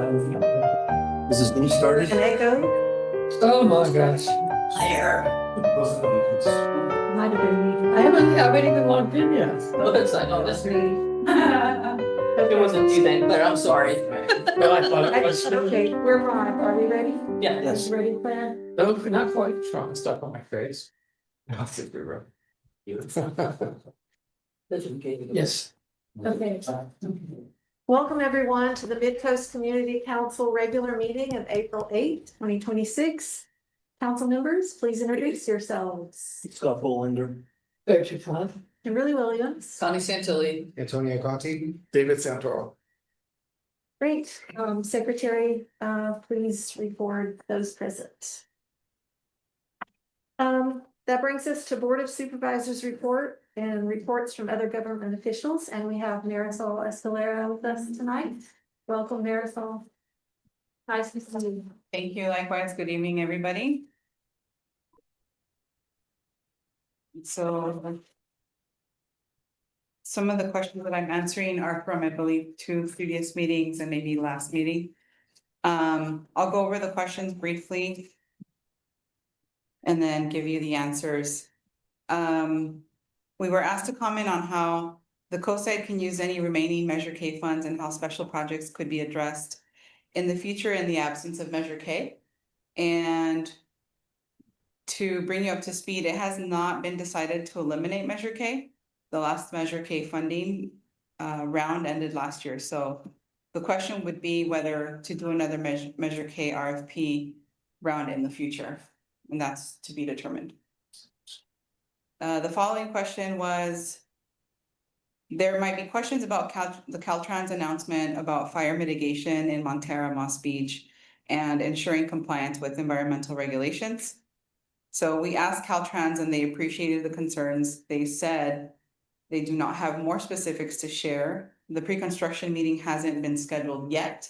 This is me started. An echo? Oh my gosh. Might have been me. I haven't even logged in yet. Oh, that's Me. It wasn't you then, but I'm sorry. Well, I thought it was. Okay, we're live. Are we ready? Yeah. Yes. Ready, Claire? No, not quite throwing stuff on my face. I think we were. Yes. Okay. Welcome everyone to the Midcoast Community Council regular meeting of April 8th, 2026. Council members, please introduce yourselves. Scott Bolander. Thank you, Todd. Kimberly Williams. Connie Santilli. Antonio Conti. David Santoro. Great. Secretary, please record those present. That brings us to Board of Supervisors report and reports from other government officials. And we have Marisol Escalera with us tonight. Welcome, Marisol. Nice to see you. Thank you. Likewise. Good evening, everybody. So some of the questions that I'm answering are from, I believe, 2 previous meetings and maybe last meeting. I'll go over the questions briefly and then give you the answers. We were asked to comment on how the coastside can use any remaining Measure K funds and how special projects could be addressed in the future in the absence of Measure K. And to bring you up to speed, it has not been decided to eliminate Measure K. The last Measure K funding round ended last year. So the question would be whether to do another Measure K RFP round in the future, and that's to be determined. The following question was, there might be questions about the Caltrans announcement about fire mitigation in Montara, Moss Beach, and ensuring compliance with environmental regulations. So we asked Caltrans and they appreciated the concerns. They said they do not have more specifics to share. The pre-construction meeting hasn't been scheduled yet.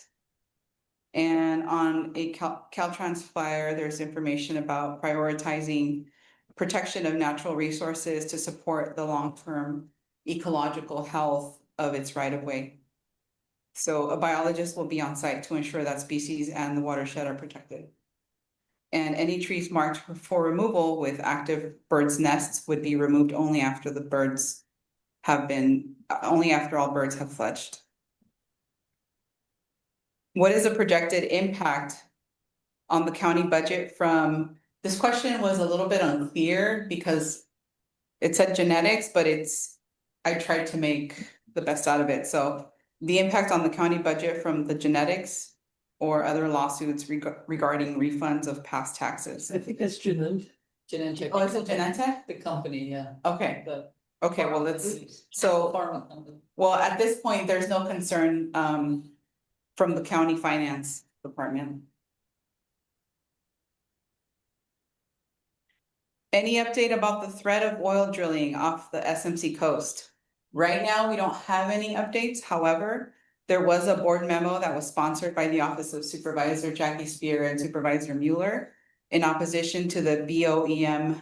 And on a Caltrans flyer, there's information about prioritizing protection of natural resources to support the long-term ecological health of its right-of-way. So a biologist will be on site to ensure that species and the watershed are protected. And any trees marked for removal with active birds' nests would be removed only after the birds have been, only after all birds have fledged. What is the projected impact on the county budget from, this question was a little bit unclear because it said genetics, but I tried to make the best out of it. So the impact on the county budget from the genetics or other lawsuits regarding refunds of past taxes. I think that's Genentech. Oh, is it Genentech? The company, yeah. Okay, The okay, well, pharma company. well, at this point, there's no concern from the county finance department. Any update about the threat of oil drilling off the SMC coast? Right now, we don't have any updates. However, there was a board memo that was sponsored by the Office of Supervisor Jackie Spear and Supervisor Mueller in opposition to the BOEM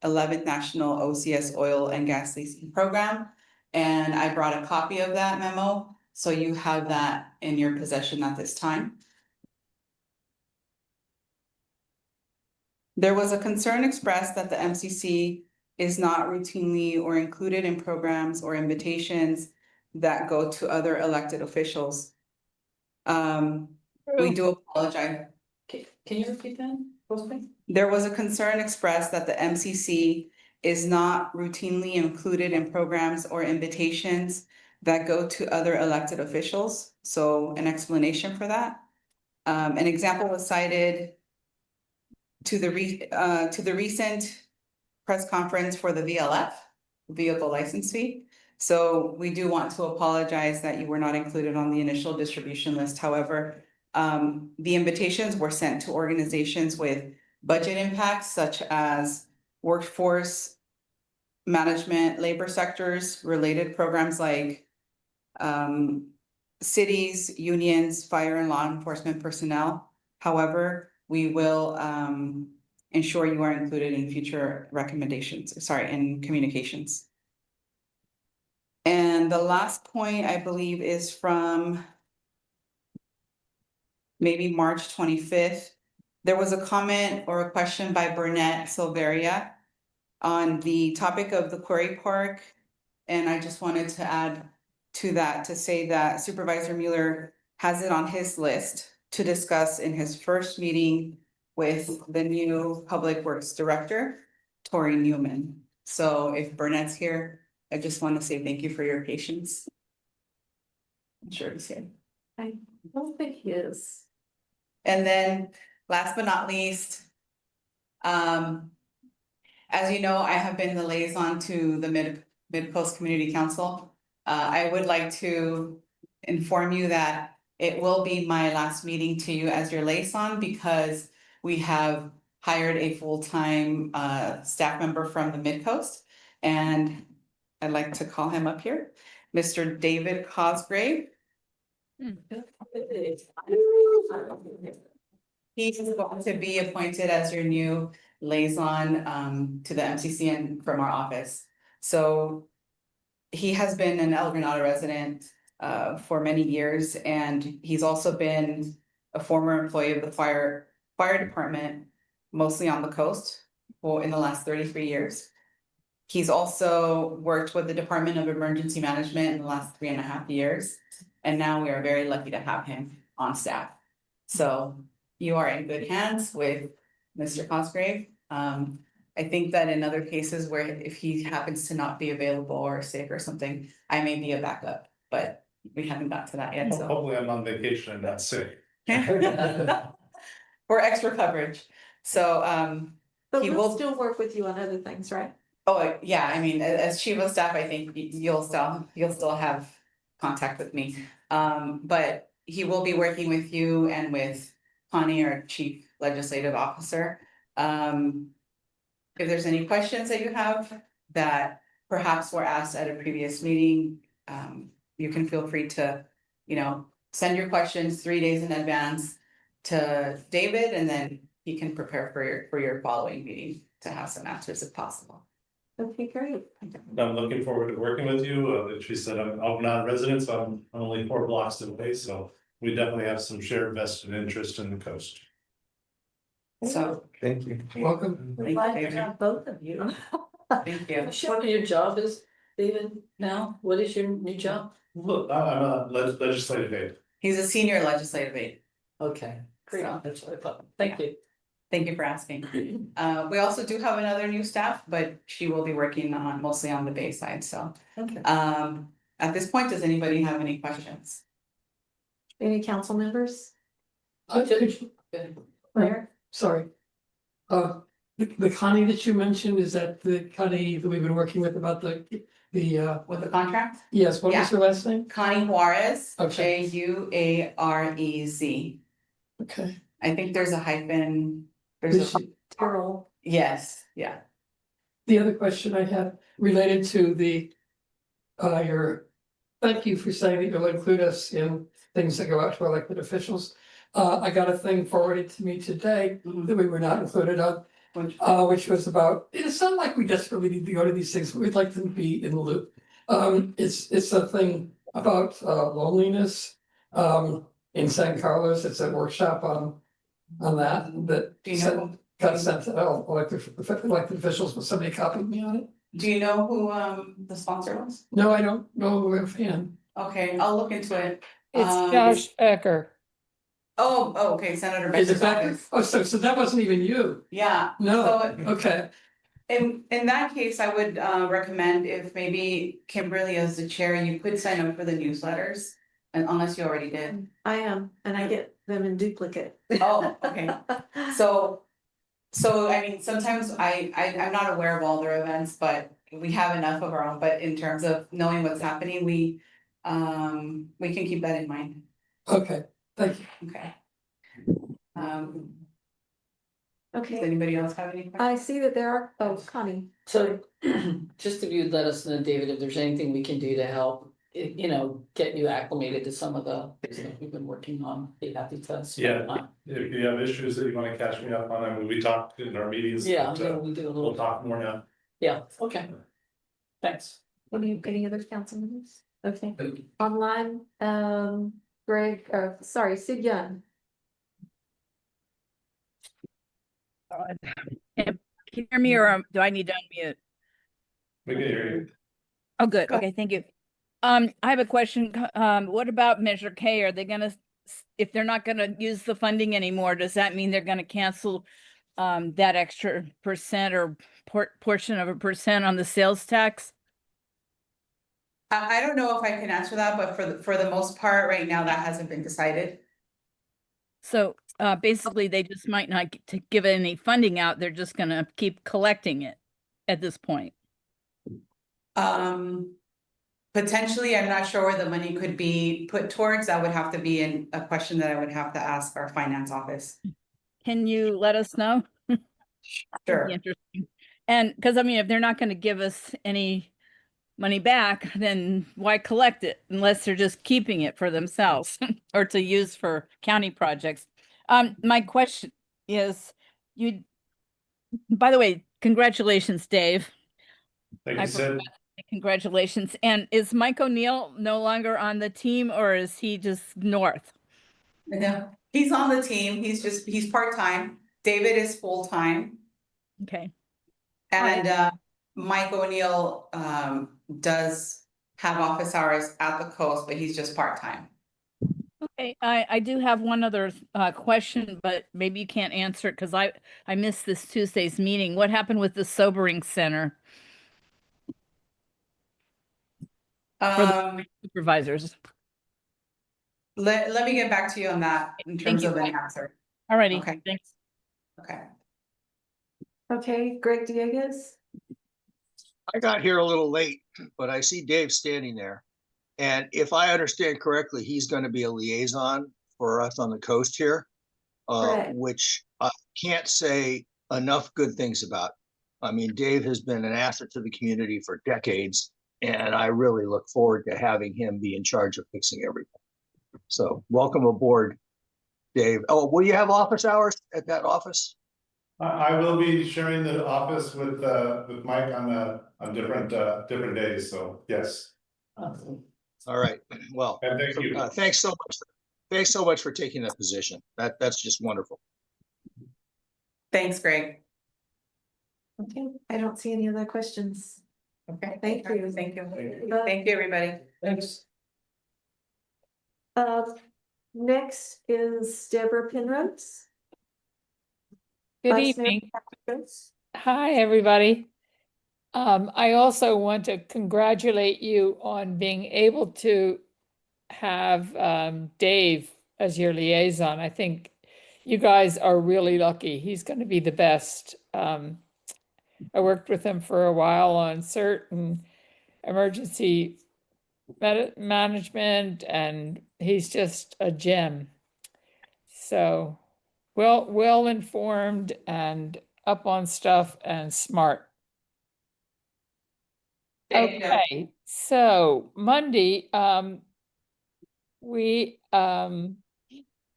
11th National OCS Oil and Gas Leasing Program. And I brought a copy of that memo, so you have that in your possession at this time. There was a concern expressed that the MCC is not routinely or included in programs or invitations that go to other elected officials. We do apologize. Can you repeat that? There was a concern expressed that the MCC is not routinely included in programs or invitations that go to other elected officials. So an explanation for that. An example was cited to the recent press conference for the VLF, vehicle license fee. So we do want to apologize that you were not included on the initial distribution list. However, the invitations were sent to organizations with budget impacts such as workforce management, labor sectors, related programs like cities, unions, fire and law enforcement personnel. However, we will ensure you are included in future in communications. And the last point, I believe, is from maybe March 25th. There was a comment or a question by Burnett Silveria on the topic of the Quarry Park. And I just wanted to add to that to say that Supervisor Mueller has it on his list to discuss in his first meeting with the new Public Works Director, Tori Newman. So if Burnett's here, I just want to say thank you for your patience. I'm sure he's here. I don't think he is. And then last but not least, as you know, I have been the liaison to the Midcoast Community Council. I would like to inform you that it will be my last meeting to you as your liaison because we have hired a full-time staff member from the Midcoast. And I'd like to call him up here, Mr. David Cosgrave. He's going to be appointed as your new liaison to the MCC and from our office. So he has been an El Granada resident for many years, and he's also been a former employee of the fire department, mostly on the coast, in the last 33 years. He's also worked with the Department of Emergency Management in the last 3.5 years, and now we are very lucky to have him on staff. So you are in good hands with Mr. Cosgrave. I think that in other cases where if he happens to not be available or sick or something, I may be a backup, but we haven't got to that yet, so. Hopefully I'm on vacation and not sick. For extra coverage, so, But He we'll will- still work with you on other things, right? oh, yeah, I mean, as chief of staff, I think you'll still have contact with me. But he will be working with you and with Connie, our chief legislative officer. If there's any questions that you have that perhaps were asked at a previous meeting, you can feel free to, send your questions 3 days in advance to David, and then he can prepare for your following meeting to have some answers if possible. Okay, great. I'm looking forward to working with you. She said I'm not a resident, so I'm only 4 blocks away, so we definitely have some shared vested interest in the coast. So, Thank you. Welcome. We're glad to have both of you. thank you. What your job is, David, now? What is your new job? Look, I'm a legislative aide. He's a senior legislative aide. Okay, great, So- that's what I thought, thank you. Thank you for asking. We also do have another new staff, but she will be working mostly on the Bay side, so. Okay. At this point, does anybody have any questions? Any council members? Claire? Sorry. The Connie that you mentioned, is that the Connie that we've been working with about the, With the contract? yes, what was her last name? Connie Juarez, Okay. Juarez. Okay. I think there's a hyphen, Is there's a, she- Carol. yes, yeah. The other question I had related to your, thank you for saying that you'll include us in things that go out to elected officials. I got a thing forwarded to me today Mhm. that we were not included on, which was about, it's not like we desperately need to go to these things, but we'd like them to be in the loop. It's a thing about loneliness, in San Carlos. It's a workshop on that Do you know, got sent to all elected officials, but somebody copied me on it. do you know who the sponsor was? No, I don't know offhand. Okay, I'll look into it. It's Um, Josh Becker. Oh, okay, Senator Is it Becker's Becker? office. Oh, so that wasn't even you? Yeah, No, so okay, in that case, I would recommend if maybe Kimberly as the chair, you could sign up for the newsletters. And unless you already did. I am, and I get them in duplicate. Oh, okay. So I mean, sometimes I'm not aware of all their events, but we have enough of our own, but in terms of knowing what's happening, we can keep that in mind, okay, thank you. okay? Does Okay, anybody else have any questions? I see that there are, oh, Connie. So, just if you'd let us know, David, if there's anything we can do to help, get you acclimated to some of the things that we've been working on, be happy to. spend time. If you have issues that you want to catch me up on, I mean, we talked in our meetings. Yeah, but, we do a we'll little, talk more now. yeah, okay. Thanks. Any other council members? Okay, Thank you. online, Sid Young. Can you hear me or do I need to unmute? We can hear you. Oh, good. Go Okay, thank you. I have a question. What about Measure K? Are they gonna, if they're not gonna use the funding anymore, does that mean they're gonna cancel that extra percent or portion of a percent on the sales tax? I don't know if I can answer that, but for the most part, right now, that hasn't been decided. So basically, they just might not to give any funding out. They're just gonna keep collecting it at this point. Potentially, I'm not sure where the money could be put towards. That would have to be a question that I would have to ask our finance office. Can you let us know? That'd be Sure. interesting. And because I mean, if they're not going to give us any money back, then why collect it unless they're just keeping it for themselves or to use for county projects? My question is, by the way, congratulations, Dave. Thank I you, Sid. Congratulations. And is Mike O'Neill no longer on the team or is he just north? No, he's on the team. He's part-time. David is full-time. Okay. And Mike O'Neill does have office hours at the coast, but he's just part-time. Okay, I do have one other question, but maybe you can't answer it because I missed this Tuesday's meeting. What happened with the sobering center for the supervisors? Let me get back to you on that in Thank terms you. of an answer. Alrighty, Okay. thanks. Okay. Okay, Greg Dieguez. I got here a little late, but I see Dave standing there. And if I understand correctly, he's going to be a liaison for us on the coast here, Correct. which I can't say enough good things about. I mean, Dave has been an asset to the community for decades, and I really look forward to having him be in charge of fixing everything. So welcome aboard, Dave. Oh, will you have office hours at that office? I will be sharing the office with Mike on different days, so yes. Awesome. All right. Well, And thank you. thanks so much. Thanks so much for taking that position. That's just wonderful. Thanks, Greg. Okay, I don't see any other questions. Okay. Thank you. Thank you. Thank you. Thank you, everybody. Thanks. Next is Deborah Penrose. Good Vice Mayor evening. Penrose. Hi, everybody. I also want to congratulate you on being able to have Dave as your liaison. I think you guys are really lucky. He's going to be the best. I worked with him for a while on certain emergency management, and he's just a gem. So well informed and up on stuff and smart. Thank you. Okay, so Monday, we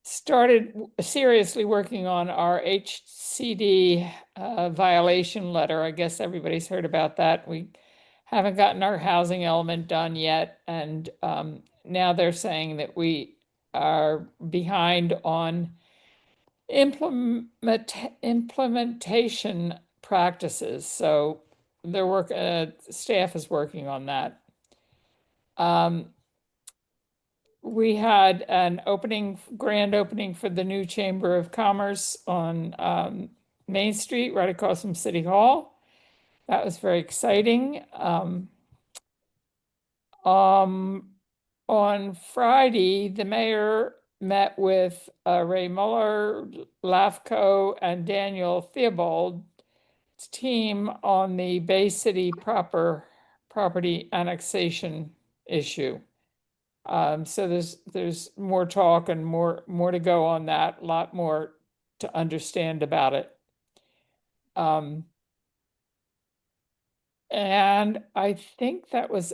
started seriously working on our HCD violation letter. I guess everybody's heard about that. We haven't gotten our housing element done yet, and now they're saying that we are behind on implementation practices. So staff is working on that. We had an grand opening for the new Chamber of Commerce on Main Street, right across from City Hall. That was very exciting. On Friday, the mayor met with Ray Muller, LAFCO, and Daniel Theobald's team on the Bay City property annexation issue. So there's more talk and more to go on that, a lot more to understand about it. And I think that was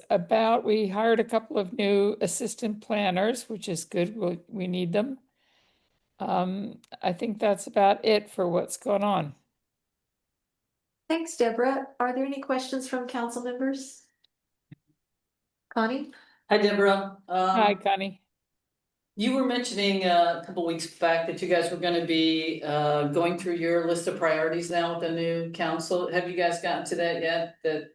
we hired a couple of new assistant planners, which is good. We need them. I think that's about it for what's going on. Thanks, Deborah. Are there any questions from council members? Connie? Hi, Deborah. Hi, Connie. You were mentioning a couple weeks back that you guys were gonna be going through your list of priorities now with the new council. Have you guys gotten to that yet? That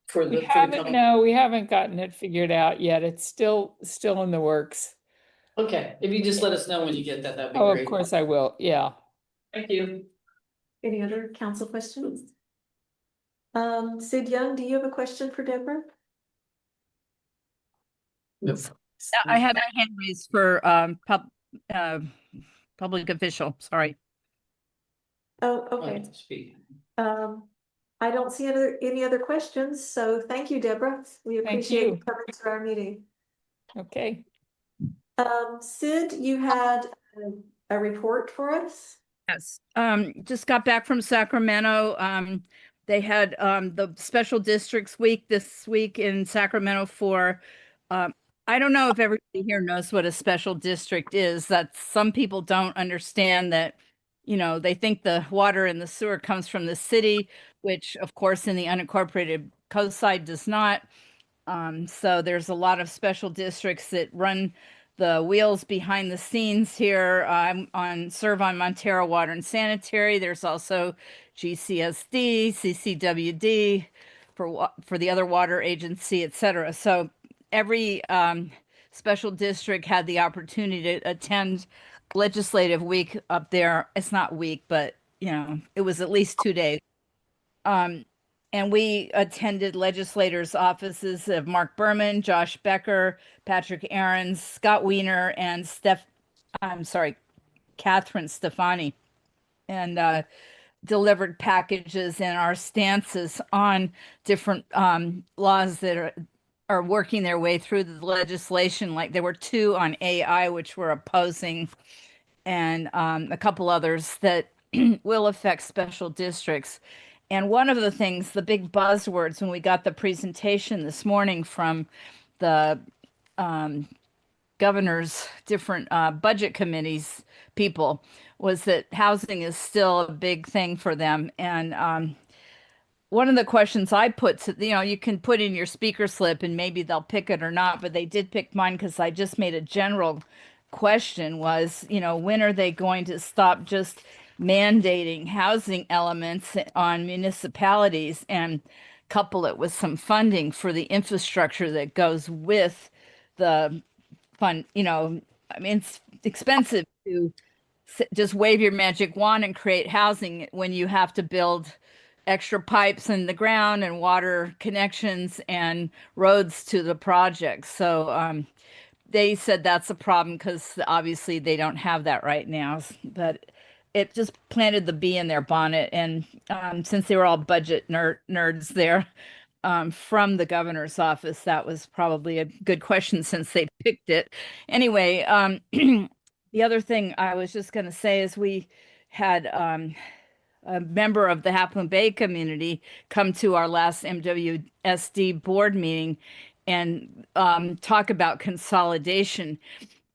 for We the haven't, coming? no, we haven't gotten it figured out yet. It's still in the works. Okay, if you just let us know when you get that, that'd be Oh, of great. course I will. Yeah. Thank you. Any other council questions? Sid Young, do you have a question for Deborah? I had my hand raised for uh, public official, sorry. Oh, okay. Speak. I don't see any other questions, so thank you, Deborah. We Thank appreciate you. you coming to our meeting. Okay. Sid, you had a report for us? Yes, just got back from Sacramento. They had the special districts week this week in Sacramento for I don't know if everybody here knows what a special district is. That some people don't understand that, they think the water and the sewer comes from the city, which of course in the unincorporated coast side does not. So there's a lot of special districts that run the wheels behind the scenes here. Serve on Montero Water and Sanitary. There's also GCSD, CCWD for the other water agency, et cetera. So every special district had the opportunity to attend legislative week up there. It's not week, but it was at least 2 days. Um, and we attended legislators' offices of Mark Berman, Josh Becker, Patrick Aarons, Scott Wiener, and Catherine Stefani, and delivered packages and our stances on different laws that are working their way through the legislation. Like there were two on AI, which we're opposing, and a couple others that will affect special districts. And one of the things, the big buzzwords when we got the presentation this morning from the governor's different budget committees people was that housing is still a big thing for them. And one of the questions I put to, you can put in your speaker slip and maybe they'll pick it or not, but they did pick mine because I just made a general question was, when are they going to stop just mandating housing elements on municipalities and couple it with some funding for the infrastructure that goes with the fund? I mean, it's expensive to just wave your magic wand and create housing when you have to build extra pipes in the ground and water connections and roads to the project. So they said that's a problem because obviously they don't have that right now. But it just planted the bee in their bonnet. And since they were all budget nerds there from the governor's office, that was probably a good question since they picked it. Anyway, the other thing I was just going to say is we had a member of the Half Moon Bay community come to our last MWSD board meeting and talk about consolidation.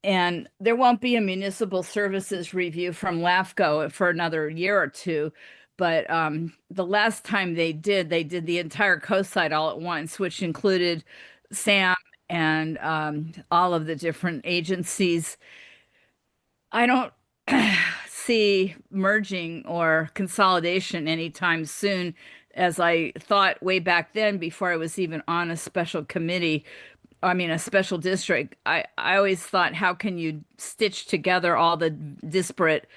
And there won't be a municipal services review from LAFCO for another year or two. But the last time they did the entire coast side all at once, which included SAM and all of the different agencies. I don't see merging or consolidation anytime soon, as I thought way back then before I was even on a special committee. I mean, a special district. I always thought, how can you stitch together all the disparate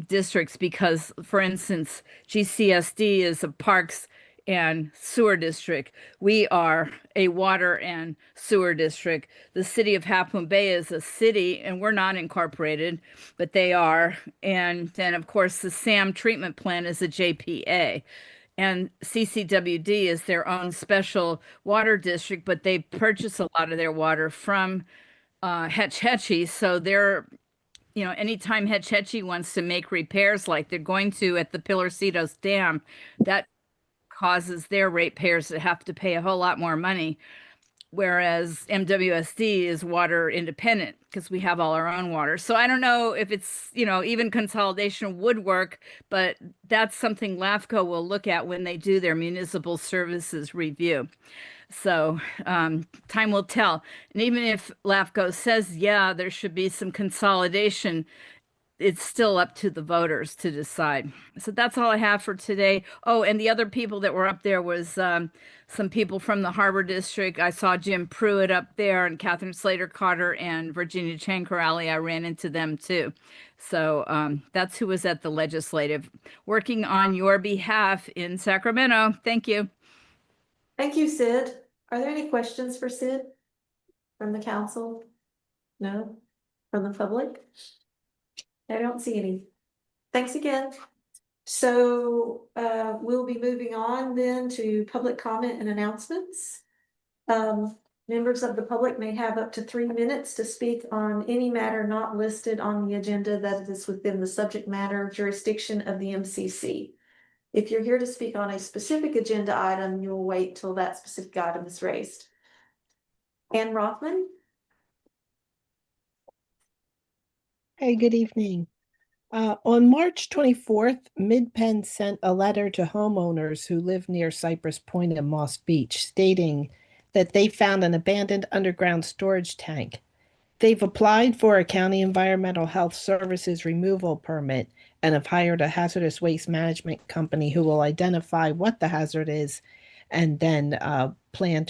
districts? Because, for instance, GCSD is a parks and sewer district. We are a water and sewer district. The city of Half Moon Bay is a city, and we're not incorporated, but they are. And then, of course, the SAM treatment plant is a JPA. And CCWD is their own special water district, but they purchase a lot of their water from Hetch Hetchy. So they're, anytime Hetch Hetchy wants to make repairs like they're going to at the Pilarcitos Dam, that causes their ratepayers to have to pay a whole lot more money. Whereas MWSD is water independent because we have all our own water. So I don't know if it's, even consolidation would work, but that's something LAFCO will look at when they do their municipal services review. So time will tell. And even if LAFCO says, yeah, there should be some consolidation, it's still up to the voters to decide. So that's all I have for today. Oh, and the other people that were up there was some people from the Harbor District. I saw Jim Pruitt up there and Catherine Slater Carter and Virginia Chan Corrali. I ran into them too. So that's who was at the legislative working on your behalf in Sacramento. Thank you. Thank you, Sid. Are there any questions for Sid from the council? No? From the public? I don't see any. Thanks again. So we'll be moving on then to public comment and announcements. Members of the public may have up to 3 minutes to speak on any matter not listed on the agenda that is within the subject matter jurisdiction of the MCC. If you're here to speak on a specific agenda item, you will wait till that specific item is raised. Ann Rothman? Hey, good evening. On March 24th, Mid-Penn sent a letter to homeowners who live near Cypress Point and Moss Beach stating that they found an abandoned underground storage tank. They've applied for a county environmental health services removal permit and have hired a hazardous waste management company who will identify what the hazard is and then plan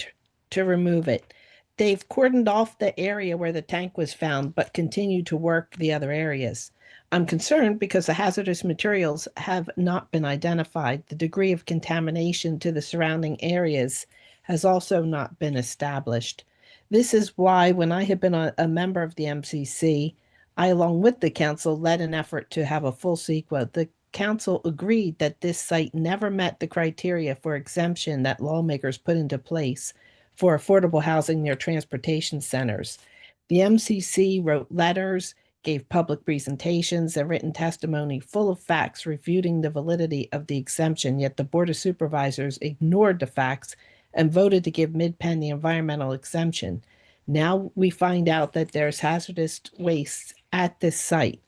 to remove it. They've cordoned off the area where the tank was found, but continue to work the other areas. I'm concerned because the hazardous materials have not been identified. The degree of contamination to the surrounding areas has also not been established. This is why, when I had been a member of the MCC, I, along with the council, led an effort to have a full CEQA. The council agreed that this site never met the criteria for exemption that lawmakers put into place for affordable housing near transportation centers. The MCC wrote letters, gave public presentations, and written testimony full of facts refuting the validity of the exemption, yet the Board of Supervisors ignored the facts and voted to give Mid-Penn the environmental exemption. Now we find out that there's hazardous waste at this site.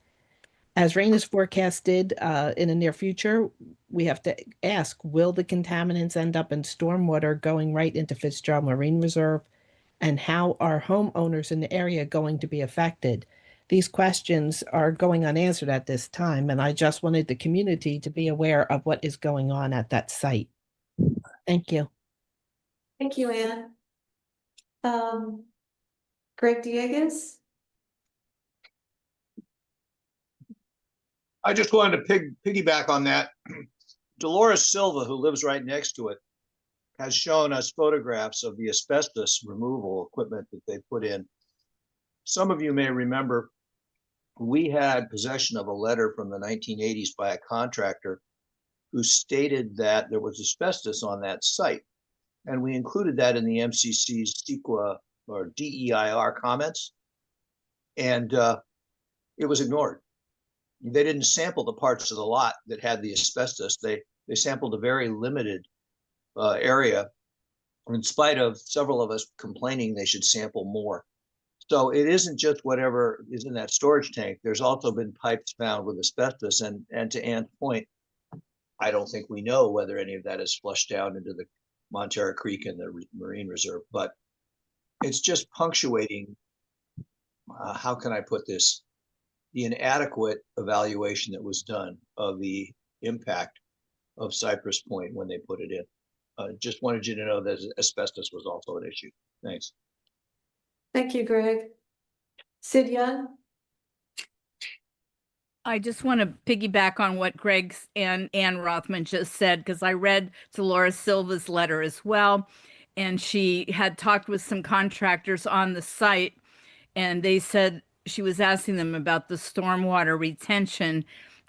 As rain is forecasted in the near future, we have to ask, will the contaminants end up in stormwater going right into Fitzgerald Marine Reserve? And how are homeowners in the area going to be affected? These questions are going unanswered at this time, and I just wanted the community to be aware of what is going on at that site. Thank you. Thank you, Ann. Greg Diegues? I just wanted to piggyback on that. Dolores Silva, who lives right next to it, has shown us photographs of the asbestos removal equipment that they put in. Some of you may remember we had possession of a letter from the 1980s by a contractor who stated that there was asbestos on that site. And we included that in the MCC's CEQA or DEIR comments. And it was ignored. They didn't sample the parts of the lot that had the asbestos. They sampled a very limited area, in spite of several of us complaining they should sample more. So it isn't just whatever is in that storage tank. There's also been pipes found with asbestos. And to Ann's point, I don't think we know whether any of that is flushed down into the Montera Creek and the Marine Reserve, but it's just punctuating, how can I put this, the inadequate evaluation that was done of the impact of Cypress Point when they put it in. Just wanted you to know that asbestos was also an issue. Thanks. Thank you, Greg. Sid Young? I just want to piggyback on what Greg and Ann Rothman just said, because I read Dolores Silva's letter as well. And she had talked with some contractors on the site, and they said she was asking them about the stormwater retention.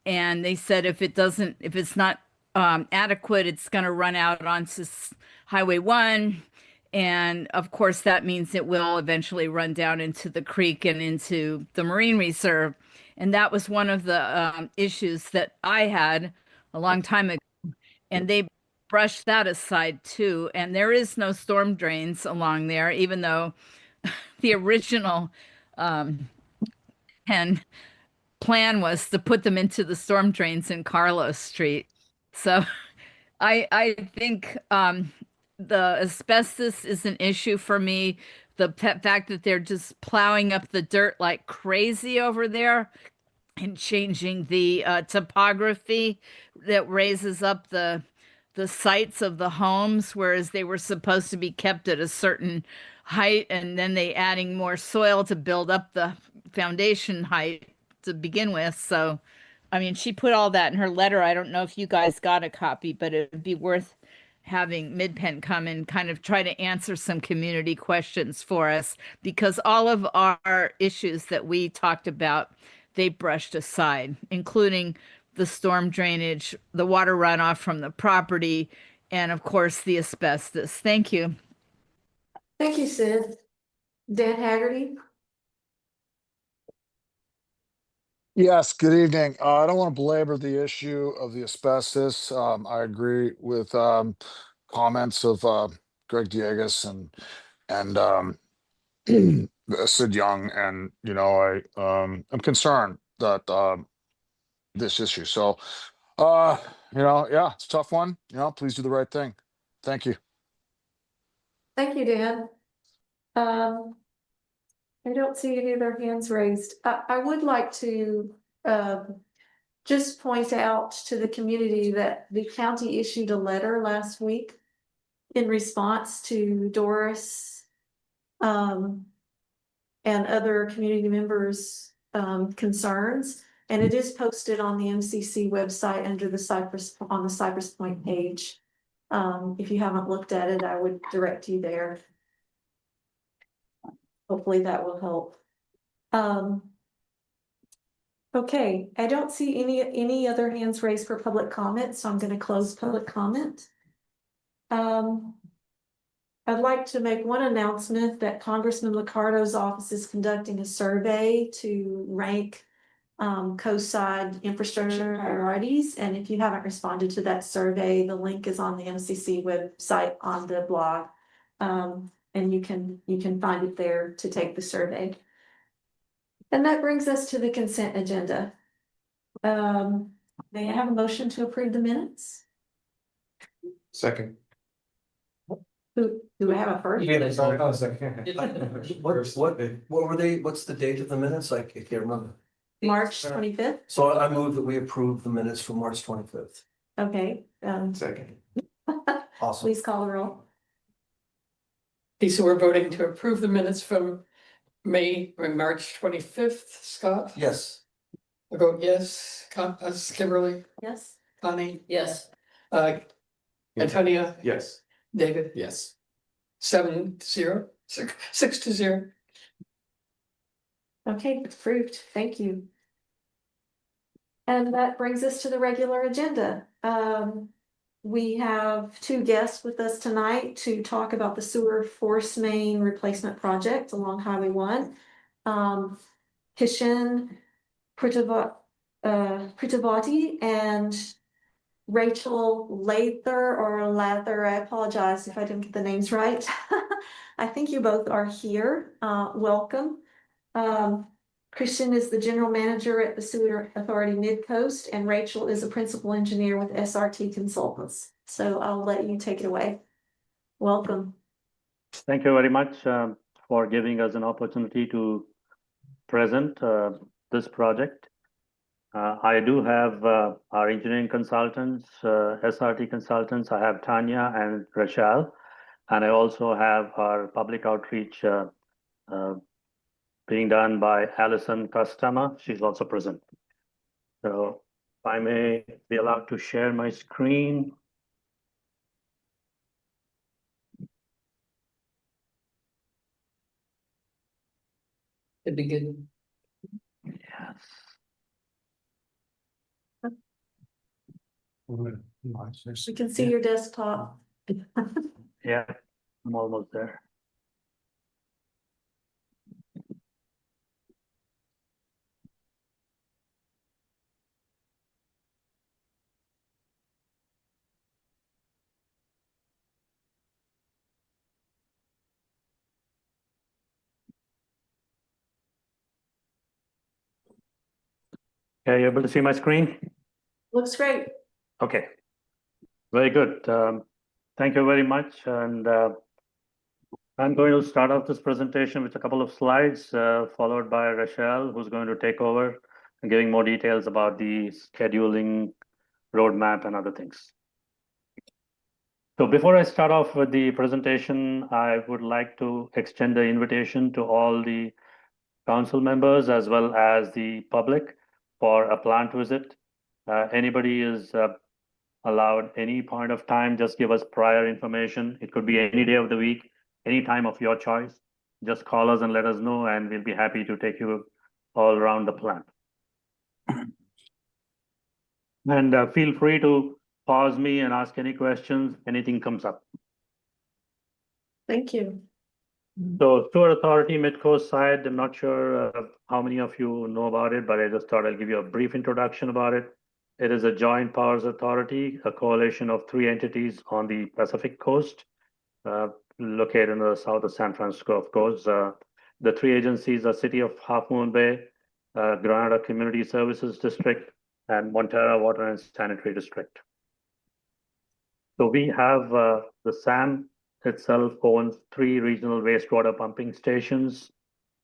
And they said if it's not adequate, it's going to run out onto Highway 1. And of course, that means it will eventually run down into the creek and into the Marine Reserve. And that was one of the issues that I had a long time ago. And they brushed that aside too. And there is no storm drains along there, even though the original plan was to put them into the storm drains in Carlos Street. So I think the asbestos is an issue for me. The fact that they're just plowing up the dirt like crazy over there and changing the topography that raises up the sites of the homes, whereas they were supposed to be kept at a certain height, and then they adding more soil to build up the foundation height to begin with. So, I mean, she put all that in her letter. I don't know if you guys got a copy, but it would be worth having MidPen come and kind of try to answer some community questions for us, because all of our issues that we talked about, they brushed aside, including the storm drainage, the water runoff from the property, and of course the asbestos. Thank you. Thank you, Sid. Dan Haggerty? Yes, good evening. I don't want to belabor the issue of the asbestos. I agree with comments of Greg Diegas and Sid Young, and I'm concerned that this issue. So yeah, it's a tough one. Please do the right thing. Thank you. Thank you, Dan. I don't see any other hands raised. I would like to just point out to the community that the county issued a letter last week in response to Doris and other community members' concerns. And it is posted on the MCC website under on the Cypress Point page. If you haven't looked at it, I would direct you there. Hopefully that will help. Okay, I don't see any other hands raised for public comment, so I'm going to close public comment. I'd like to make one announcement that Congressman Liccardo's office is conducting a survey to rank coast-side infrastructure priorities. And if you haven't responded to that survey, the link is on the MCC website on the blog. And you can find it there to take the survey. And that brings us to the consent agenda. May I have a motion to approve the minutes? Second. Do we have a first? What were they, what's the date of the minutes? I can't remember. March 25th. So I move that we approve the minutes from March 25th. Okay, Second. Awesome. please call the roll. Okay, so we're voting to approve the minutes from March 25th. Scott? Yes. I vote yes. Kimberly, Yes. Connie, Yes. Antonia, Yes. David. Yes. 7-0, 6-0. Okay, approved. Thank you. And that brings us to the regular agenda. We have two guests with us tonight to talk about the sewer force main replacement project along Highway 1. Kishan Pritavati and Rachel Lather. I apologize if I didn't get the names right. I think you both are here. Welcome. Christian is the general manager at the Sewer Authority Midcoast, and Rachel is a principal engineer with SRT Consultants. So I'll let you take it away. Welcome. Thank you very much for giving us an opportunity to present this project. I do have our engineering consultants, SRT consultants. I have Tanya and Rachel, and I also have our public outreach being done by Alison Costama. She's also present. So if I may be allowed to share my screen. It'd be good. Yes. We can see your desktop. Yeah, I'm almost there. Are you able to see my screen? Looks great. Okay, very good. Thank you very much. And I'm going to start off this presentation with a couple of slides, followed by Rachel, who's going to take over and giving more details about the scheduling, roadmap, and other things. So before I start off with the presentation, I would like to extend the invitation to all the council members as well as the public for a plant visit. Anybody is allowed any point of time, just give us prior information. It could be any day of the week, any time of your choice. Just call us and let us know, and we'll be happy to take you all around the plant. And feel free to pause me and ask any questions, anything comes up. Thank you. So Sewer Authority, Midcoast side, I'm not sure how many of you know about it, but I just thought I'll give you a brief introduction about it. It is a joint powers authority, a coalition of 3 entities on the Pacific coast, located in the south of San Francisco, of course. The 3 agencies are City of Half Moon Bay, Granada Community Services District, and Montara Water and Sanitary District. So we have the SAM itself owns 3 regional wastewater pumping stations.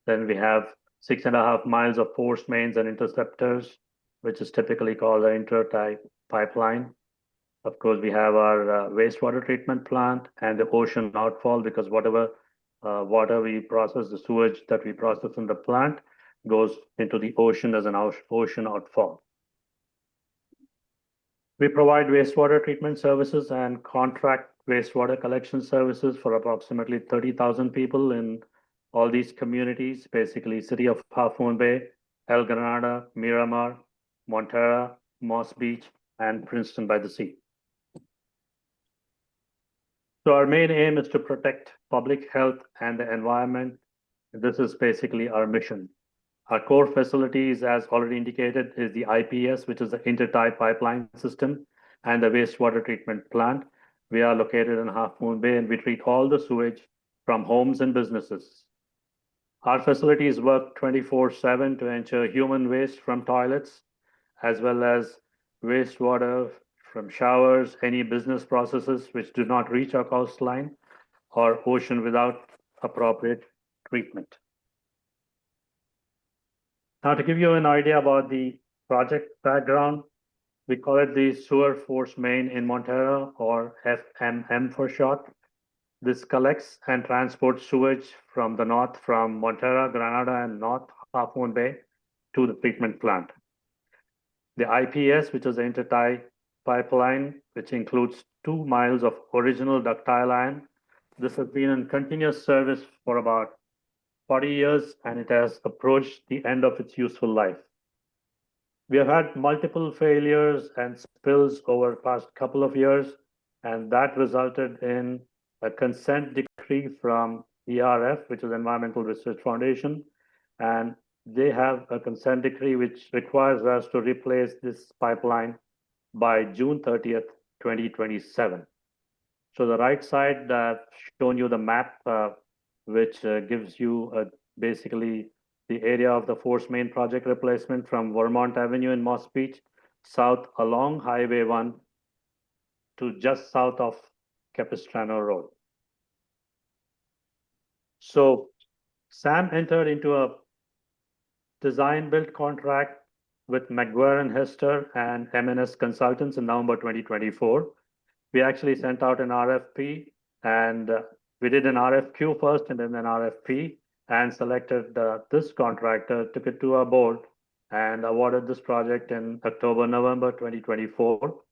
Then we have 6.5 miles of force mains and interceptors, which is typically called an inter-type pipeline. Of course, we have our wastewater treatment plant and the ocean outfall, because whatever water we process, the sewage that we process in the plant goes into the ocean as an ocean outfall. We provide wastewater treatment services and contract wastewater collection services for approximately 30,000 people in all these communities, basically City of Half Moon Bay, El Granada, Miramar, Montara, Moss Beach, and Princeton by the Sea. So our main aim is to protect public health and the environment. This is basically our mission. Our core facilities, as already indicated, is the IPS, which is the intertie pipeline system, and the wastewater treatment plant. We are located in Half Moon Bay, and we treat all the sewage from homes and businesses. Our facilities work 24/7 to ensure human waste from toilets, as well as wastewater from showers, any business processes which do not reach our coastline, or ocean without appropriate treatment. Now, to give you an idea about the project background, we call it the Sewer Force Main in Montara, or FMM for short. This collects and transports sewage from the north, from Montara, Granada, and North Half Moon Bay to the treatment plant. The IPS, which is the intertie pipeline, which includes 2 miles of original ductile iron. This has been in continuous service for about 40 years, and it has approached the end of its useful life. We have had multiple failures and spills over the past couple of years, and that resulted in a consent decree from ERF, which is Environmental Research Foundation, and they have a consent decree which requires us to replace this pipeline by June 30th, 2027. So the right side, I've shown you the map, which gives you basically the area of the force main project replacement from Vermont Avenue in Moss Beach, south along Highway 1 to just south of Capistrano Road. So SAM entered into a design-build contract with McGuire and Hester and M&S Consultants in November 2024. We actually sent out an RFP, and we did an RFQ first and then an RFP, and selected this contractor, took it to our board, and awarded this project in October, November 2024.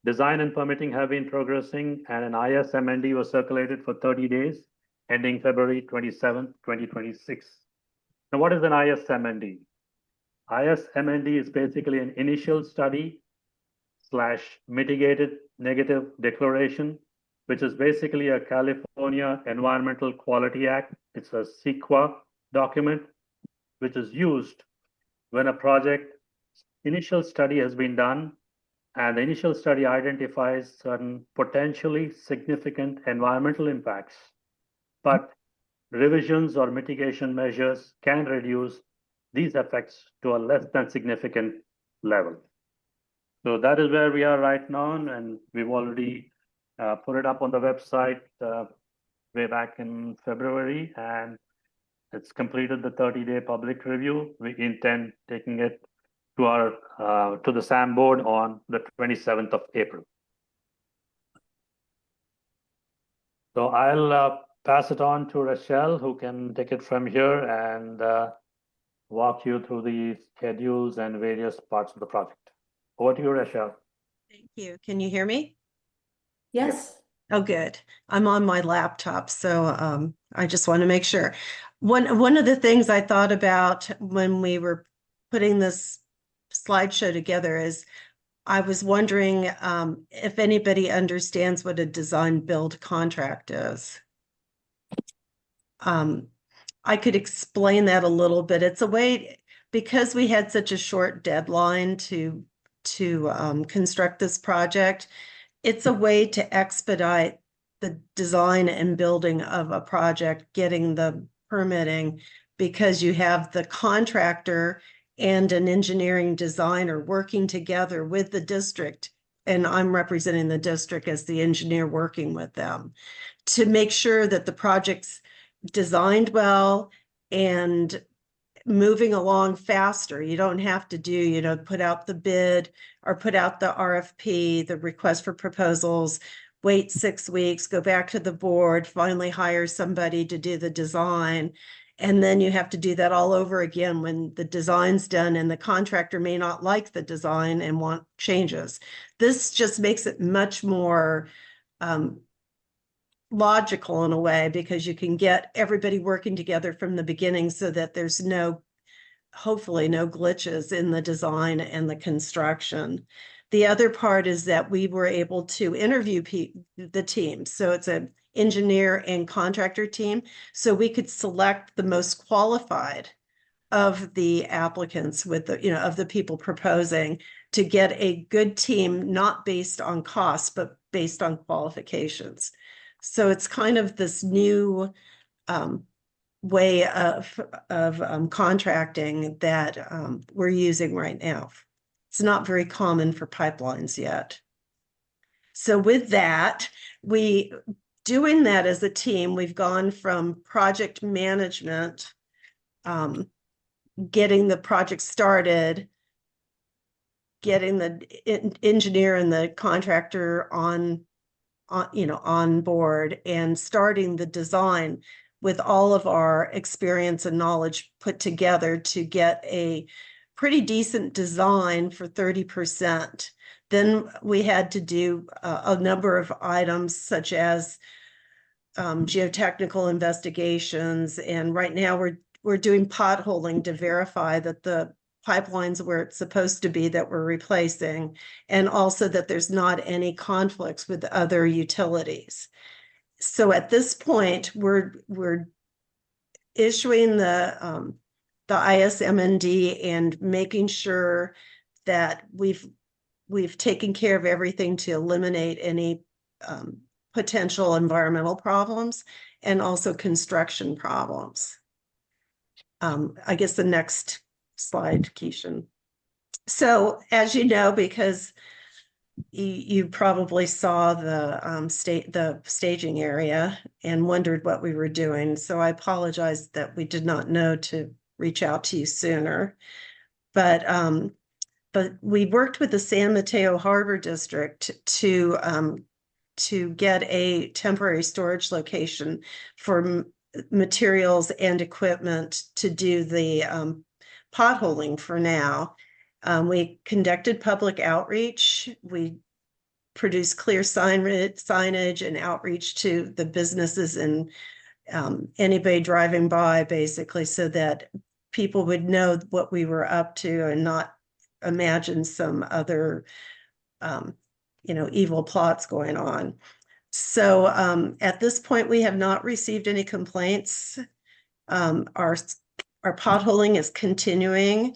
Design and permitting have been progressing, and an ISMND was circulated for 30 days, ending February 27, 2026. Now, what is an ISMND? ISMND is basically an initial study / mitigated negative declaration, which is basically a California Environmental Quality Act. It's a CEQA document, which is used when a project initial study has been done, and the initial study identifies certain potentially significant environmental impacts, but revisions or mitigation measures can reduce these effects to a less than significant level. So that is where we are right now, and we've already put it up on the website way back in February, and it's completed the 30-day public review. We intend taking it to our to the SAM board on the 27th of April. So I'll pass it on to Rachel, who can take it from here and walk you through the schedules and various parts of the project. Over to you, Rachel. Thank you. Can you hear me? Yes. Oh, good. I'm on my laptop, so I just want to make sure. One of the things I thought about when we were putting this slideshow together is I was wondering if anybody understands what a design build contract is. I could explain that a little bit. It's a way, because we had such a short deadline to construct this project, it's a way to expedite the design and building of a project, getting the permitting, because you have the contractor and an engineering designer working together with the district, and I'm representing the district as the engineer working with them to make sure that the project's designed well and moving along faster. You don't have to do, put out the bid or put out the RFP, the request for proposals, wait 6 weeks, go back to the board, finally hire somebody to do the design. And then you have to do that all over again when the design's done and the contractor may not like the design and want changes. This just makes it much more logical in a way, because you can get everybody working together from the beginning so that there's hopefully no glitches in the design and the construction. The other part is that we were able to interview the team. So it's an engineer and contractor team. So we could select the most qualified of the applicants with of the people proposing, to get a good team, not based on cost, but based on qualifications. So it's kind of this new way of contracting that we're using right now. It's not very common for pipelines yet. So with that, doing that as a team, we've gone from project management, getting the project started, getting the engineer and the contractor on board, and starting the design with all of our experience and knowledge put together to get a pretty decent design for 30%. Then we had to do a number of items such as geotechnical investigations. And right now we're doing potholing to verify that the pipelines where it's supposed to be that we're replacing, and also that there's not any conflicts with other utilities. So at this point, we're issuing the ISMND and making sure that we've taken care of everything to eliminate any potential environmental problems and also construction problems. I guess the next slide, Keishan. So as you know, because you probably saw the staging area and wondered what we were doing. So I apologize that we did not know to reach out to you sooner. But we worked with the San Mateo Harbor District to get a temporary storage location for materials and equipment to do the potholing for now. We conducted public outreach. We produced clear signage and outreach to the businesses and anybody driving by, basically, so that people would know what we were up to and not imagine some other, evil plots going on. So at this point, we have not received any complaints. Our potholing is continuing.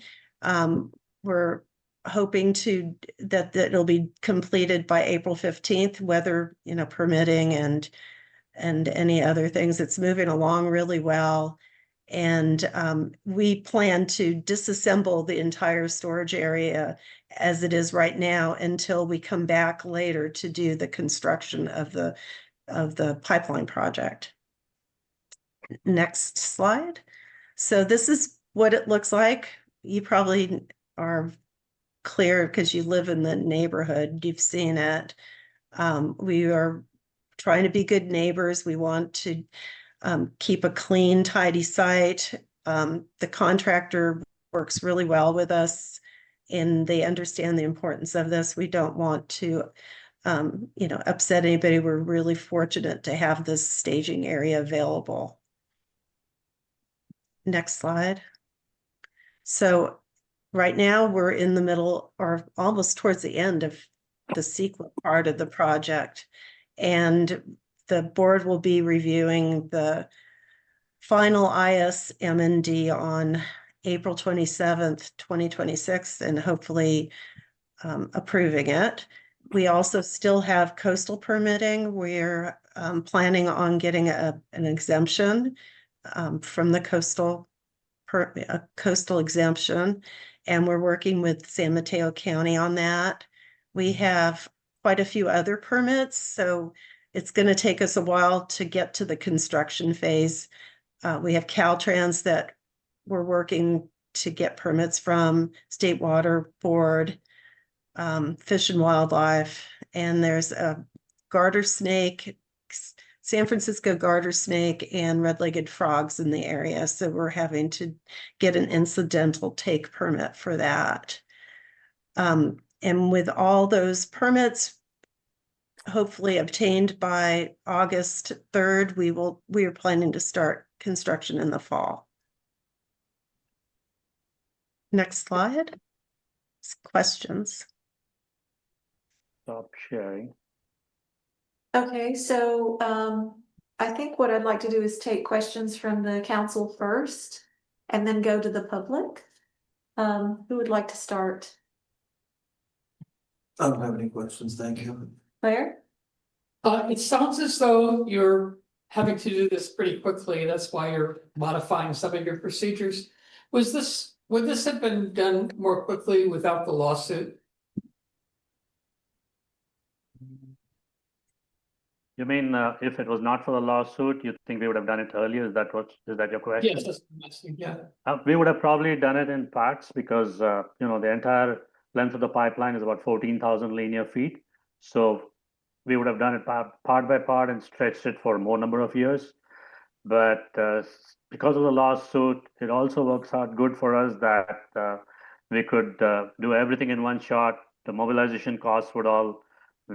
We're hoping that it'll be completed by April 15th, weather, permitting and any other things. It's moving along really well. And we plan to disassemble the entire storage area as it is right now until we come back later to do the construction of the pipeline project. Next slide. So this is what it looks like. You probably are clear because you live in the neighborhood. You've seen it. We are trying to be good neighbors. We want to keep a clean, tidy site. The contractor works really well with us and they understand the importance of this. We don't want to, upset anybody. We're really fortunate to have this staging area available. Next slide. So right now we're in the middle or almost towards the end of the sequel part of the project. And the board will be reviewing the final ISMND on April 27th, 2026, and hopefully approving it. We also still have coastal permitting. We're planning on getting an exemption from the coastal exemption, and we're working with San Mateo County on that. We have quite a few other permits, so it's going to take us a while to get to the construction phase. We have Caltrans that we're working to get permits from, State Water Board, Fish and Wildlife, and there's a garter snake, San Francisco garter snake and red-legged frogs in the area. So we're having to get an incidental take permit for that. And with all those permits hopefully obtained by August 3rd, we are planning to start construction in the fall. Next slide. Questions. Stop sharing. Okay, so I think what I'd like to do is take questions from the council first and then go to the public. Who would like to start? I don't have any questions, thank you. Claire? It sounds as though you're having to do this pretty quickly. That's why you're modifying some of your procedures. Would this have been done more quickly without the lawsuit? You mean if it was not for the lawsuit, you think we would have done it earlier? Is that your question? Yes, that's what I'm asking, yeah. We would have probably done it in parts because the entire length of the pipeline is about 14,000 linear feet. So we would have done it part by part and stretched it for more number of years. But because of the lawsuit, it also works out good for us that we could do everything in one shot. The mobilization costs would all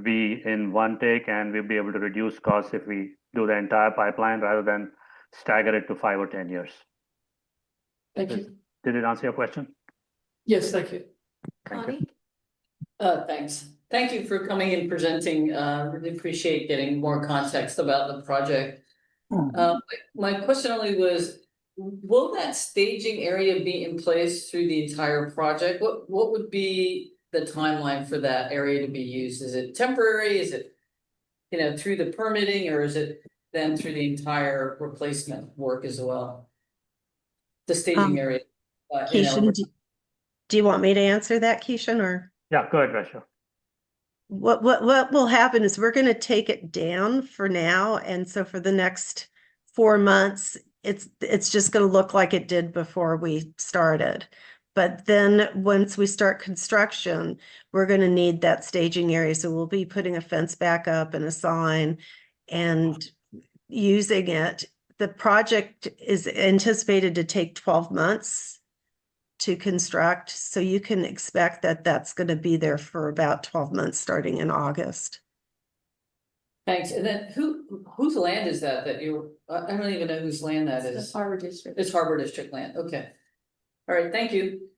be in one take, and we'll be able to reduce costs if we do the entire pipeline rather than stagger it to 5 or 10 years. Thank you. Did it answer your question? Yes, thank you. Connie? Thanks. Thank you for coming and presenting. Really appreciate getting more context about the project. My question only was, will that staging area be in place through the entire project? What would be the timeline for that area to be used? Is it temporary? Is it, through the permitting, or is it then through the entire replacement work as well? The staging area. Keishan, do you want me to answer that, Keishan, or? Yeah, go ahead, Rachel. What will happen is we're going to take it down for now, and so for the next 4 months, it's just going to look like it did before we started. But then once we start construction, we're going to need that staging area. So we'll be putting a fence back up and a sign and using it. The project is anticipated to take 12 months to construct. So you can expect that that's going to be there for about 12 months starting in August. Thanks. And then whose land is that I don't even know whose land that is. It's Harbor District. It's Harbor District land. Okay. All right, thank you.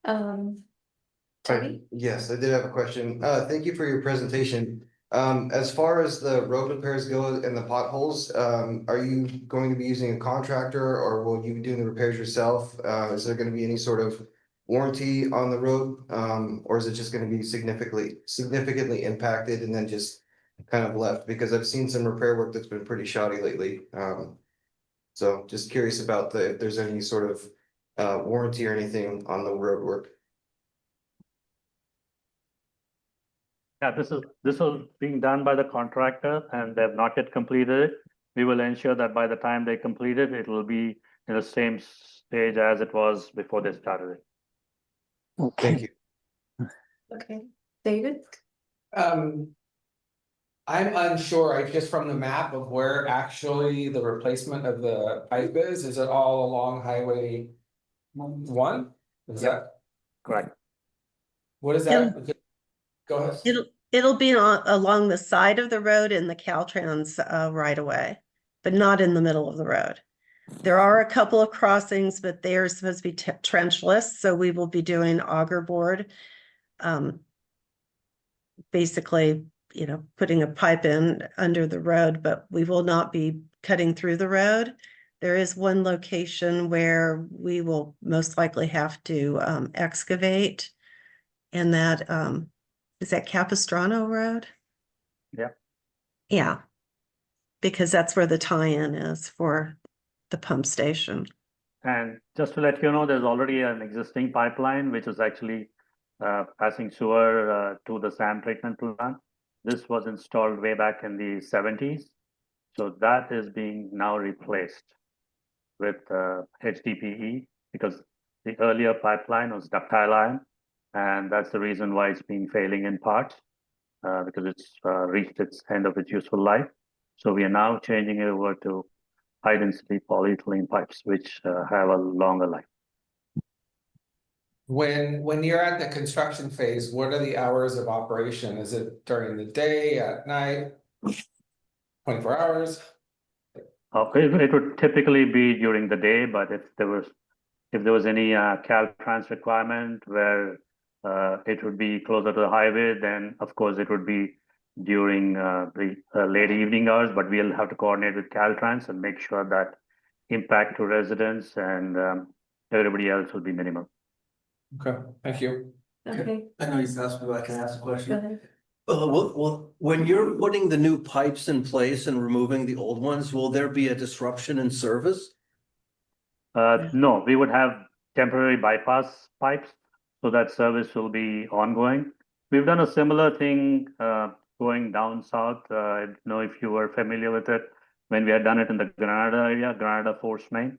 Tony? Yes, I did have a question. Thank you for your presentation. As far as the road repairs go and the potholes, are you going to be using a contractor or will you be doing the repairs yourself? Is there going to be any sort of warranty on the road? Or is it just going to be significantly impacted and then just kind of left? Because I've seen some repair work that's been pretty shoddy lately. So just curious about if there's any sort of warranty or anything on the road work. Yeah, this is being done by the contractor and they've not yet completed it. We will ensure that by the time they complete it, it will be in the same stage as it was before they started it. Thank you. Okay, David? I'm unsure, just from the map of where actually the replacement of the pipe is it all along Highway 1? Is that, Correct. what is that? Go ahead. It'll be along the side of the road in the Caltrans right away, but not in the middle of the road. There are a couple of crossings, but they are supposed to be trenchless, so we will be doing auger board. Basically, putting a pipe in under the road, but we will not be cutting through the road. There is one location where we will most likely have to excavate, and that is that Capistrano Road? Yeah. Yeah, because that's where the tie-in is for the pump station. And just to let you know, there's already an existing pipeline which is actually passing sewer to the SAM treatment plant. This was installed way back in the 70s. So that is being now replaced with HDPE because the earlier pipeline was ductile iron. And that's the reason why it's been failing in part because it's reached its end of its useful life. So we are now changing it over to high density polyethylene pipes, which have a longer life. When you're at the construction phase, what are the hours of operation? Is it during the day, at night, 24 hours? It would typically be during the day, but if there was any Caltrans requirement where it would be closer to the highway, then of course it would be during the late evening hours, but we'll have to coordinate with Caltrans and make sure that impact to residents and everybody else will be minimal. Okay, thank you. Okay, I know you've asked me, but I can ask a go question. ahead. Well, when you're putting the new pipes in place and removing the old ones, will there be a disruption in service? No, we would have temporary bypass pipes so that service will be ongoing. We've done a similar thing going down south. I don't know if you were familiar with it when we had done it in the Granada area, Granada Force Main.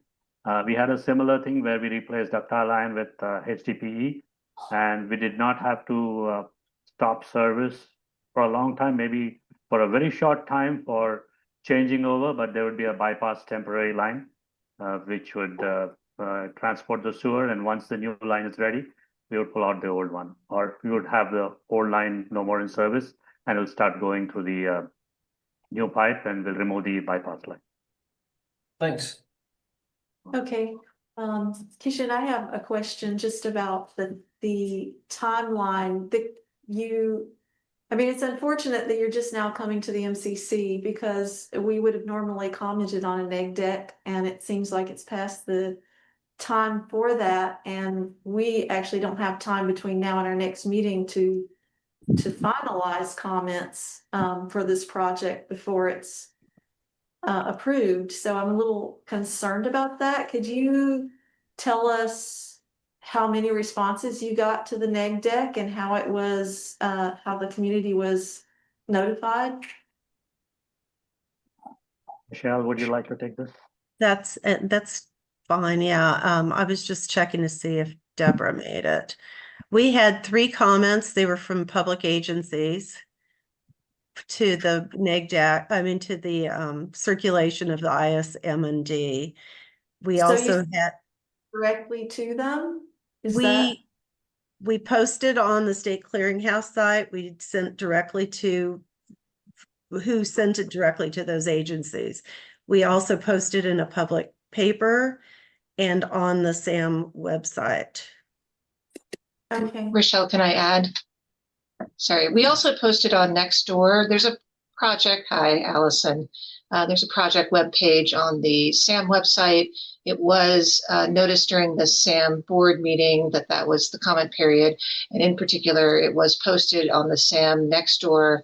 We had a similar thing where we replaced ductile iron with HDPE, and we did not have to stop service for a long time, maybe for a very short time for changing over, but there would be a bypass temporary line which would transport the sewer. And once the new line is ready, we would pull out the old one, or we would have the old line no more in service, and it'll start going through the new pipe, and we'll remove the bypass line. Thanks. Okay, Kishan, I have a question just about the timeline that it's unfortunate that you're just now coming to the MCC because we would have normally commented on a neg deck, and it seems like it's past the time for that, and we actually don't have time between now and our next meeting to finalize comments for this project before it's approved. So I'm a little concerned about that. Could you tell us how many responses you got to the neg deck and how it was, how the community was notified? Michelle, would you like to take this? That's fine. Yeah. I was just checking to see if Deborah made it. We had 3 comments. They were from public agencies to the neg deck. To the circulation of the ISM&D. We So also had directly to them? We posted on the state clearinghouse site. We sent directly to who sent it directly to those agencies. We also posted in a public paper and on the SAM website. Okay. Rochelle, can I add? Sorry, we also posted on Nextdoor. There's a project. Hi, Allison. There's a project webpage on the SAM website. It was noticed during the SAM board meeting that was the comment period. And in particular, it was posted on the SAM Nextdoor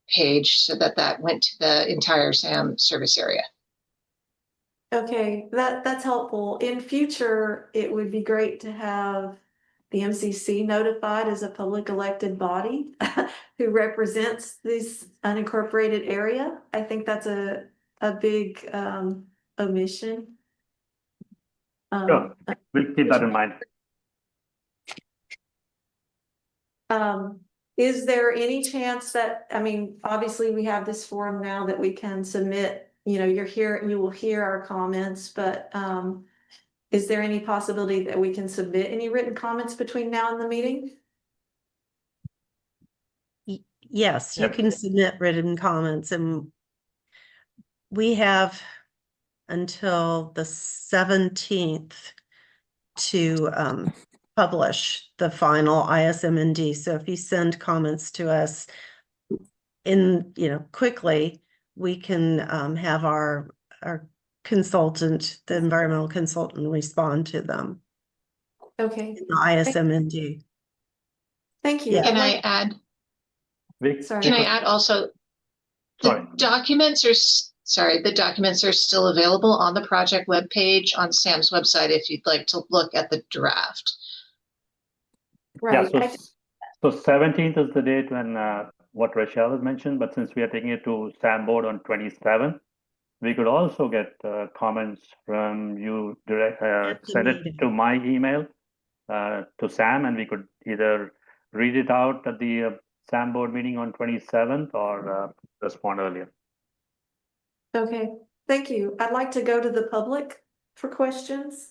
page so that went to the entire SAM service area. Okay, that's helpful. In future, it would be great to have the MCC notified as a public elected body who represents this unincorporated area. I think that's a big omission. Sure, we'll keep that in mind. Is there any chance that, I mean, obviously we have this forum now that we can submit, you know, you will hear our comments, but is there any possibility that we can submit any written comments between now and the meeting? Yes, you can submit written comments, and we have until the 17th to publish the final ISMND. So if you send comments to us quickly, we can have our consultant, the environmental consultant, respond to them. Okay. In the ISMND. Thank you. Yeah. Can I add? Sorry. Can I add also? The documents are still available on the project webpage on Sam's website if you'd like to look at the draft. Right. Yeah, so 17th is the date when what Rachel has mentioned, but since we are taking it to Sam board on 27th, we could also get comments from you direct, send it to my email to Sam, and we could either read it out at the Sam board meeting on 27th or respond earlier. Okay, thank you. I'd like to go to the public for questions.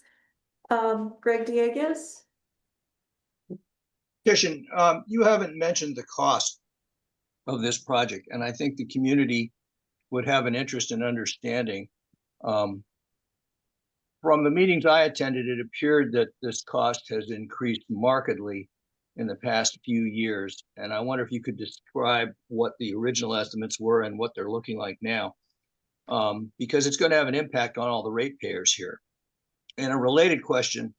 Greg Dieguez? Kishan, you haven't mentioned the cost of this project, and I think the community would have an interest in understanding. From the meetings I attended, it appeared that this cost has increased markedly in the past few years, and I wonder if you could describe what the original estimates were and what they're looking like now, because it's going to have an impact on all the ratepayers here. And a related question,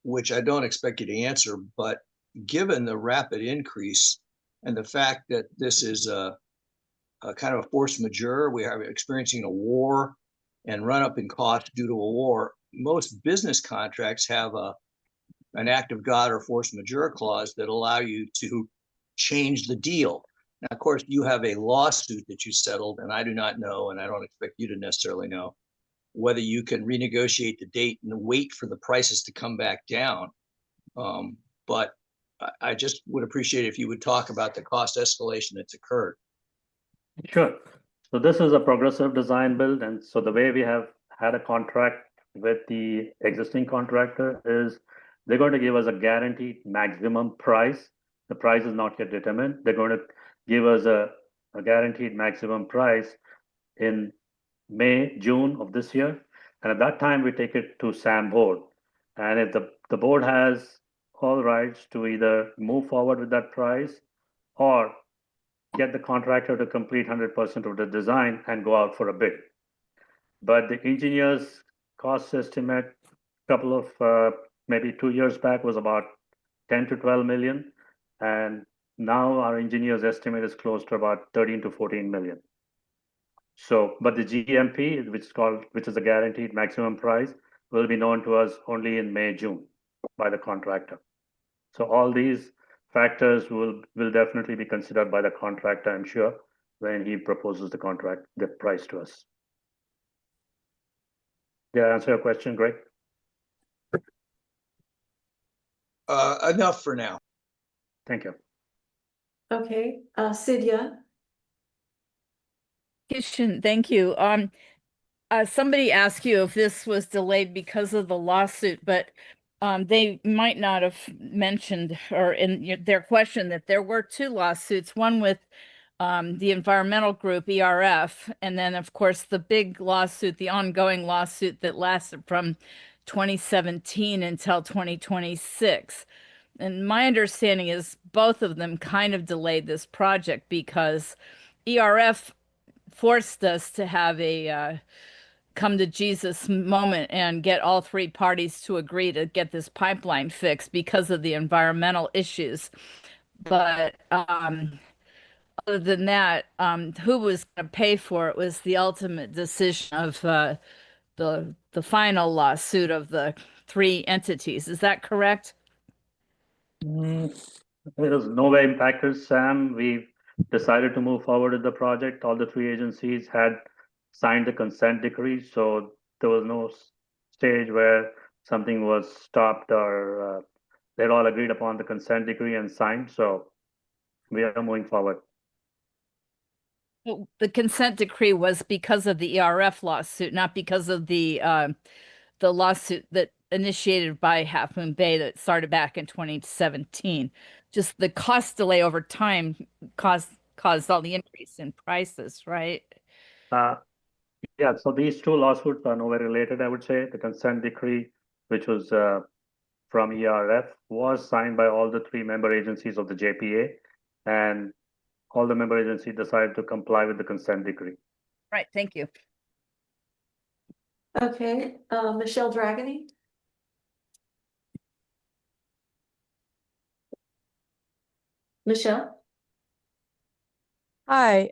which I don't expect you to answer, but given the rapid increase and the fact that this is a kind of a force majeure, we are experiencing a war and run up in cost due to a war, most business contracts have an act of God or force majeure clause that allow you to change the deal. Now, of course, you have a lawsuit that you settled, and I do not know, and I don't expect you to necessarily know, whether you can renegotiate the date and wait for the prices to come back down. But I just would appreciate if you would talk about the cost escalation that's occurred. Sure. So this is a progressive design build, and so the way we have had a contract with the existing contractor is they're going to give us a guaranteed maximum price. The price is not yet determined. They're going to give us a guaranteed maximum price in May, June of this year. And at that time, we take it to SAM board. And if the board has all rights to either move forward with that price or get the contractor to complete 100% of the design and go out for a bid. But the engineer's cost estimate, a couple of maybe 2 years back, was about 10 to 12 million. And now our engineer's estimate is close to about 13 to 14 million. So, but the GMP, which is a guaranteed maximum price, will be known to us only in May, June by the contractor. So all these factors will definitely be considered by the contractor, I'm sure, when he proposes the price to us. Did I answer your question, Greg? Enough for now. Thank you. Okay, Sidya? Kishan, thank you. Somebody asked you if this was delayed because of the lawsuit, but they might not have mentioned or in their question that there were 2 lawsuits, one with the environmental group ERF, and then of course the big lawsuit, the ongoing lawsuit that lasted from 2017 until 2026. And my understanding is both of them kind of delayed this project because ERF forced us to have a come to Jesus moment and get all 3 parties to agree to get this pipeline fixed because of the environmental issues. But other than that, who was going to pay for it was the ultimate decision of the final lawsuit of the three entities. Is that correct? It is no way impacted, Sam. We decided to move forward with the project. All the three agencies had signed the consent decree, so there was no stage where something was stopped or they'd all agreed upon the consent decree and signed, so we are moving forward. Well, the consent decree was because of the ERF lawsuit, not because of the lawsuit that initiated by Half Moon Bay that started back in 2017. Just the cost delay over time caused all the increase in prices, right? Yeah, so these two lawsuits are nowhere related, I would say. The consent decree, which was from ERF, was signed by all the three member agencies of the JPA, and all the member agencies decided to comply with the consent decree. Right, thank you. Okay, Michelle Dragony? Michelle? Hi,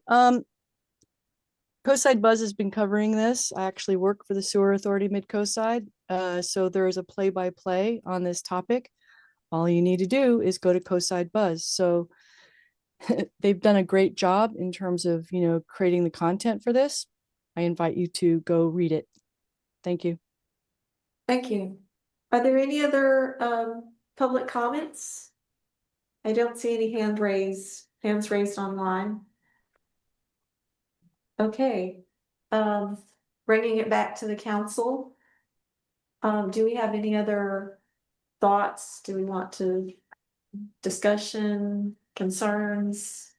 Coastside Buzz has been covering this. I actually work for the Sewer Authority Mid-Coastside, so there is a play-by-play on this topic. All you need to do is go to Coastside Buzz. So they've done a great job in terms of, creating the content for this. I invite you to go read it. Thank you. Thank you. Are there any other public comments? I don't see any hands raised online. Okay, bringing it back to the council. Do we have any other thoughts? Do we want to discussion, concerns?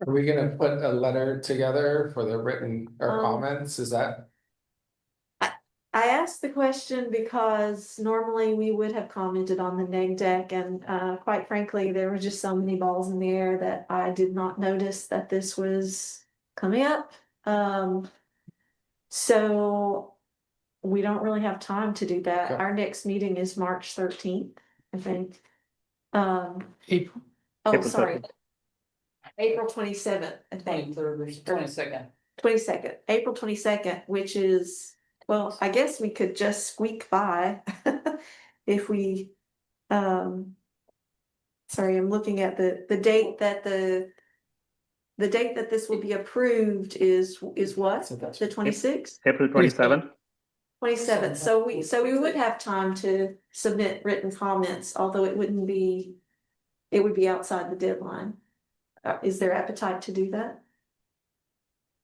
Are we gonna put a letter together for the written or Um, comments? Is that? I asked the question because normally we would have commented on the neg deck, and quite frankly, there were just so many balls in the air that I did not notice that this was coming up. So we don't really have time to do that. Okay. Our next meeting is March 13th, I think. April. Oh, April sorry. 13th. April 27th, I think. 23rd or 22nd. 22nd, April 22nd, which is, well, I guess we could just squeak by if we, sorry, I'm looking at the date that the date that this will be approved is what? The 26th? April 27th. 27th, so we would have time to submit written comments, although it would be outside the deadline. Is there appetite to do that?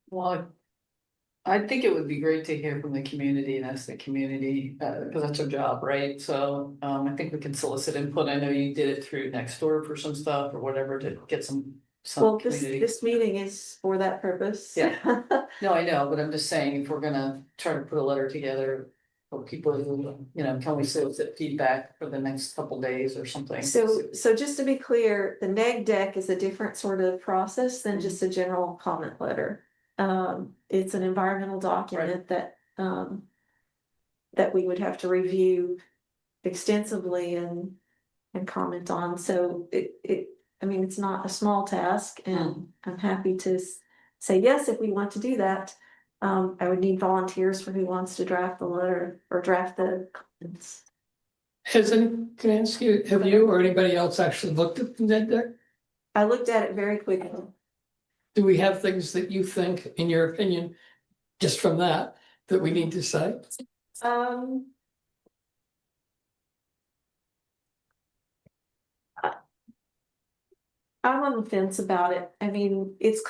Well, I think it would be great to hear from the community and ask the community, because that's our job, right? So I think we can solicit input. I know you did it through Nextdoor for some stuff or whatever to get some Well, community. this meeting is for that purpose. Yeah. No, I know, but I'm just saying, if we're gonna try to put a letter together for people who, can we solicit feedback for the next couple days or something? So just to be clear, the neg deck is a different sort of process than just a general comment letter. It's an environmental document that we would have to review extensively and comment on. So it's not a small task, and I'm happy to say yes if we want to do that. I would need volunteers for who wants to draft the letter or draft the comments. Can I ask you, have you or anybody else actually looked at the net deck? I looked at it very quickly. Do we have things that you think, in your opinion, just from that we need to say? I'm on the fence about it. I mean, it's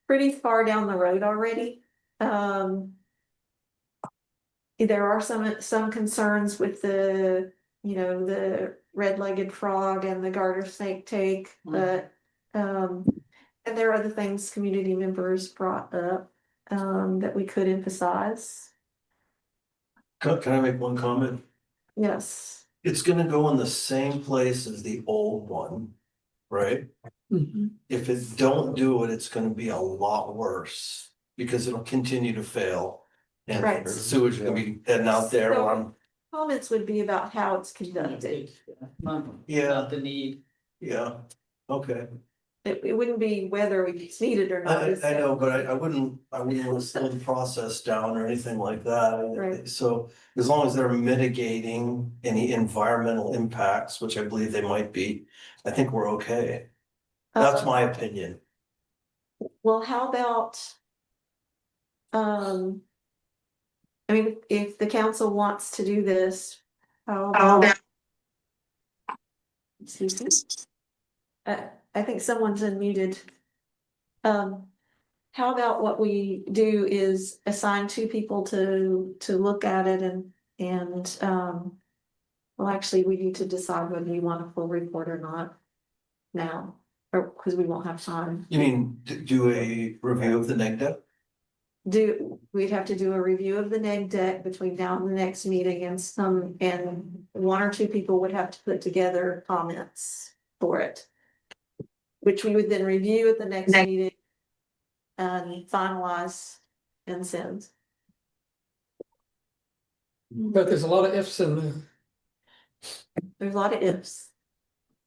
pretty far down the road already. There are some concerns with the red-legged frog and the garter snake take, but and there are other things community members brought up that we could emphasize. Can I make one comment? Yes. It's gonna go in the same place as the old one, right? Mhm. If it don't do it, it's gonna be a lot worse because it'll continue to fail. And Right. the sewage is gonna be heading out there while I'm. Comments would be about how it's conducted. Not Yeah. the need. Yeah, okay. It wouldn't be whether we need it or not. I know, but I wouldn't want to slow the process down or anything like that. Right. So as long as they're mitigating any environmental impacts, which I believe they might be, I think we're okay. That's my opinion. Well, how about, I mean, if the council wants to do this, how about? Excuse me. I think someone's unmuted. How about what we do is assign 2 people to look at it and well, actually, we need to decide whether you want a full report or not now, or because we won't have time. You mean do a review of the neg deck? We'd have to do a review of the neg deck between now and the next meeting, and 1 or 2 people would have to put together comments for it, which we would then review at the next meeting and finalize and send. But there's a lot of ifs in there. There's a lot of ifs.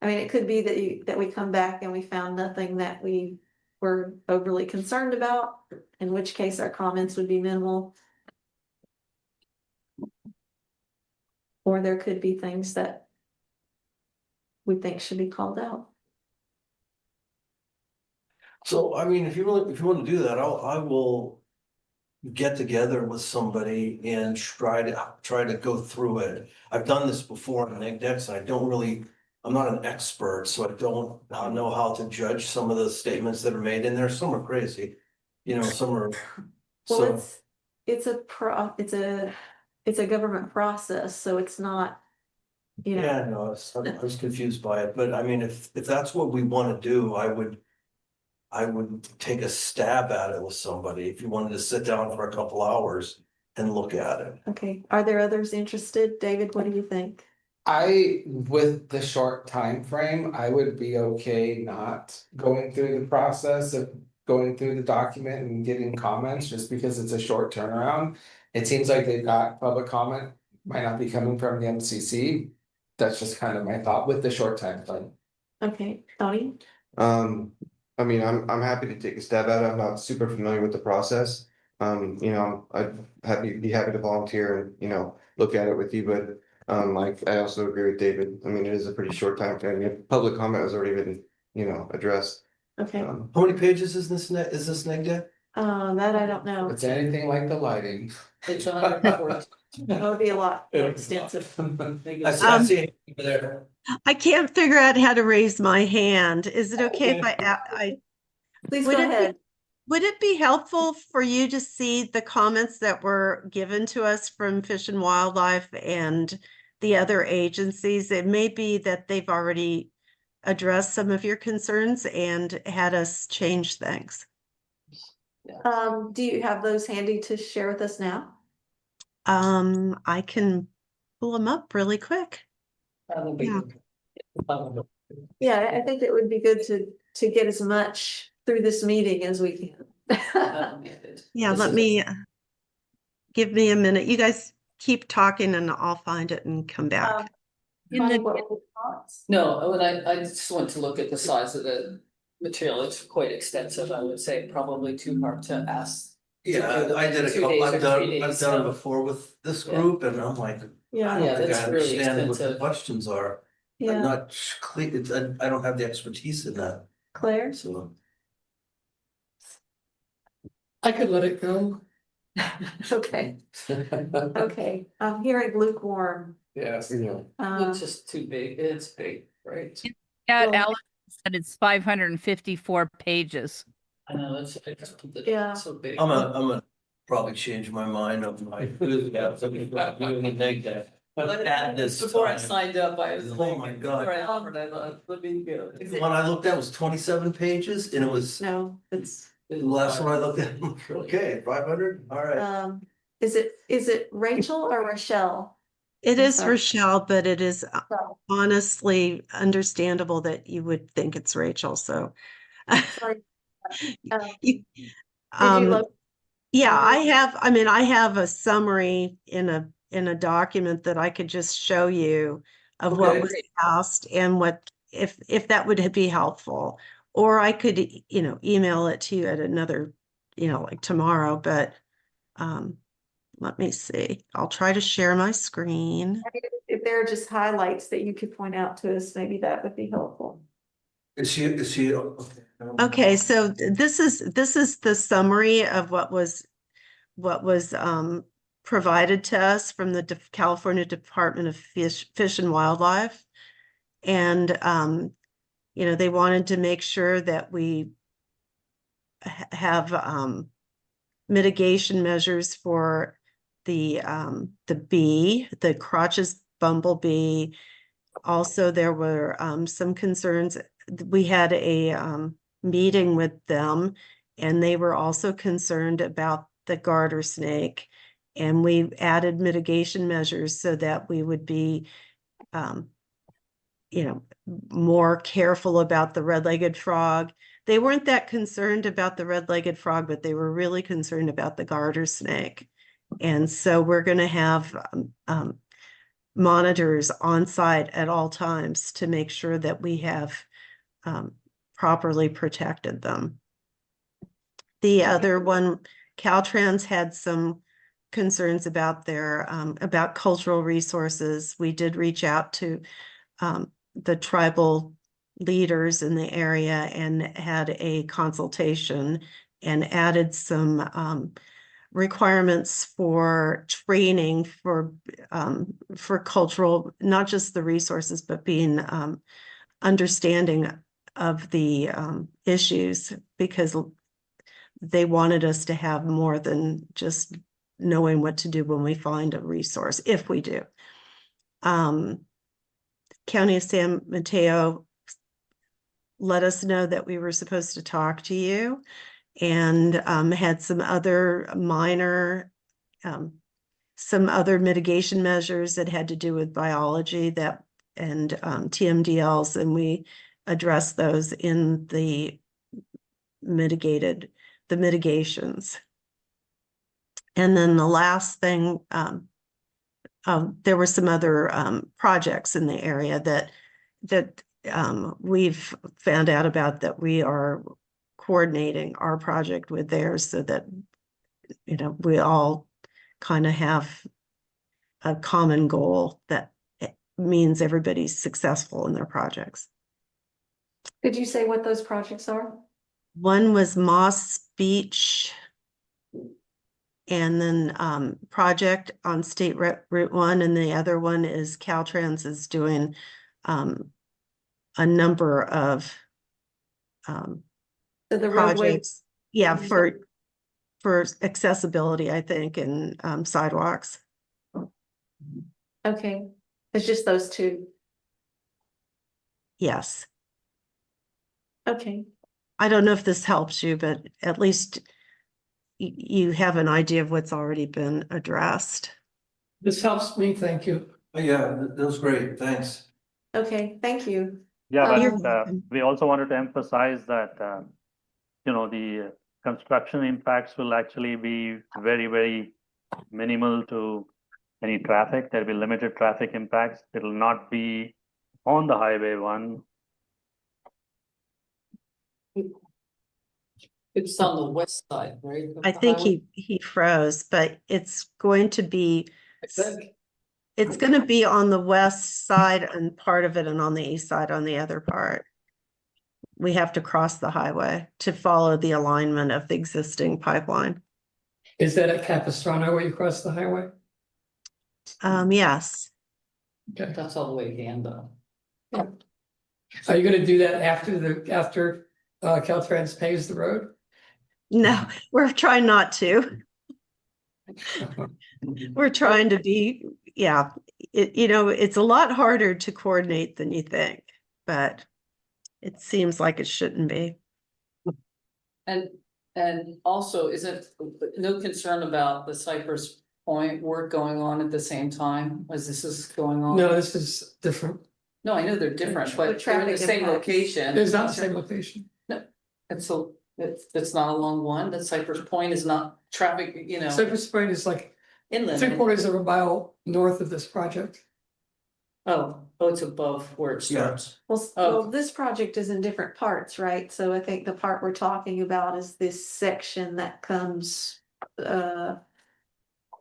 I mean, it could be that we come back and we found nothing that we were overly concerned about, in which case our comments would be minimal. Or there could be things that we think should be called out. So, I mean, if you want to do that, I will get together with somebody and try to go through it. I've done this before on neg decks, and I'm not an expert, so I don't know how to judge some of the statements that are made in there. Some are crazy, some are. Well, it's a government process, so it's not, Yeah, no, I was confused by it, but I mean, if that's what we want to do, I would take a stab at it with somebody if you wanted to sit down for a couple hours and look at it. Okay, are there others interested? David, what do you think? With the short time frame, I would be okay not going through the process of going through the document and getting comments, just because it's a short turnaround. It seems like they've got public comment, might not be coming from the MCC. That's just kind of my thought with the short time frame. Okay, Tony? I mean, I'm happy to take a stab at it. I'm not super familiar with the process. I'd be happy to volunteer and, look at it with you, but I also agree with David. I mean, it is a pretty short time frame. Public comment has already been, addressed. Okay, How many pages is this neg deck? that I don't know. It's anything like the lighting. It's 114. That would be a lot more extensive. I see it over there. I can't figure out how to raise my hand. Is it okay if I Please would go it be- ahead. Would it be helpful for you to see the comments that were given to us from Fish and Wildlife and the other agencies? It may be that they've already addressed some of your concerns and had us change things. Do you have those handy to share with us now? I can pull them up really quick. Yeah. Yeah, I think it would be good to get as much through this meeting as we can. Yeah, give me a minute. You guys keep talking and I'll find it and come back. No, I just want to look at the size of the material. It's quite extensive. I would say probably too hard to ask. Yeah, I did a 2 couple, days or I've 3 done days, it so- before with this Yeah. group, and I'm like, Yeah. I don't think that's I really understand what the expensive. questions are. I'm Yeah, not clear, I don't have the expertise in that, Claire? so. I could let it go. Okay, okay, I'm hearing lukewarm. Yes. It's just too big. It's big, right? Yeah, Well- Alex said it's 554 pages. I know, it's Yeah. so big. I'm gonna probably change my mind of my enthusiasm about doing a neg deck. But at this Before I time, signed up, I was Oh like, my God. before I offered, I thought, let me go. the one I looked at was 27 pages, and it was, No, it's, the last one I looked at, okay, 500, all right. is it Rachel or Rochelle? It I'm is sorry. Rochelle, but it is Rochelle. honestly understandable that you would think it's Rachel, so. Sorry. You- Did you look? Yeah, I have a summary in a document that I could just show you of what Okay. was asked and what if that would be helpful, or I could, email it to you at another, like tomorrow, but, let me see. I'll try to share my screen. If there are just highlights that you could point out to us, maybe that would be helpful. Is she? Okay, so this is the summary of what was provided to us from the California Department of Fish and Wildlife. And they wanted to make sure that we have mitigation measures for the bee, the Crotch's bumblebee. Also, there were some concerns. We had a meeting with them, and they were also concerned about the garter snake. And we added mitigation measures so that we would be, more careful about the red-legged frog. They weren't that concerned about the red-legged frog, but they were really concerned about the garter snake. And so we're going to have monitors on site at all times to make sure that we have properly protected them. The other one, Caltrans had some concerns about their about cultural resources. We did reach out to the tribal leaders in the area and had a consultation and added some requirements for training for cultural, not just the resources, but being understanding of the issues, because they wanted us to have more than just knowing what to do when we find a resource, if we do. County of San Mateo let us know that we were supposed to talk to you, and had some other minor, some other mitigation measures that had to do with biology and TMDLs, and we addressed those in the mitigations. And then the last thing, there were some other projects in the area that we've found out about, that we are coordinating our project with theirs, so that we all kind of have a common goal that means everybody's successful in their projects. Could you say what those projects are? One was Moss Beach, and then project on State Route 1, and the other one is Caltrans is doing a number of So the roadway. projects, yeah, for accessibility, I think, and sidewalks. Okay, it's just those two. Yes. Okay. I don't know if this helps you, but at least you have an idea of what's already been addressed. This helps me, thank you. Yeah, that was great, thanks. Okay, thank you. Yeah, You're but welcome. we also wanted to emphasize that, the construction impacts will actually be very, very minimal to any traffic. There'll be limited traffic impacts. It'll not be on the highway one. It's on the west side, right? of I the think highway? he froze, but it's going to be, I think. it's going to be on the west side and part of it, and on the east side on the other part. We have to cross the highway to follow the alignment of the existing pipeline. Is that at Capistrano where you cross the highway? Yes. Okay. That's all the way again, though. Are you gonna do that after Caltrans paves the road? No, we're trying not to. We're trying to be, yeah, it's a lot harder to coordinate than you think, but it seems like it shouldn't be. And also, is it no concern about the Cypress Point work going on at the same time as this is going on? No, this is different. No, I know they're different, but they're in the traffic same impacts. location. It's not the same location. And so it's not along one, that Cypress Point is not traffic, Cypress Point is like inland. 3/4 of a mile north of this project. Oh, it's above where it Yeah. starts. Well, Oh. well, this project is in different parts, right? So I think the part we're talking about is this section that comes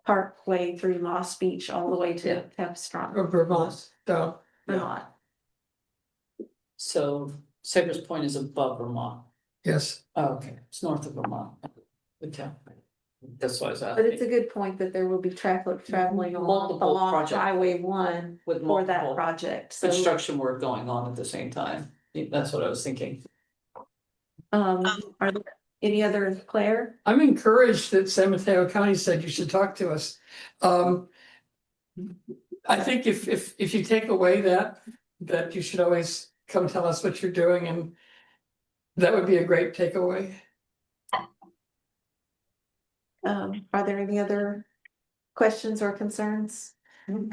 partway through Moss Beach all the way to Capstone, Or Vermont, down. Vermont. So Cypress Point is above Vermont. Yes. Oh, okay, it's north of Vermont. Okay. That's why I was But it's a asking. good point that there will be traffic traveling Multiple along projects. Highway 1 With for that multiple project. So, construction work going on at the same time. That's what I was thinking. are there any other, Claire? I'm encouraged that San Mateo County said you should talk to us. I think if you take away that you should always come tell us what you're doing, and that would be a great takeaway. Are there any other questions or concerns?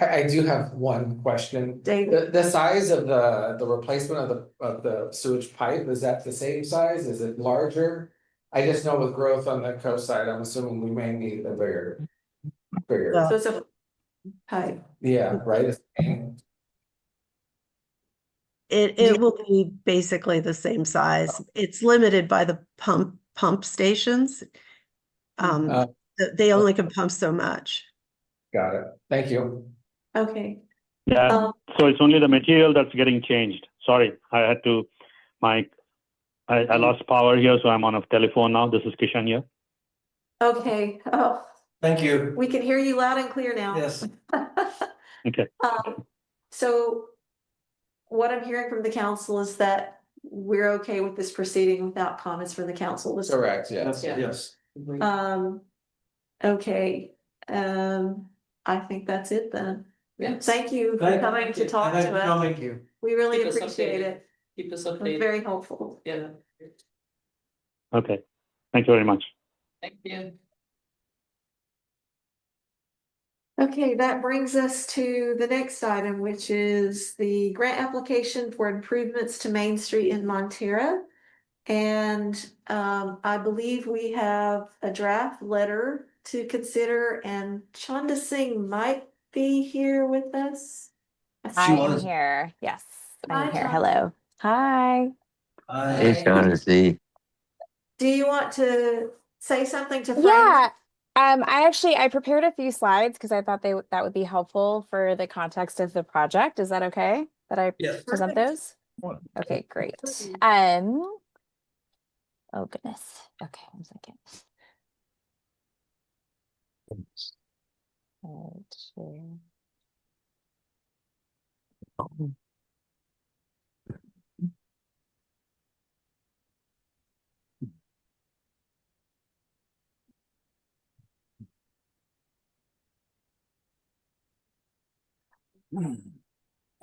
I do have one question. David? The size of the replacement of the sewage pipe, is that the same size? Is it larger? I just know with growth on the coast side, I'm assuming we may need a bigger. So it's a pipe. Yeah, right? It will be basically the same size. It's limited by the pump stations. They only can pump so much. Got it. Thank you. Okay. Yeah, so it's only the material that's getting changed. Sorry, I had to, I lost power here, so I'm on a telephone now. This is Kishan here. Okay. Oh, Thank you. we can hear you loud and clear now. Yes. Okay. So what I'm hearing from the council is that we're okay with this proceeding without comments from the council. Correct, yes. Yeah. Yes. Okay, I think that's it then. Yes. Thank you for coming to talk to us. Thank you. We really Keep us appreciate updated. it. Keep us It was updated. very helpful. Yeah. Okay. Thank you very much. Thank you. Okay, that brings us to the next item, which is the grant application for improvements to Main Street in Montera. And I believe we have a draft letter to consider, and Chanda Singh might be here with us. I am here. Yes, Hi, I'm here. Chanda. Hello. Hi. Hey, Chanda. Do you want to say something to frame? Yeah. I prepared a few slides because I thought that would be helpful for the context of the project. Is that okay that I present those? Okay, great. Oh goodness. Okay, 1 second. Share.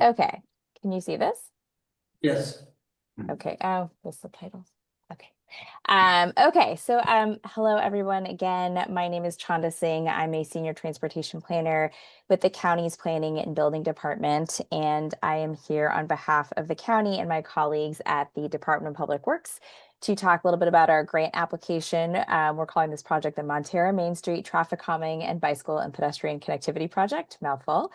Okay, can you see this? Yes. Okay. Oh, the subtitles. Okay. Okay. So, hello everyone. Again, my name is Chanda Singh. I'm a senior transportation planner with the county's planning and building department, and I am here on behalf of the county and my colleagues at the Department of Public Works to talk a little bit about our grant application. We're calling this project the Montera Main Street Traffic Calming and Bicycle and Pedestrian Connectivity Project, mouthful.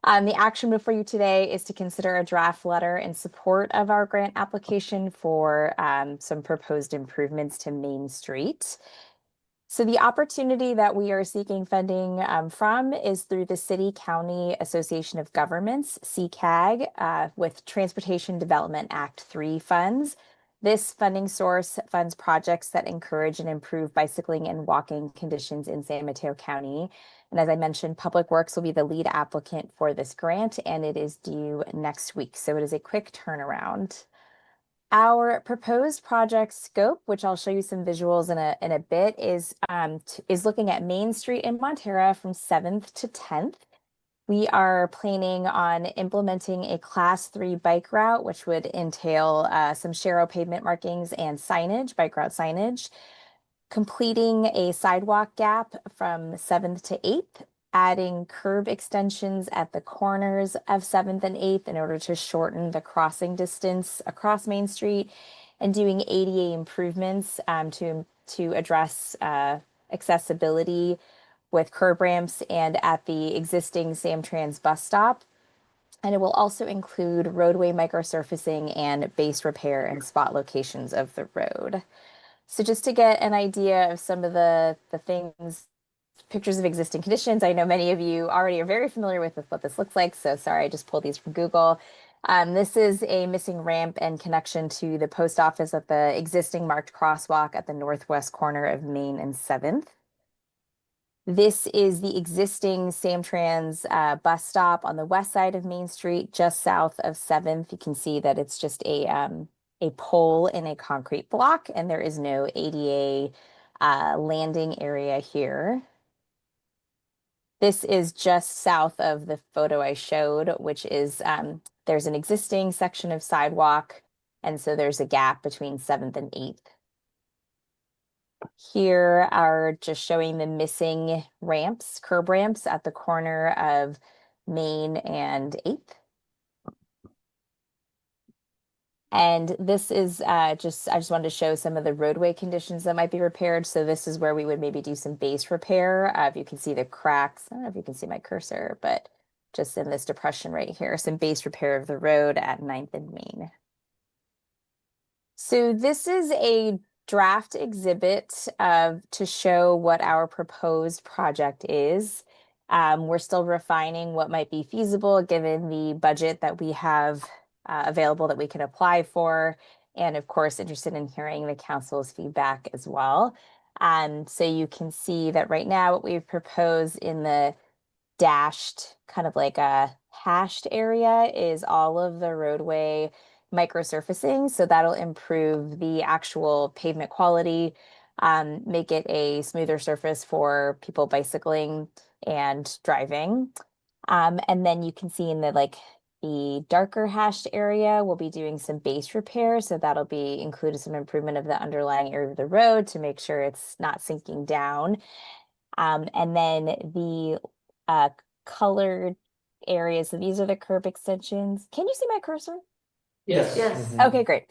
The action before you today is to consider a draft letter in support of our grant application for some proposed improvements to Main Street. So the opportunity that we are seeking funding from is through the City County Association of Governments, CCAG, with Transportation Development Act 3 funds. This funding source funds projects that encourage and improve bicycling and walking conditions in San Mateo County. And as I mentioned, Public Works will be the lead applicant for this grant, and it is due next week. So it is a quick turnaround. Our proposed project scope, which I'll show you some visuals in a bit, is looking at Main Street in Montera from 7th to 10th. We are planning on implementing a Class 3 bike route, which would entail some Sharrow pavement markings and signage, bike route signage, completing a sidewalk gap from 7th to 8th, adding curb extensions at the corners of 7th and 8th in order to shorten the crossing distance across Main Street, and doing ADA improvements to address accessibility with curb ramps and at the existing Samtrans bus stop. And it will also include roadway microsurfacing and base repair and spot locations of the road. So just to get an idea of some of the things, pictures of existing conditions, I know many of you already are very familiar with what this looks like. So sorry, I just pulled these from Google. This is a missing ramp and connection to the post office at the existing marked crosswalk at the northwest corner of Main and 7th. This is the existing Samtrans bus stop on the west side of Main Street, just south of 7th. You can see that it's just a pole in a concrete block, and there is no ADA landing area here. This is just south of the photo I showed, which is there's an existing section of sidewalk, and so there's a gap between 7th and 8th. Here are just showing the missing ramps, curb ramps at the corner of Main and 8th. And this is I just wanted to show some of the roadway conditions that might be repaired. So this is where we would maybe do some base repair. If you can see the cracks, I don't know if you can see my cursor, but just in this depression right here, some base repair of the road at 9th and Main. So this is a draft exhibit to show what our proposed project is. We're still refining what might be feasible given the budget that we have available that we can apply for. And of course, interested in hearing the council's feedback as well. So you can see that right now what we've proposed in the dashed kind of like a hashed area is all of the roadway microsurfacing. So that'll improve the actual pavement quality, make it a smoother surface for people bicycling and driving. And then you can see in the darker hashed area, we'll be doing some base repair. So that'll be included some improvement of the underlying area of the road to make sure it's not sinking down. And then the colored areas, so these are the curb extensions. Can you see my cursor? Yes. Yes. Okay, great.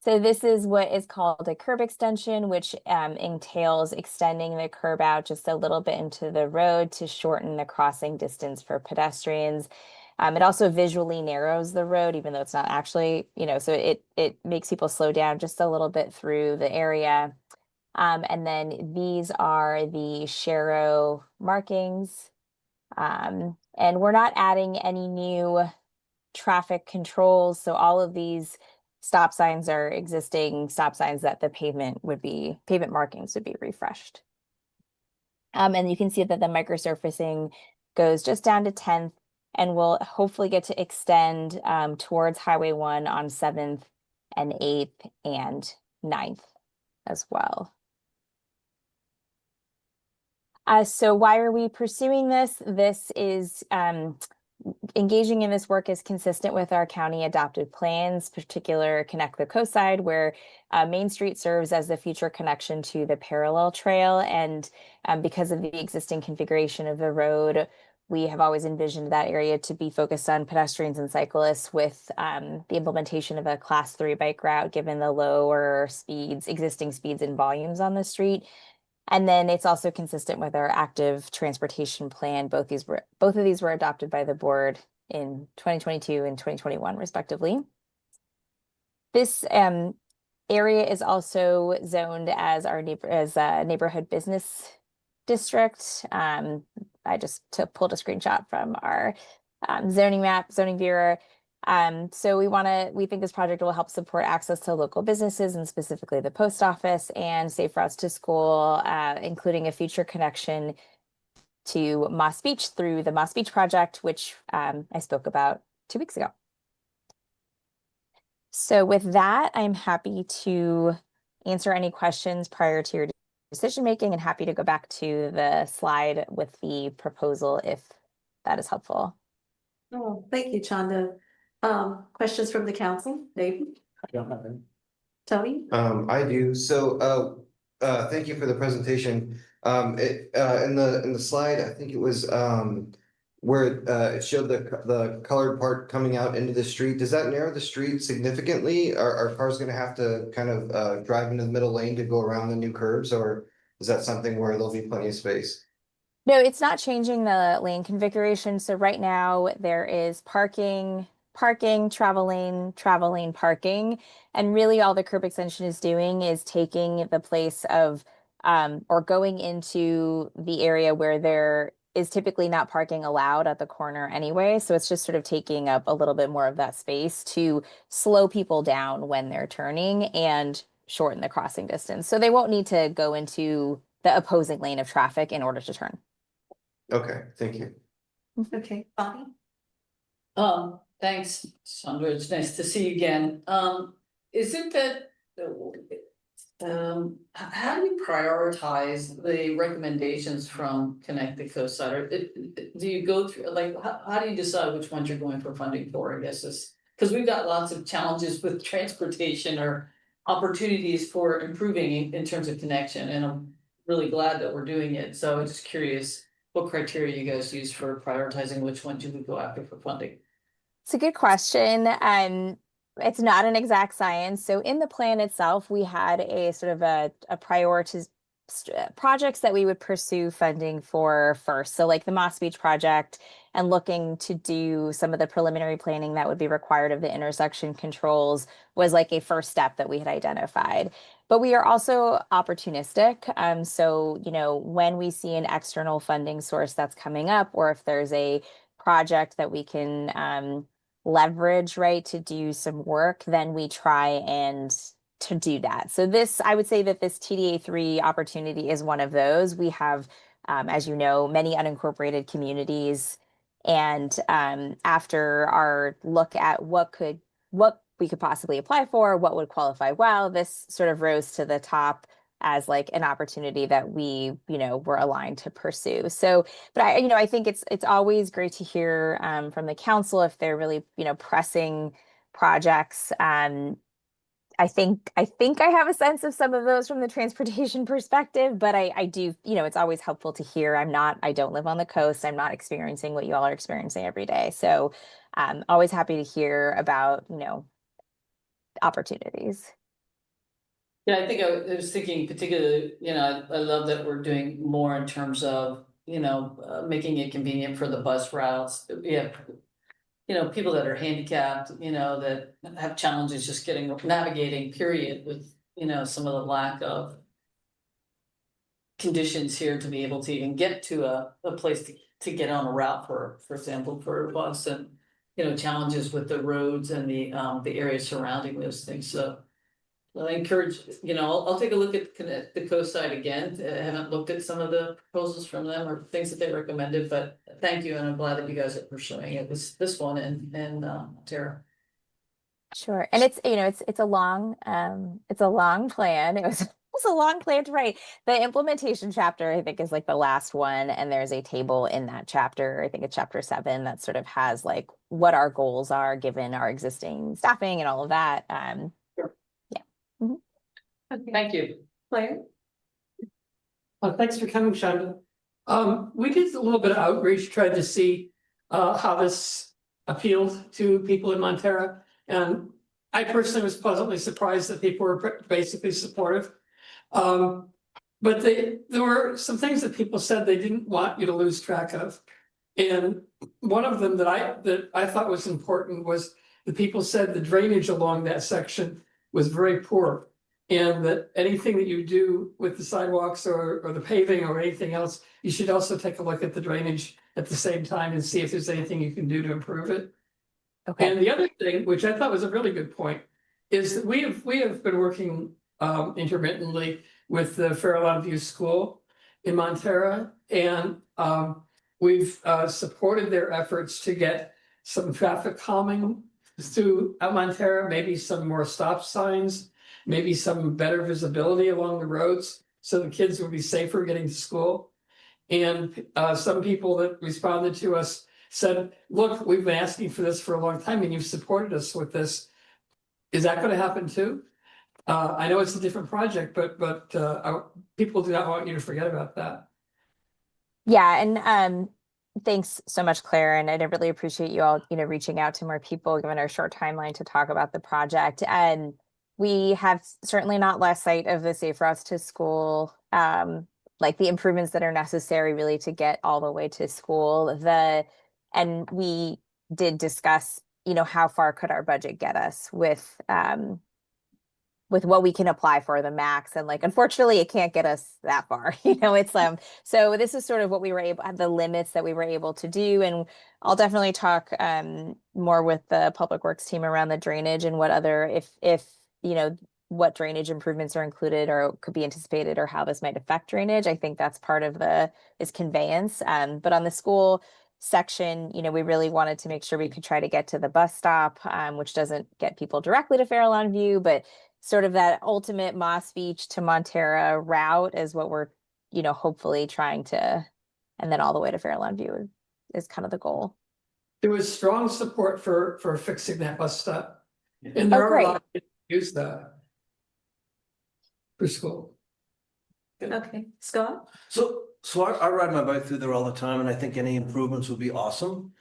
So this is what is called a curb extension, which entails extending the curb out just a little bit into the road to shorten the crossing distance for pedestrians. It also visually narrows the road, even though it's not actually, so it makes people slow down just a little bit through the area. And then these are the Sharrow markings. And we're not adding any new traffic controls. So all of these stop signs are existing stop signs that the pavement markings would be refreshed. And you can see that the microsurfacing goes just down to 10th and will hopefully get to extend towards Highway 1 on 7th and 8th and 9th as well. So why are we pursuing this? This is engaging in this work is consistent with our county adopted plans, particular Connect the Coast Side, where Main Street serves as the future connection to the parallel trail. And because of the existing configuration of the road, we have always envisioned that area to be focused on pedestrians and cyclists with the implementation of a Class 3 bike route, given the lower existing speeds and volumes on the street. And then it's also consistent with our active transportation plan. Both of these were adopted by the board in 2022 and 2021, respectively. This area is also zoned as a neighborhood business district. I just pulled a screenshot from our zoning viewer. So we think this project will help support access to local businesses and specifically the post office and safe routes to school, including a future connection to Moss Beach through the Moss Beach project, which I spoke about 2 weeks ago. So with that, I'm happy to answer any questions prior to your decision making and happy to go back to the slide with the proposal if that is helpful. Oh, thank you, Chanda. Questions from the council, David? I don't have any. Tony? I do. So, thank you for the presentation. In the slide, I think it was, where, it showed the colored part coming out into the street. Does that narrow the street significantly? Are cars gonna have to kind of, drive into the middle lane to go around the new curves, or is that something where there'll be plenty of space? No, it's not changing the lane configuration. So right now there is parking, travel lane, parking. And really all the curb extension is doing is taking the place of or going into the area where there is typically not parking allowed at the corner anyway. So it's just sort of taking up a little bit more of that space to slow people down when they're turning and shorten the crossing distance. So they won't need to go into the opposing lane of traffic in order to turn. Okay, thank you. Okay, Bonnie? Thanks, Sandra. It's nice to see you again. Is it that, how do you prioritize the recommendations from Connect the Coast Side? Or do you go through, like, how do you decide which ones you're going for funding for, I guess is, because we've got lots of challenges with transportation or opportunities for improving in terms of connection, and I'm really glad that we're doing it. So I'm just curious what criteria you guys use for prioritizing which ones you would go after for funding. It's a good question. It's not an exact science. So in the plan itself, we had a sort of a projects that we would pursue funding for first. So like the Moss Beach project and looking to do some of the preliminary planning that would be required of the intersection controls was like a first step that we had identified. But we are also opportunistic. So, you know, when we see an external funding source that's coming up, or if there's a project that we can leverage, right, to do some work, then we try and to do that. So this, I would say that this TDA3 opportunity is one of those. We have, as you know, many unincorporated communities. And after our look at what we could possibly apply for, what would qualify well, this sort of rose to the top as like an opportunity that we, you know, were aligned to pursue. So, but I think it's always great to hear from the council if they're really, you know, pressing projects. I think I have a sense of some of those from the transportation perspective, but I do, you know, it's always helpful to hear. I don't live on the coast. I'm not experiencing what you all are experiencing every day. So always happy to hear about, you know, opportunities. Yeah, I think I was thinking particularly, you know, I love that we're doing more in terms of, you know, making it convenient for the bus routes. We have, you know, people that are handicapped, you know, that have challenges just navigating, period, with, you know, some of the lack of conditions here to be able to even get to a place to get on a route, for example, for a bus, and, you know, challenges with the roads and the areas surrounding those things. So I encourage, you know, I'll take a look at the coast side again. I haven't looked at some of the proposals from them or things that they recommended, but thank you, and I'm glad that you guys are pursuing it. This one and Tara. Sure. And it's, you know, it's a long plan. It was a long plan to write. The implementation chapter, I think, is like the last one. And there's a table in that chapter, I think it's chapter 7, that sort of has like what our goals are given our existing staffing and all of that. Sure. Yeah. Mm-hmm. Okay. Thank you. Claire? Thanks for coming, Shonda. We did a little bit of outreach, tried to see how this appealed to people in Montera. And I personally was pleasantly surprised that people were basically supportive. But there were some things that people said they didn't want you to lose track of. And one of them that I thought was important was the people said the drainage along that section was very poor. And that anything that you do with the sidewalks or the paving or anything else, you should also take a look at the drainage at the same time and see if there's anything you can do to improve it. Okay. And the other thing, which I thought was a really good point, is that we have been working intermittently with the Fairlawn View School in Montera, and we've supported their efforts to get some traffic calming through Montera, maybe some more stop signs, maybe some better visibility along the roads, so the kids would be safer getting to school. And some people that responded to us said, look, we've been asking for this for a long time and you've supported us with this. Is that going to happen too? I know it's a different project, but people do not want you to forget about that. Yeah, and thanks so much, Claire, and I really appreciate you all, you know, reaching out to more people given our short timeline to talk about the project. And we have certainly not lost sight of the Safe Routes to School like the improvements that are necessary really to get all the way to school. And we did discuss, you know, how far could our budget get us with what we can apply for the max. And like, unfortunately, it can't get us that far. You know, it's so this is sort of what we were able, the limits that we were able to do. And I'll definitely talk more with the public works team around the drainage and what other, if you know, what drainage improvements are included or could be anticipated or how this might affect drainage. I think that's part of is conveyance. But on the school section, you know, we really wanted to make sure we could try to get to the bus stop, which doesn't get people directly to Farallon View, but sort of that ultimate Moss Beach to Montera route is what we're, you know, hopefully trying to, and then all the way to Farallon View is kind of the goal. There was strong support for fixing that bus stop. And there are a lot of people who use that for school. Okay, Scott? So I ride my bike through there all the time, and I think any improvements would be awesome.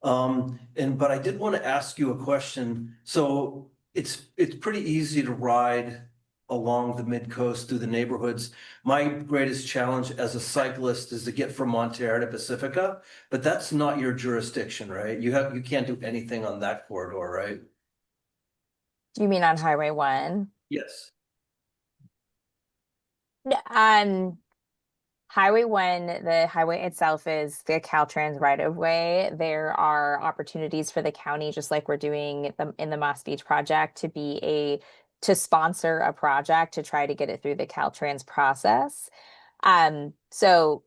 But I did want to ask you a question. So it's pretty easy to ride along the Midcoast through the neighborhoods. My greatest challenge as a cyclist is to get from Montera to Pacifica, but that's not your jurisdiction, right? You can't do anything on that corridor, right? Do you mean on Highway 1? Yes. Highway 1, the highway itself is the Caltrans right-of-way. There are opportunities for the county, just like we're doing in the Moss Beach project, to sponsor a project to try to get it through the Caltrans process. So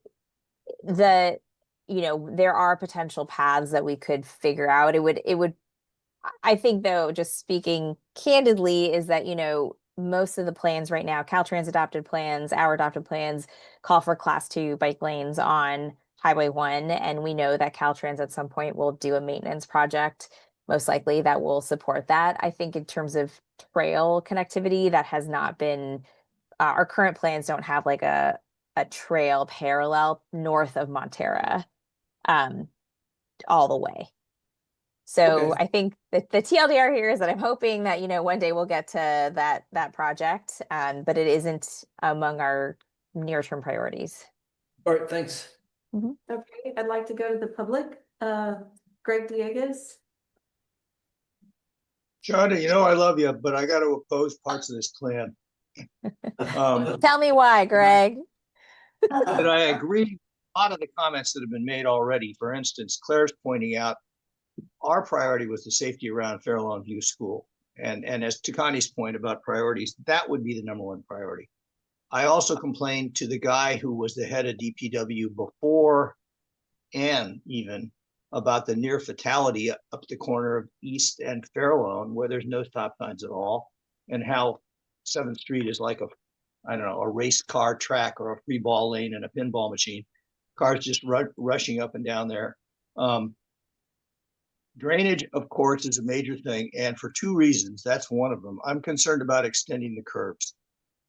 you know, there are potential paths that we could figure out. It would, I think though, just speaking candidly, is that, you know, most of the plans right now, Caltrans adopted plans, our adopted plans call for class 2 bike lanes on Highway 1. And we know that Caltrans at some point will do a maintenance project, most likely that will support that. I think in terms of trail connectivity, that has not been, our current plans don't have like a trail parallel north of Montera all the way. So I think that the TLDR here is that I'm hoping that, you know, one day we'll get to that project, but it isn't among our near-term priorities. All right, thanks. Okay, I'd like to go to the public. Greg Diegues. Shonda, you know I love you, but I got to oppose parts of this plan. Tell me why, Greg. But I agree with a lot of the comments that have been made already. For instance, Claire's pointing out our priority was the safety around Farallon View School. And as to Connie's point about priorities, that would be the number one priority. I also complained to the guy who was the head of DPW before and even about the near fatality up the corner of East and Farallon where there's no stop signs at all, and how 7th Street is like a race car track or a free ball lane and a pinball machine. Cars just rushing up and down there. Drainage, of course, is a major thing, and for 2 reasons. That's one of them. I'm concerned about extending the curbs.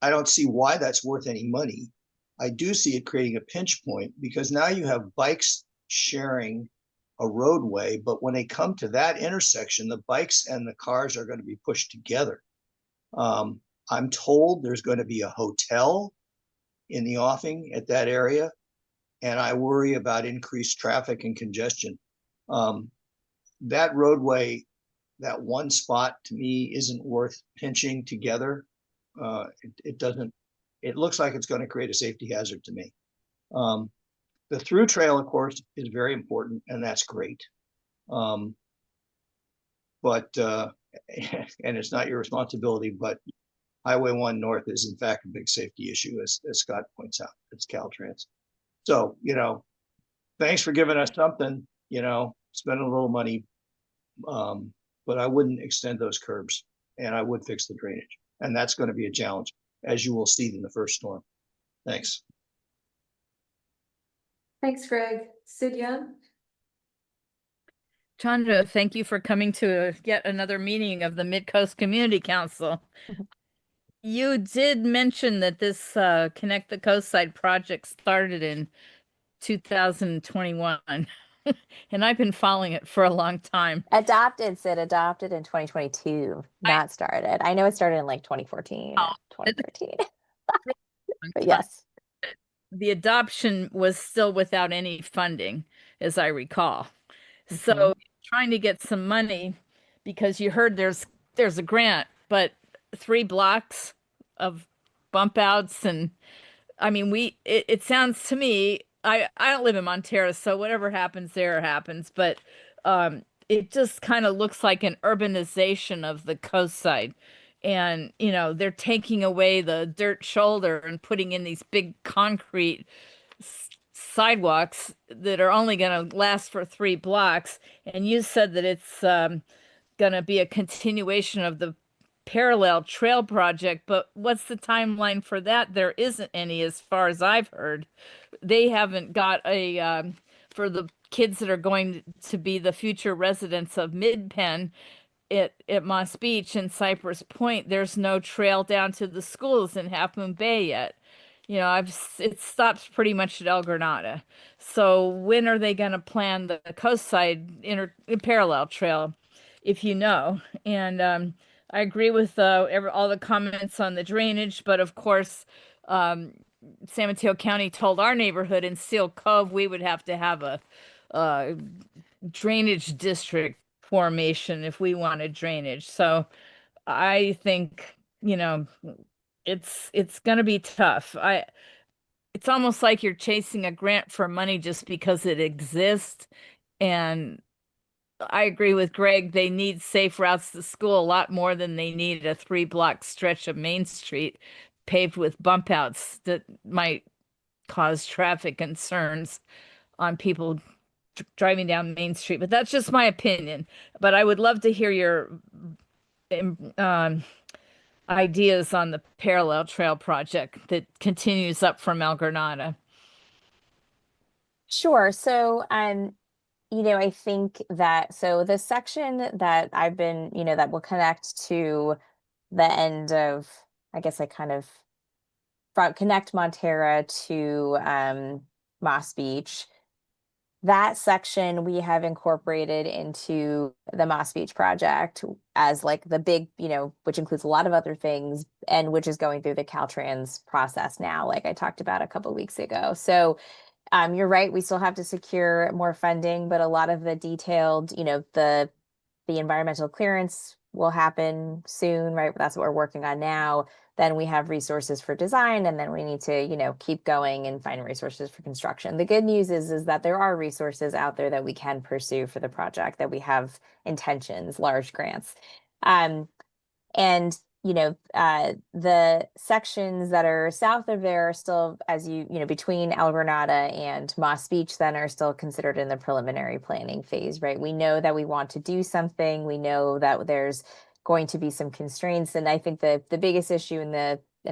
I don't see why that's worth any money. I do see it creating a pinch point because now you have bikes sharing a roadway, but when they come to that intersection, the bikes and the cars are going to be pushed together. I'm told there's going to be a hotel in the offing at that area, and I worry about increased traffic and congestion. That roadway, that one spot to me isn't worth pinching together. It looks like it's going to create a safety hazard to me. The through trail, of course, is very important, and that's great. And it's not your responsibility, but Highway 1 North is in fact a big safety issue, as Scott points out. It's Caltrans. So, you know, thanks for giving us something, you know, spending a little money. But I wouldn't extend those curbs, and I would fix the drainage. And that's going to be a challenge, as you will see in the first storm. Thanks. Thanks, Greg. Sid Young. Chandra, thank you for coming to yet another meeting of the Midcoast Community Council. You did mention that this Connect the Coastside project started in 2021, and I've been following it for a long time. Adopted in 2022, not started. I know it started in like 2014, 2013. But yes. the adoption was still without any funding, as I recall. So Mhm. trying to get some money because you heard there's a grant, but 3 blocks of bump outs and I mean it sounds to me I don't live in Montero, so whatever happens there happens, but it just kind of looks like an urbanization of the coast side. And they're taking away the dirt shoulder and putting in these big concrete sidewalks that are only going to last for 3 blocks. And you said that it's going to be a continuation of the parallel trail project, but what's the timeline for that? There isn't any, as far as I've heard. They haven't got a for the kids that are going to be the future residents of Midpen at Moss Beach and Cypress Point. There's no trail down to the schools in Half Moon Bay yet. It stops pretty much at El Granada. So when are they going to plan the coast side parallel trail, if you know? And I agree with all the comments on the drainage, but of course, San Mateo County told our neighborhood in Seal Cove we would have to have a drainage district formation if we wanted drainage. So I think, it's going to be tough. It's almost like you're chasing a grant for money just because it exists. And I agree with Greg. They need safe routes to school a lot more than they need a 3 block stretch of Main Street paved with bump outs that might cause traffic concerns on people driving down Main Street. But that's just my opinion. But I would love to hear your um, ideas on the parallel trail project that continues up from El Granada. Sure. So, I think that so the section that I've been, that will connect to the end of, I guess I kind of from connect Montera to Moss Beach. That section we have incorporated into the Moss Beach project as like the big, which includes a lot of other things and which is going through the Caltrans process now, like I talked about a couple weeks ago. So you're right, we still have to secure more funding, but a lot of the detailed, the environmental clearance will happen soon, right? That's what we're working on now. Then we have resources for design, and then we need to, keep going and find resources for construction. The good news is that there are resources out there that we can pursue for the project, that we have intentions, large grants. And the sections that are south of there are still, as between El Granada and Moss Beach, then are still considered in the preliminary planning phase, right? We know that we want to do something. We know that there's going to be some constraints. And I think the biggest issue in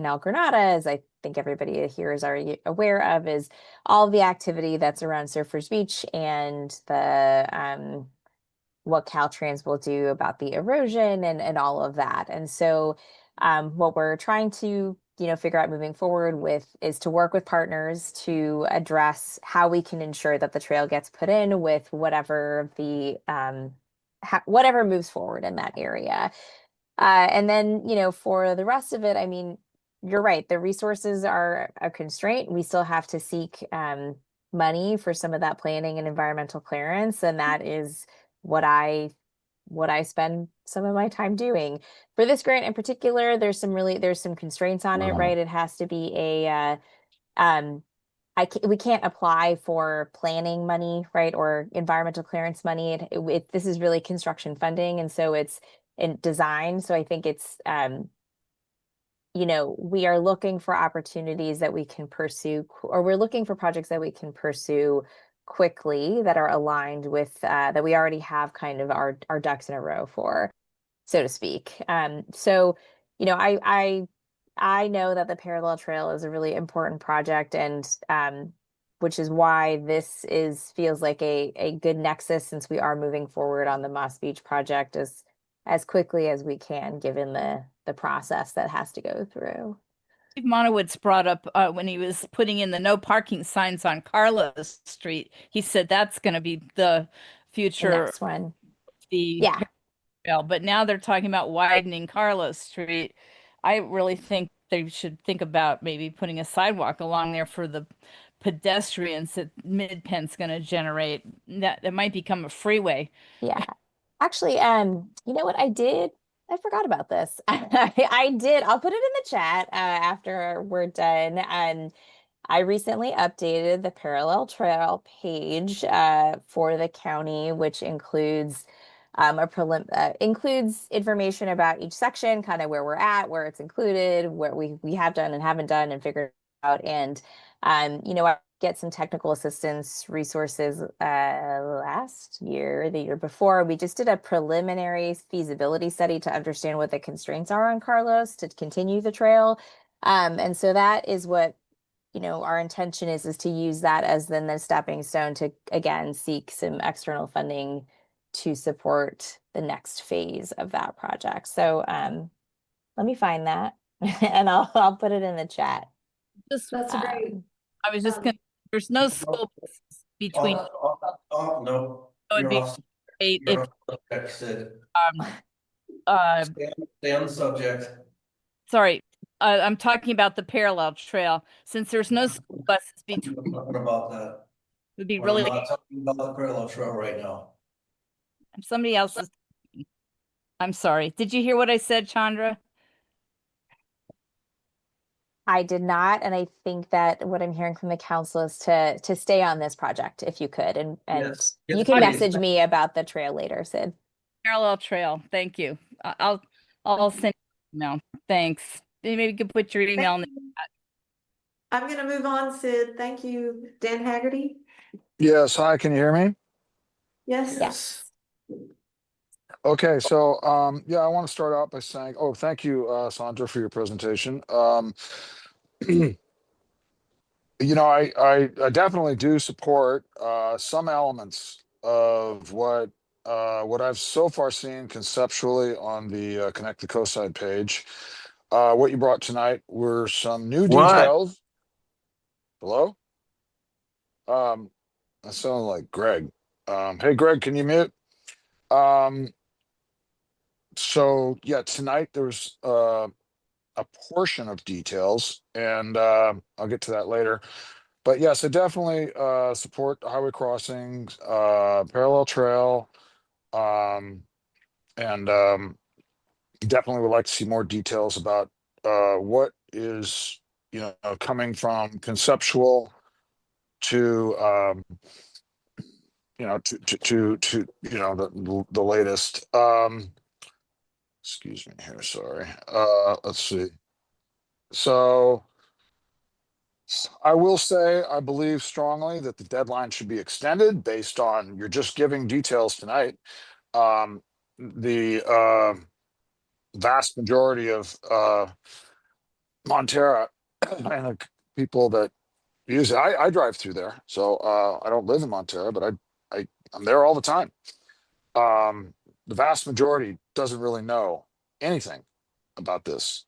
El Granada, as I think everybody here is already aware of, is all the activity that's around Surfers Beach and the what Caltrans will do about the erosion and all of that. And so what we're trying to figure out moving forward with is to work with partners to address how we can ensure that the trail gets put in with whatever the whatever moves forward in that area. And then, for the rest of it, I mean, you're right, the resources are a constraint. We still have to seek money for some of that planning and environmental clearance, and that is what I spend some of my time doing. For this grant in particular, there's some constraints on it, right? It has to be a we can't apply for planning money, right, or environmental clearance money. This is really construction funding, and so it's in design. So I think it's we are looking for opportunities that we can pursue, or we're looking for projects that we can pursue quickly that are aligned with that we already have kind of our ducks in a row for, so to speak. So I know that the parallel trail is a really important project, and which is why this feels like a good nexus, since we are moving forward on the Moss Beach project as quickly as we can, given the process that has to go through. Steve Monowitz brought up when he was putting in the no parking signs on Carlos Street. He said that's going to be the future. The next one. Yeah. But now they're talking about widening Carlos Street. I really think they should think about maybe putting a sidewalk along there for the pedestrians that Mid-Penn's gonna generate. That might become a freeway. Yeah. Actually, you know what I did? I forgot about this. I did. I'll put it in the chat after we're done. I recently updated the parallel trail page for the county, which includes includes information about each section, kind of where we're at, where it's included, what we have done and haven't done and figured out. And you know, I get some technical assistance resources last year, the year before. We just did a preliminary feasibility study to understand what the constraints are on Carlos to continue the trail. And so that is what, you know, our intention is to use that as then the stepping stone to again seek some external funding to support the next phase of that project. So let me find that and I'll put it in the chat. Just That's great. I was just gonna, there's no school buses between. No, It would you're be off. great You're if off subject, Sid. Stay on the subject. sorry, I'm talking about the parallel trail. Since there's no school buses between, We're talking about that. it would be We're really, not talking about the parallel trail right now. somebody else is. I'm sorry. Did you hear what I said, Chandra? I did not, and I think that what I'm hearing from the council is to stay on this project if you could, and Yes. you Yes, can please. message me about the trail later, Sid. Parallel trail. Thank you. I'll send email. Thanks. Maybe you could put your email in the chat. I'm going to move on, Sid. Thank you. Dan Haggerty? Yes, hi, can you hear me? Yes. Yes. Okay, so yeah, I want to start out by saying, oh, thank you, Sandra, for your presentation. You know, I definitely do support some elements of what I've so far seen conceptually on the Connect the Coastside page. What you brought tonight were some new details. Hello? I sound like Greg. Hey, Greg, can you mute? So yeah, tonight there's a portion of details, and I'll get to that later. But yes, I definitely support the highway crossings, parallel trail, and definitely would like to see more details about what is, you know, coming from conceptual to you know, to you know, the latest. Excuse me here, sorry. Let's see. So I will say I believe strongly that the deadline should be extended based on you're just giving details tonight. The vast majority of Montera and the people that use it, I drive through there, so I don't live in Montera, but I'm there all the time. The vast majority doesn't really know anything about this.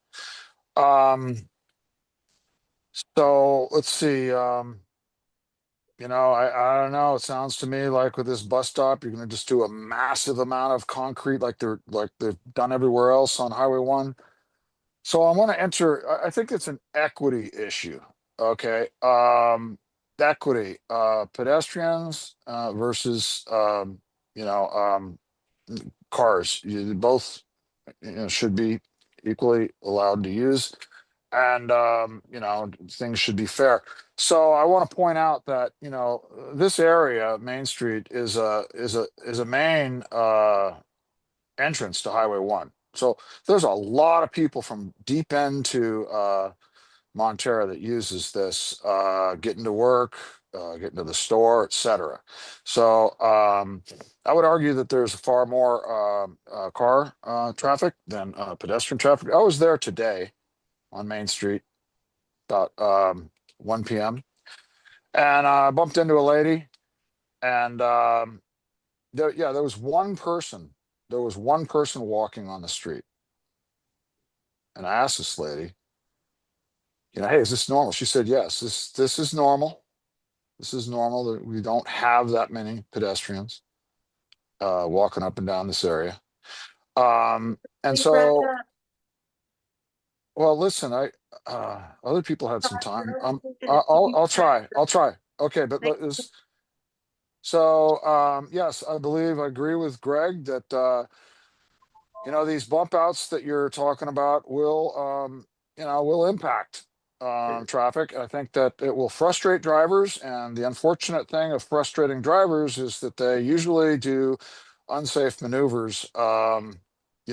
So let's see. You know, I don't know. It sounds to me like with this bus stop, you're going to just do a massive amount of concrete like they've done everywhere else on Highway 1. So I want to enter. I think it's an equity issue. Okay. Equity, pedestrians versus you know, cars. You both, you know, should be equally allowed to use, and you know, things should be fair. So I want to point out that, you know, this area, Main Street, is a main entrance to Highway 1. So there's a lot of people from deep into Montera that uses this, getting to work, getting to the store, etc. So I would argue that there's far more car traffic than pedestrian traffic. I was there today on Main Street about 1 p.m. and I bumped into a lady, and there was one person. There was one person walking on the street, and I asked this lady, you know, hey, is this normal? She said, yes, this is normal. This is normal. We don't have that many pedestrians walking up and down this area. And Hey, so, Brenda. Well, listen, other people had some time. I'll try. Okay, but yes, I believe I agree with Greg that, these bump outs that you're talking about will impact traffic. I think that it will frustrate drivers, and the unfortunate thing of frustrating drivers is that they usually do unsafe maneuvers.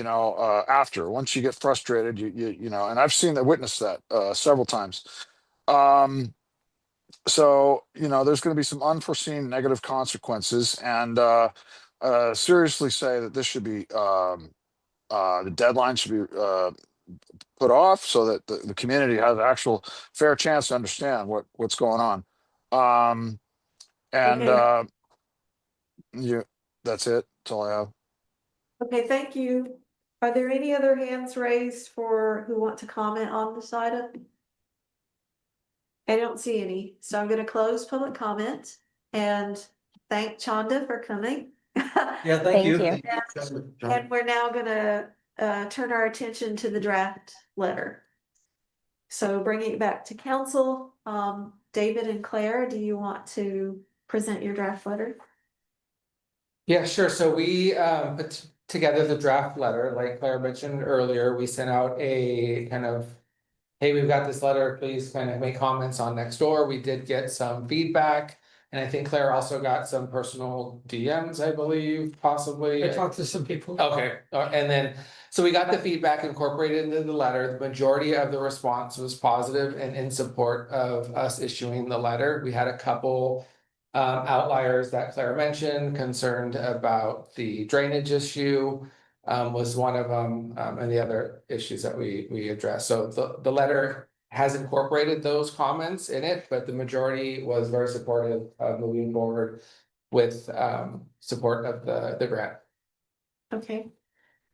After once you get frustrated, and I've witnessed that several times. So there's going to be some unforeseen negative consequences, and seriously say that this should be the deadline should be put off so that the community has an actual fair chance to understand what's going on. And Okay. That's it. That's all I have. Okay, thank you. Are there any other hands raised for who want to comment on this item? I don't see any, so I'm gonna close public comment and thank Chanda for coming. Yeah, thank you. And we're now gonna turn our attention to the draft letter. So bringing it back to council, David and Claire, do you want to present your draft letter? Yeah, sure. So we put together the draft letter, like Claire mentioned earlier. We sent out a kind of, hey, we've got this letter, please kind of make comments on next door. We did get some feedback. And I think Claire also got some personal DMs, I believe, possibly. I talked to some people. Okay, and then, so we got the feedback incorporated into the letter. The majority of the response was positive and in support of us issuing the letter. We had a couple outliers that Claire mentioned, concerned about the drainage issue was one of them, and the other issues that we addressed. So the letter has incorporated those comments in it, but the majority was very supportive of moving forward with support of the grant. Okay.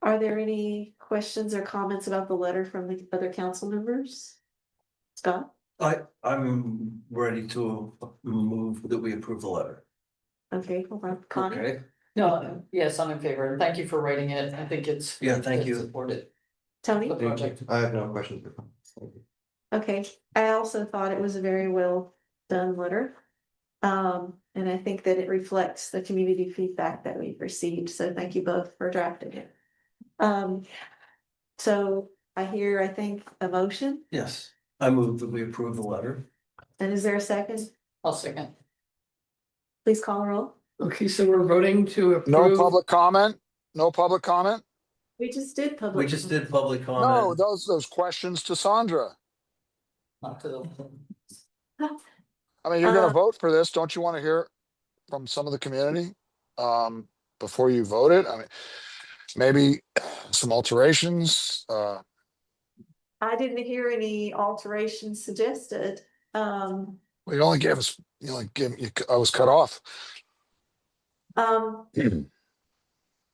Are there any questions or comments about the letter from the other council members? Scott? I'm ready to move that we approve the letter. Okay, hold on. Connie? Okay. No, yes, I'm in favor, and thank you for writing it, I think it's. Yeah, thank you. Supported Tony? the project. I have no questions. Okay, I also thought it was a very well done letter. And I think that it reflects the community feedback that we've received, so thank you both for drafting it. So I think, a motion, Yes, I move that we approve the letter. and is there a second? I'll second. Please call a roll. Okay, so we're voting to approve. No public comment. No public comment. We just did public. We just did public No, comment. those questions to Sandra. Not to the. I mean, you're going to vote for this. Don't you want to hear from some of the community before you vote it? I mean, maybe some alterations. I didn't hear any alterations suggested. Well, you only gave us. I was cut off.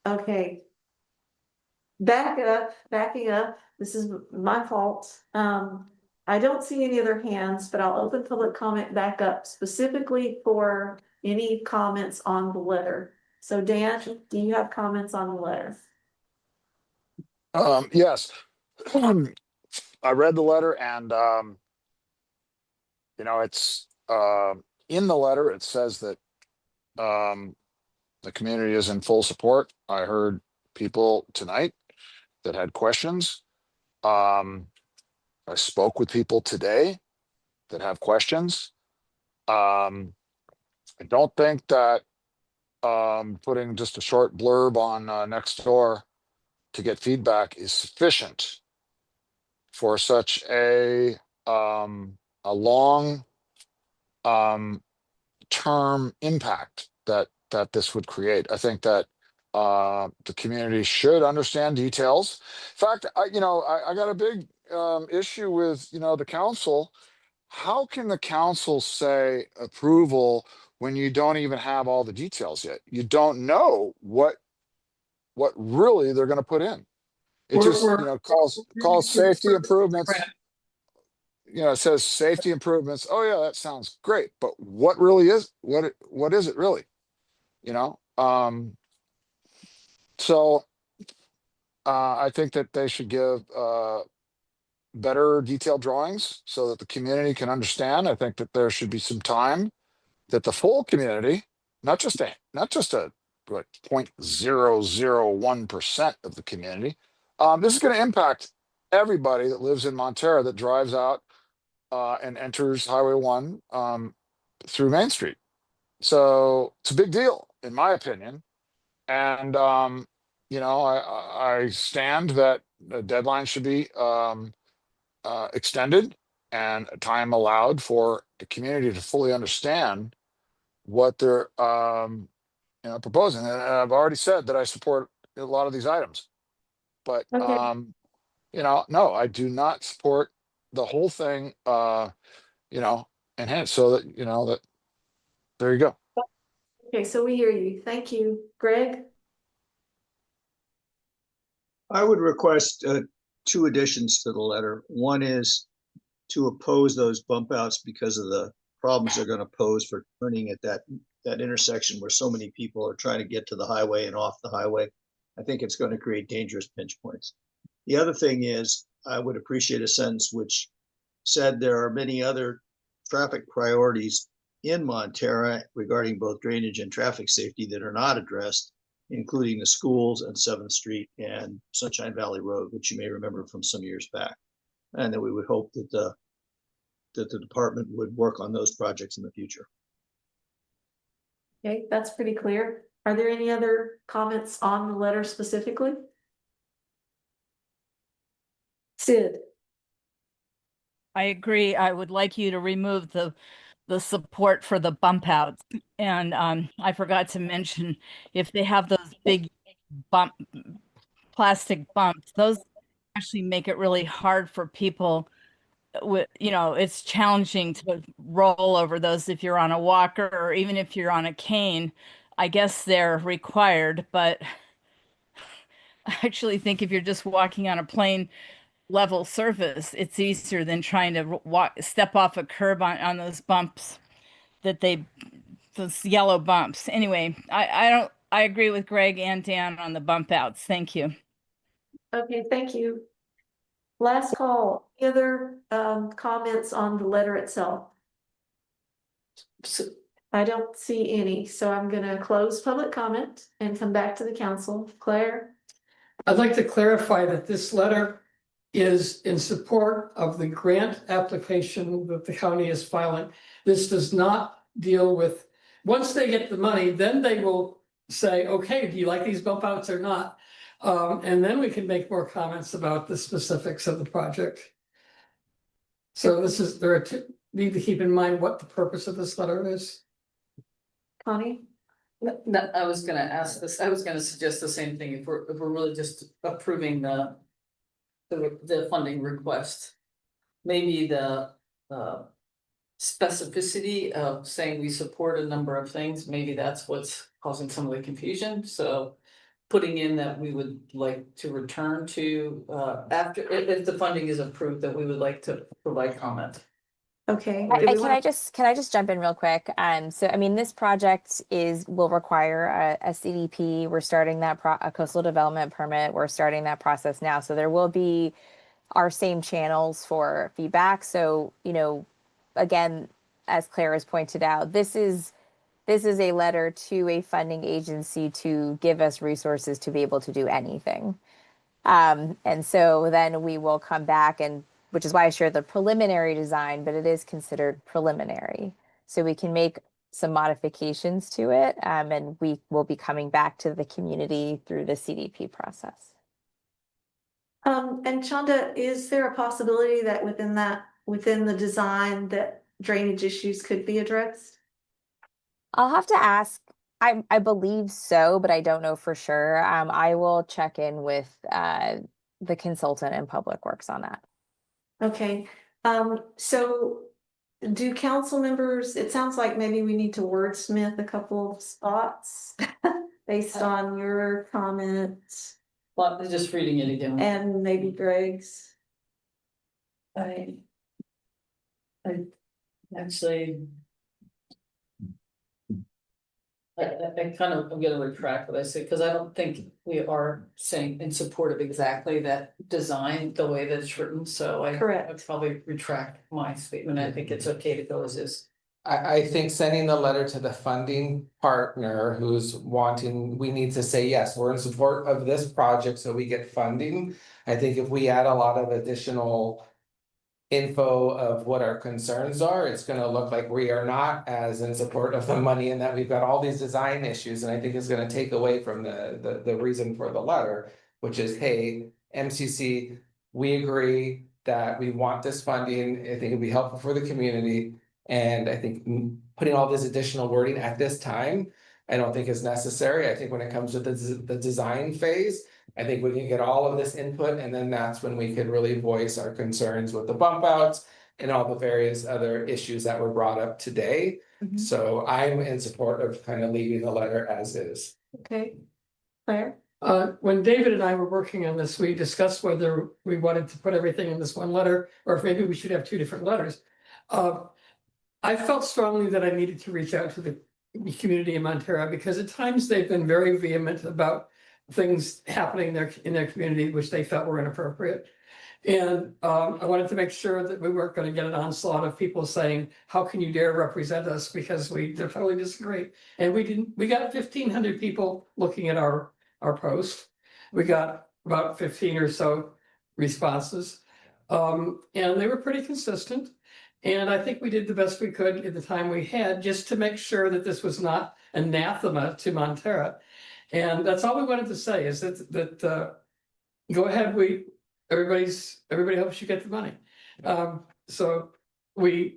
Okay. Backing up. This is my fault. I don't see any other hands, but I'll open public comment back up specifically for any comments on the letter. So Dan, do you have comments on the letter? Yes. I read the letter, and it's in the letter. It says that the community is in full support. I heard people tonight that had questions. I spoke with people today that have questions. I don't think that putting just a short blurb on Nextdoor to get feedback is sufficient for such a long term impact that this would create. I think that the community should understand details. In fact, I got a big issue with the council. How can the council say approval when you don't even have all the details yet? You don't know what really they're going to put in. It just calls safety improvements. It says safety improvements. Oh yeah, that sounds great, but what is it really? So I think that they should give better detailed drawings so that the community can understand. I think that there should be some time that the full community, not just a what 0.001% of the community. This is going to impact everybody that lives in Montara that drives out and enters Highway 1 through Main Street. So it's a big deal, in my opinion. And I stand that the deadline should be extended and time allowed for the community to fully understand what they're proposing. And I've already said that I support a lot of these items, but Okay. no, I do not support the whole thing enhanced. So that that there you go. Okay, so we hear you. Thank you. Greg? I would request two additions to the letter. One is to oppose those bump outs because of the problems they're going to pose for turning at that intersection where so many people are trying to get to the highway and off the highway. I think it's going to create dangerous pinch points. The other thing is, I would appreciate a sentence which said there are many other traffic priorities in Montara regarding both drainage and traffic safety that are not addressed, including the schools and 7th Street and Sunshine Valley Road, which you may remember from some years back. And that we would hope that the department would work on those projects in the future. Okay, that's pretty clear. Are there any other comments on the letter specifically? Sid? I agree. I would like you to remove the support for the bump outs. And I forgot to mention, if they have those big plastic bumps, those actually make it really hard for people with, it's challenging to roll over those if you're on a walker or even if you're on a cane. I guess they're required, but I actually think if you're just walking on a plain level surface, it's easier than trying to step off a curb on those bumps those yellow bumps. Anyway, I agree with Greg and Dan on the bump outs. Thank you. Okay, thank you. Last call. Any other comments on the letter itself? I don't see any, so I'm gonna close public comment and come back to the council. Claire? I'd like to clarify that this letter is in support of the grant application that the county is filing. This does not deal with, once they get the money, then they will say, okay, do you like these bump outs or not? And then we can make more comments about the specifics of the project. So need to keep in mind what the purpose of this letter is. Connie? No, I was gonna ask this, I was gonna suggest the same thing, if we're really just approving the funding request. Maybe the specificity of saying we support a number of things, maybe that's what's causing some of the confusion, so putting in that we would like to return to, after, if the funding is approved, that we would like to provide comment. Okay. Can I just jump in real quick? So I mean, this project will require a CDP. We're starting that a coastal development permit. We're starting that process now. So there will be our same channels for feedback. So, again, as Claire has pointed out, this is a letter to a funding agency to give us resources to be able to do anything. And so then we will come back, and which is why I shared the preliminary design, but it is considered preliminary. So we can make some modifications to it, and we will be coming back to the community through the CDP process. And Chanda, is there a possibility that within the design that drainage issues could be addressed? I'll have to ask. I believe so, but I don't know for sure. I will check in with the consultant in Public Works on that. Okay, so do council members, it sounds like maybe we need to wordsmith a couple of spots based on your comments. Well, just reading it again. And maybe Greg's. I actually, I kind of, I'm gonna retract what I said, because I don't think we are saying in support of exactly that design, the way that it's written, so I. Correct. I'd probably retract my statement, I think it's okay to go as is. I think sending the letter to the funding partner who's wanting, we need to say, yes, we're in support of this project, so we get funding. I think if we add a lot of additional info of what our concerns are, it's gonna look like we are not as in support of the money and that we've got all these design issues, and I think it's gonna take away from the reason for the letter, which is, hey, MCC, we agree that we want this funding, I think it'd be helpful for the community. And I think putting all this additional wording at this time, I don't think is necessary. I think when it comes to the design phase, I think we can get all of this input, and then that's when we could really voice our concerns with the bump outs and all the various other issues that were brought up today. So I'm in support of kind of leaving the letter as is. Okay. Claire? When David and I were working on this, we discussed whether we wanted to put everything in this one letter, or if maybe we should have two different letters. I felt strongly that I needed to reach out to the community in Montera, because at times they've been very vehement about things happening in their community which they felt were inappropriate. And I wanted to make sure that we weren't going to get an onslaught of people saying, how can you dare represent us, because we totally disagree. And we didn't. We got 1,500 people looking at our post. We got about 15 or so responses, and they were pretty consistent. And I think we did the best we could at the time we had, just to make sure that this was not anathema to Montera. And that's all we wanted to say, is that go ahead, everybody hopes you get the money. So we're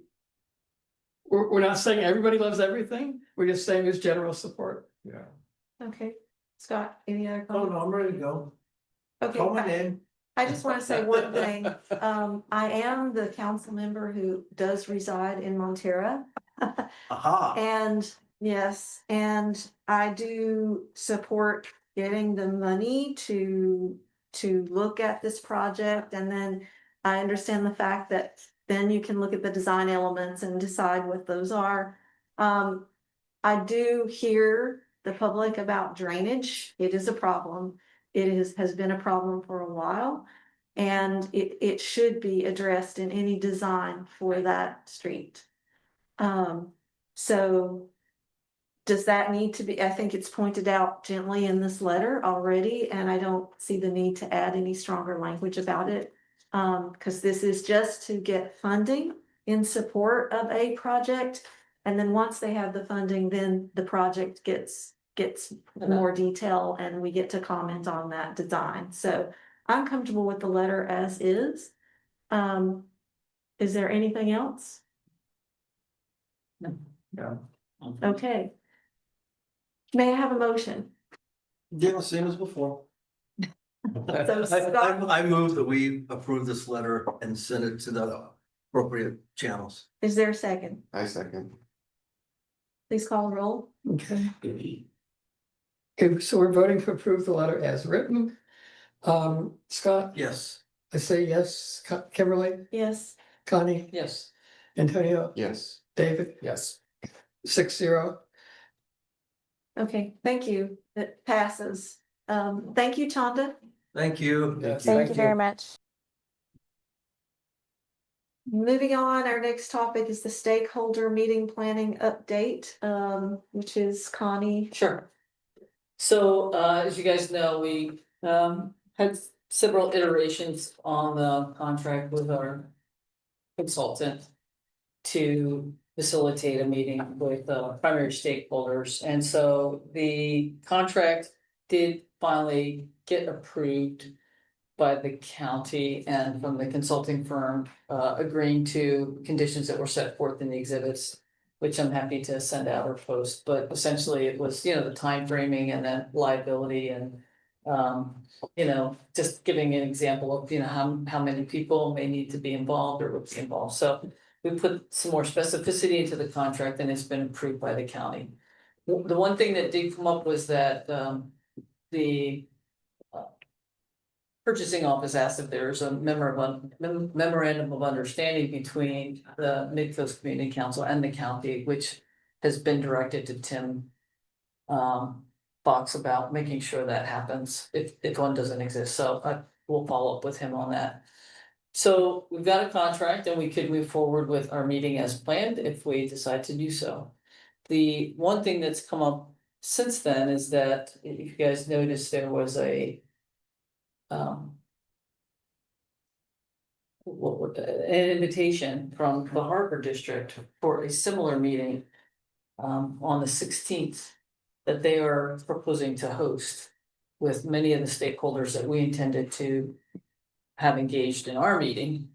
not saying everybody loves everything, we're just saying there's general support. Yeah. Okay. Scott, any other Oh, comments? no, I'm ready to go. Okay. Coming in. I just want to say one thing. I am the council member who does reside in Montera. Aha. And yes, and I do support getting the money to look at this project. And then I understand the fact that then you can look at the design elements and decide what those are. I do hear the public about drainage. It is a problem. It has been a problem for a while, and it should be addressed in any design for that street. So does that need to be, I think it's pointed out gently in this letter already, and I don't see the need to add any stronger language about it. Because this is just to get funding in support of a project. And then once they have the funding, then the project gets more detail and we get to comment on that design. So I'm comfortable with the letter as is. Is there anything else? Yeah. Okay. May I have a motion? Yeah, same as before. So Scott, I move that we approve this letter and send it to the appropriate channels. is there a second? I second. Please call the roll. Okay. Okay, so we're voting to approve the letter as written. Scott? Yes. I say yes. Kimberly? Yes. Connie? Yes. Antonio? Yes. David? Yes. 6-0. Okay, thank you. It passes. Thank you, Chanda. Thank you. Yes. Thank you very much. Moving on, our next topic is the stakeholder meeting planning update, which is Connie. Sure. So, as you guys know, we, had several iterations on the contract with our consultant to facilitate a meeting with, primary stakeholders. And so the contract did finally get approved by the county and from the consulting firm, agreeing to conditions that were set forth in the exhibits, which I'm happy to send out or post, but essentially it was, the time framing and then liability and, just giving an example of, how many people may need to be involved or would be involved. So we put some more specificity into the contract and it's been approved by the county. The one thing that did come up was that, the purchasing office asked if there's a memorandum of understanding between the Midcoast Community Council and the county, which has been directed to Tim box about making sure that happens if one doesn't exist. So I will follow up with him on that. So we've got a contract and we could move forward with our meeting as planned if we decide to do so. The one thing that's come up since then is that if you guys noticed, there was a an invitation from the Harbor District for a similar meeting on the 16th that they are proposing to host with many of the stakeholders that we intended to have engaged in our meeting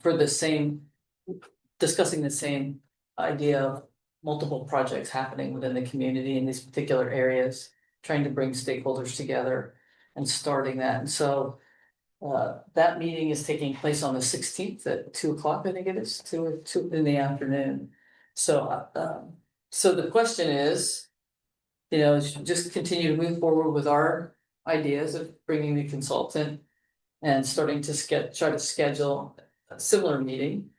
for the same, discussing the same idea of multiple projects happening within the community in these particular areas, trying to bring stakeholders together and starting that. And so that meeting is taking place on the 16th at 2 o'clock, I think it is, two in the afternoon. So so the question is, just continue to move forward with our ideas of bringing the consultant and starting to try to schedule a similar meeting.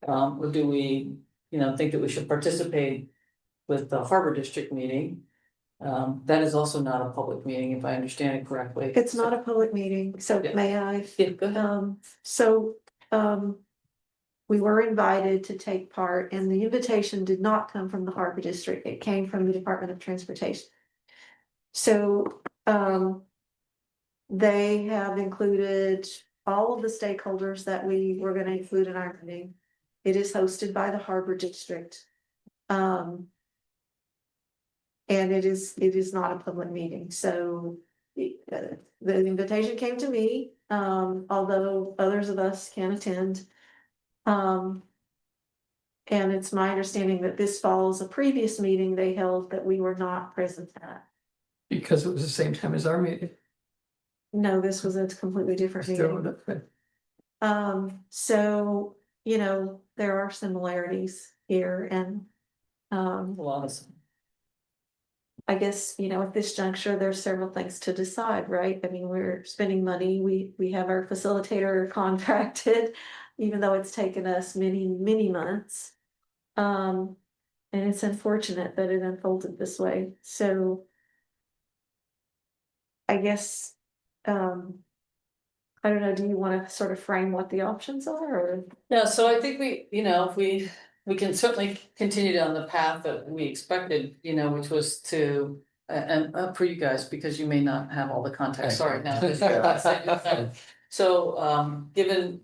Or do we, think that we should participate with the Harbor District meeting? That is also not a public meeting, if I understand it correctly. It's not a public meeting, so Yeah. may I? Yeah, go ahead. We were invited to take part, and the invitation did not come from the Harbor District. It came from the Department of Transportation. So, they have included all of the stakeholders that we were going to include in our meeting. It is hosted by the Harbor District. And it is not a public meeting, so the invitation came to me, although others of us can attend. And it's my understanding that this follows a previous meeting they held that we were not present at. Because it was the same time as our meeting. No, this was a completely different meeting. So, there are similarities here, and I guess, at this juncture, there's several things to decide, right? I mean, we're spending money, we have our facilitator contracted, even though it's taken us many, many months. And it's unfortunate that it unfolded this way, so I guess, I don't know, do you want to sort of frame what the options are, or? Yeah, so I think if we can certainly continue down the path that we expected, which was to, and for you guys, because you may not have all the context, sorry now. So, given,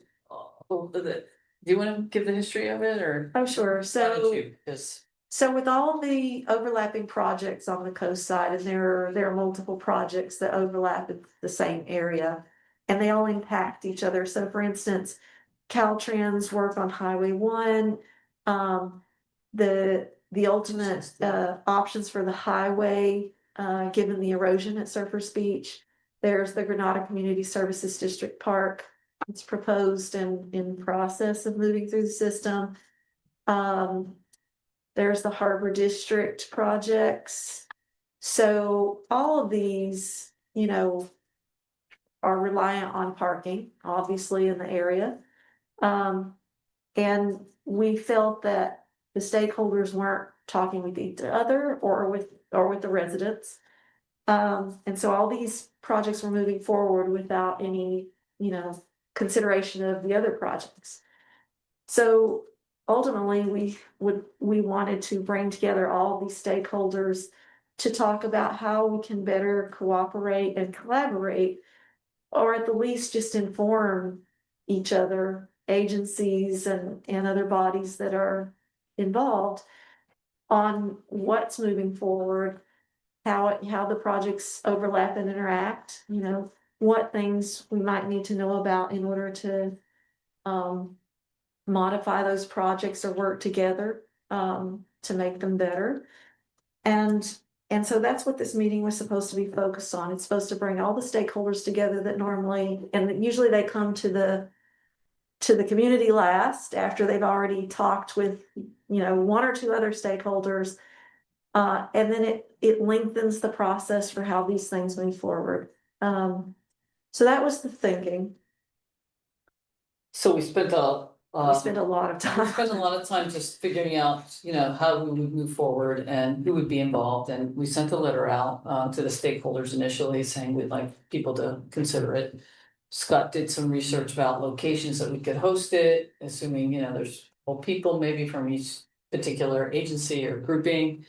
do you want to give the history of it, or? Oh, sure, Because so with all the overlapping projects on the coast side, and there are multiple projects that overlap in the same area, and they all impact each other. So for instance, Caltrans work on Highway 1, the ultimate options for the highway, given the erosion at Surfers Beach. There's the Granada Community Services District Park. It's proposed and in process of moving through the system. There's the Harbor District projects. So all of these, are reliant on parking, obviously, in the area. And we felt that the stakeholders weren't talking with each other or with the residents. And so all these projects were moving forward without any, consideration of the other projects. So ultimately, we wanted to bring together all these stakeholders to talk about how we can better cooperate and collaborate, or at the least just inform each other, agencies and other bodies that are involved, on what's moving forward, how the projects overlap and interact, what things we might need to know about in order to modify those projects or work together to make them better. And so that's what this meeting was supposed to be focused on. It's supposed to bring all the stakeholders together that normally, and usually they come to the community last, after they've already talked with, one or two other stakeholders. And then it lengthens the process for how these things move forward. So that was the thinking. So we spent a We spend a lot of We time. spend a lot of time just figuring out, how we would move forward and who would be involved, and we sent a letter out to the stakeholders initially saying we'd like people to consider it. Scott did some research about locations that we could host it, assuming, there's people maybe from each particular agency or grouping.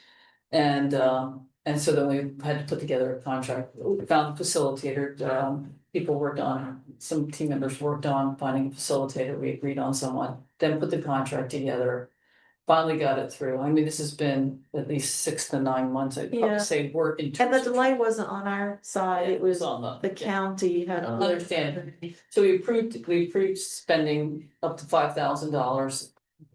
And so then we had to put together a contract. We found a facilitator, people worked on, some team members worked on finding a facilitator. We agreed on someone, then put the contract together. Finally got it through. I mean, this has been at least 6 to 9 months. I'd Yeah. probably say work in And terms the of. delay wasn't on our side, it was on the county had. Understand. So we approved spending up to $5,000.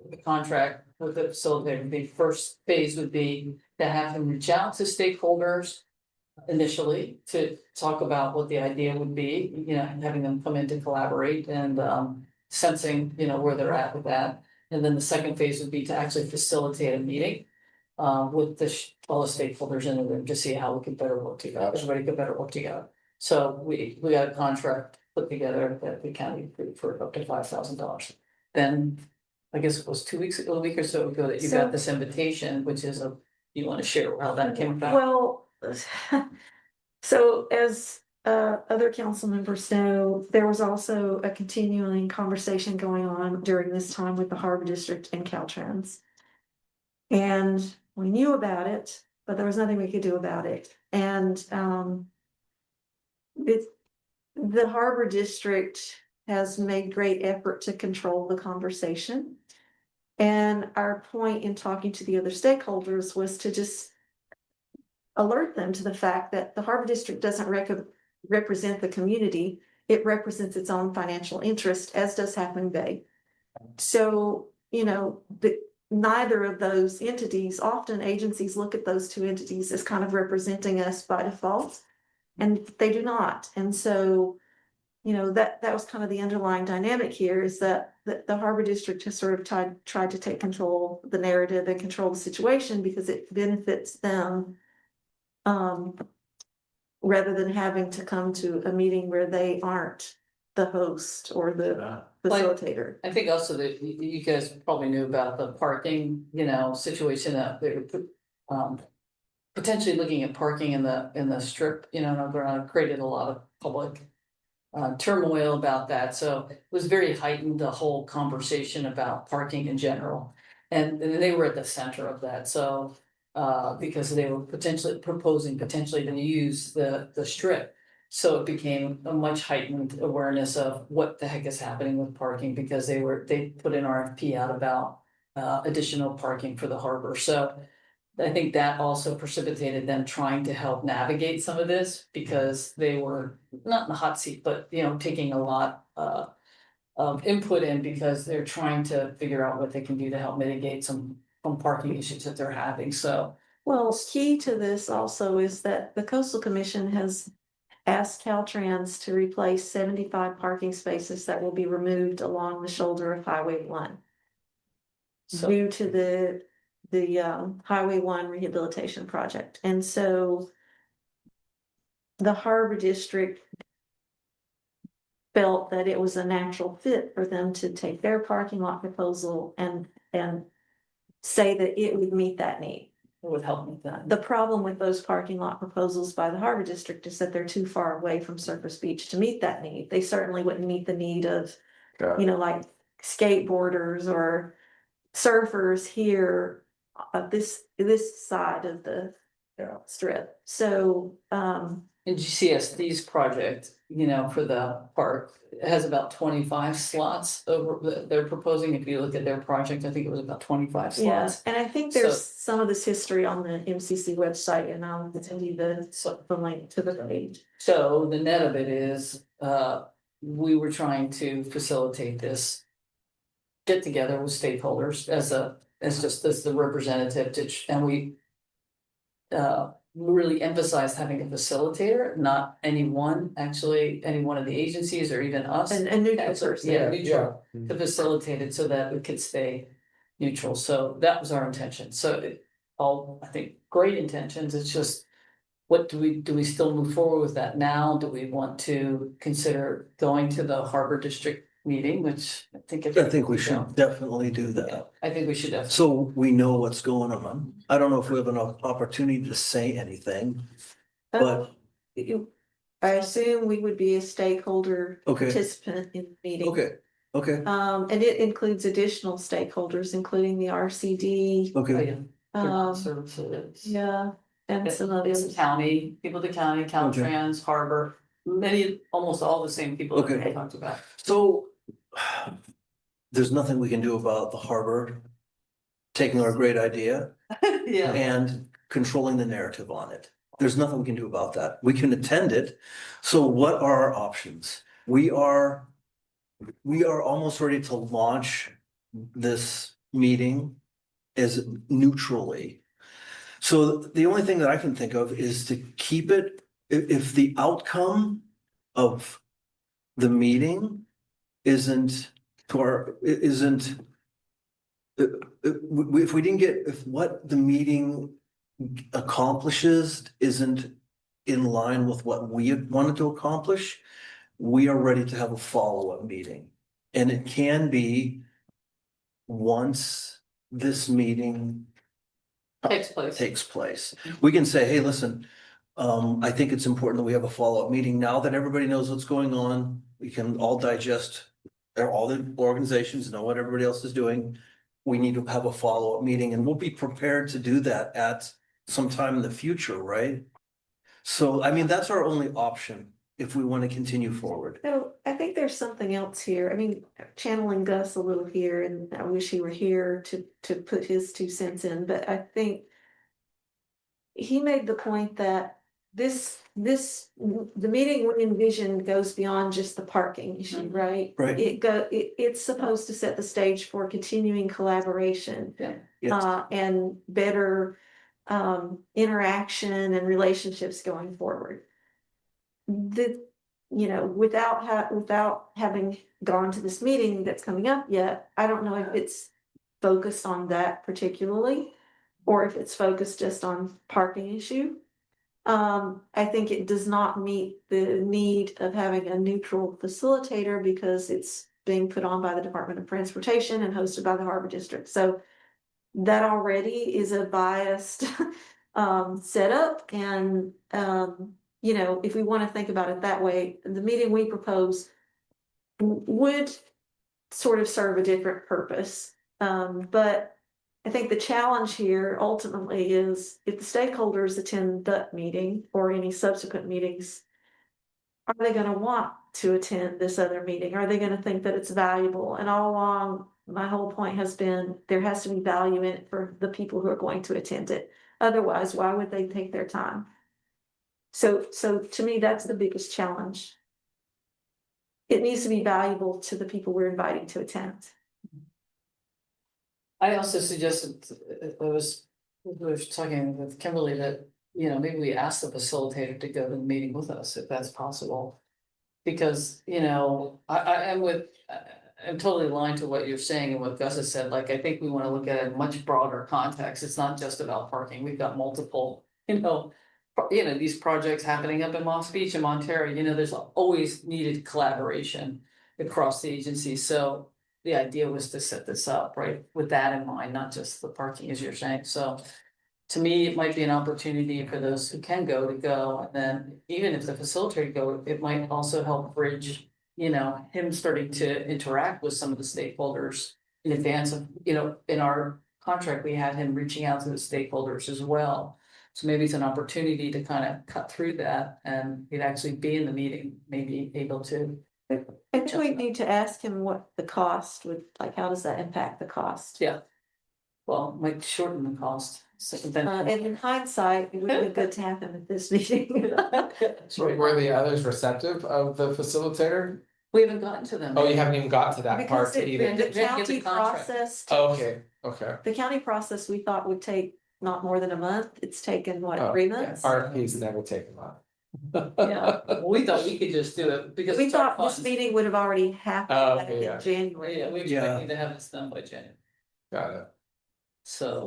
The contract with the facilitator, the first phase would be to have him reach out to stakeholders initially to talk about what the idea would be, having them come in to collaborate and sensing, where they're at with that. And then the second phase would be to actually facilitate a meeting with all the stakeholders in the room to see how we could better work together, everybody could better work together. So we got a contract put together that the county approved for up to $5,000. Then, I guess it was 2 weeks ago, a week or so ago, that you got this invitation, which is you want to share how that came about? Well, so as other council members know, there was also a continuing conversation going on during this time with the Harbor District and Caltrans. And we knew about it, but there was nothing we could do about it. And the Harbor District has made great effort to control the conversation. And our point in talking to the other stakeholders was to just alert them to the fact that the Harbor District doesn't represent the community. It represents its own financial interest, as does Half Moon Bay. So, neither of those entities, often agencies look at those two entities as kind of representing us by default, and they do not. And so, that was kind of the underlying dynamic here, is that the Harbor District has sort of tried to take control of the narrative and control the situation because it benefits them, rather than having to come to a meeting where they aren't the host or the facilitator. I think also that you guys probably knew about the parking, situation that they were potentially looking at parking in the strip, created a lot of public turmoil about that. So it was very heightened, the whole conversation about parking in general. And they were at the center of that. So because they were proposing potentially to use the strip. So it became a much heightened awareness of what the heck is happening with parking, because they put an RFP out about additional parking for the harbor. So I think that also precipitated them trying to help navigate some of this, because they were not in the hot seat, but taking a lot of input in, because they're trying to figure out what they can do to help mitigate some parking issues that they're having. So, well, key to this also is that the Coastal Commission has asked Caltrans to replace 75 parking spaces that will be removed along the shoulder of Highway 1 due to the Highway 1 rehabilitation project. And so the Harbor District felt that it was a natural fit for them to take their parking lot proposal and say that it would meet that need. it would help with that. The problem with those parking lot proposals by the Harbor District is that they're too far away from Surface Beach to meet that need. They certainly wouldn't meet the need of, like skateboarders or surfers here this side of the strip. So And GCSD's project, for the park, has about 25 slots over, they're proposing. If you look at their project, I think it was about 25 yeah, slots. and I think there's some of this history on the MCC website, and I'll send you the link to the page. So the net of it is, we were trying to facilitate this get together with stakeholders as the representative, and we really emphasized having a facilitator, not any one of the agencies or even us. A neutral person. Yeah, neutral, to facilitate it so that we could stay neutral. So that was our intention. So I think great intentions. It's just, what do we still move forward with that now? Do we want to consider going to the Harbor District meeting, which I think. I think we should definitely do that. I think we should definitely. So we know what's going on. I don't know if we have enough opportunity to say anything, but I assume we would be a stakeholder Okay. participant in the meeting. okay, And it includes additional stakeholders, including the RCD. Oh, okay. yeah. Criminal Um, services. yeah, and some It's others. county, people at the county, Caltrans, Harbor, almost all the same people that Okay. we talked about. So there's nothing we can do about the harbor taking our great idea Yeah, and controlling the narrative on it. There's nothing we can do about that. We can attend it. So what are our options? We are almost ready to launch this meeting as neutrally. So the only thing that I can think of is to keep it, if the outcome of the meeting isn't if we didn't get, if what the meeting accomplishes isn't in line with what we had wanted to accomplish, we are ready to have a follow-up meeting. And it can be once this meeting takes place. We can say, hey, listen, I think it's important that we have a follow-up meeting. Now that everybody knows what's going on, we can all digest, all the organizations know what everybody else is doing. We need to have a follow-up meeting, and we'll be prepared to do that at some time in the future, right? So, I mean, that's our only option if we want to continue forward. So I think there's something else here. I mean, channeling Gus a little here, and I wish he were here to put his 2 cents in, but I think he made the point that the meeting we envision goes beyond just the parking issue, right? Right. It's supposed to set the stage for continuing collaboration. Yeah. Yes. And better interaction and relationships going forward. Without having gone to this meeting that's coming up yet, I don't know if it's focused on that particularly, or if it's focused just on parking issue. I think it does not meet the need of having a neutral facilitator because it's being put on by the Department of Transportation and hosted by the Harbor District. So that already is a biased setup. And if we want to think about it that way, the meeting we propose would sort of serve a different purpose. But I think the challenge here ultimately is if the stakeholders attend that meeting or any subsequent meetings, are they going to want to attend this other meeting? Are they going to think that it's valuable? And all along, my whole point has been there has to be value in it for the people who are going to attend it. Otherwise, why would they take their time? So to me, that's the biggest challenge. It needs to be valuable to the people we're inviting to attend. I also suggested, we were talking with Kimberly that, maybe we ask the facilitator to go to the meeting with us if that's possible. Because, I'm totally aligned to what you're saying and what Gus has said. Like, I think we want to look at it in much broader context. It's not just about parking. We've got multiple, these projects happening up in Moss Beach and Ontario. There's always needed collaboration across the agency. So the idea was to set this up, right, with that in mind, not just the parking, as you're saying. So to me, it might be an opportunity for those who can go to go. And then even if the facilitator go, it might also help bridge, him starting to interact with some of the stakeholders in advance of, in our contract, we had him reaching out to the stakeholders as well. So maybe it's an opportunity to kind of cut through that and he'd actually be in the meeting, maybe able to. I think we need to ask him what the cost would, like, how does that impact the cost? Yeah. Well, might shorten the cost. So then, and in hindsight, it would have been good to have him at this meeting. Were the others receptive of the facilitator? We haven't gotten to them. Oh, you haven't even got to that Because part either. the county process. Oh, okay. The county process we thought would take not more than a month. It's taken Oh, 3 yeah. months? RFPs never take a month. Yeah, we thought we could just do it because We it's our thought this funds. meeting would have already happened Oh, like, okay, yeah. in January. Yeah, we're expecting to have this done by January. Got it. So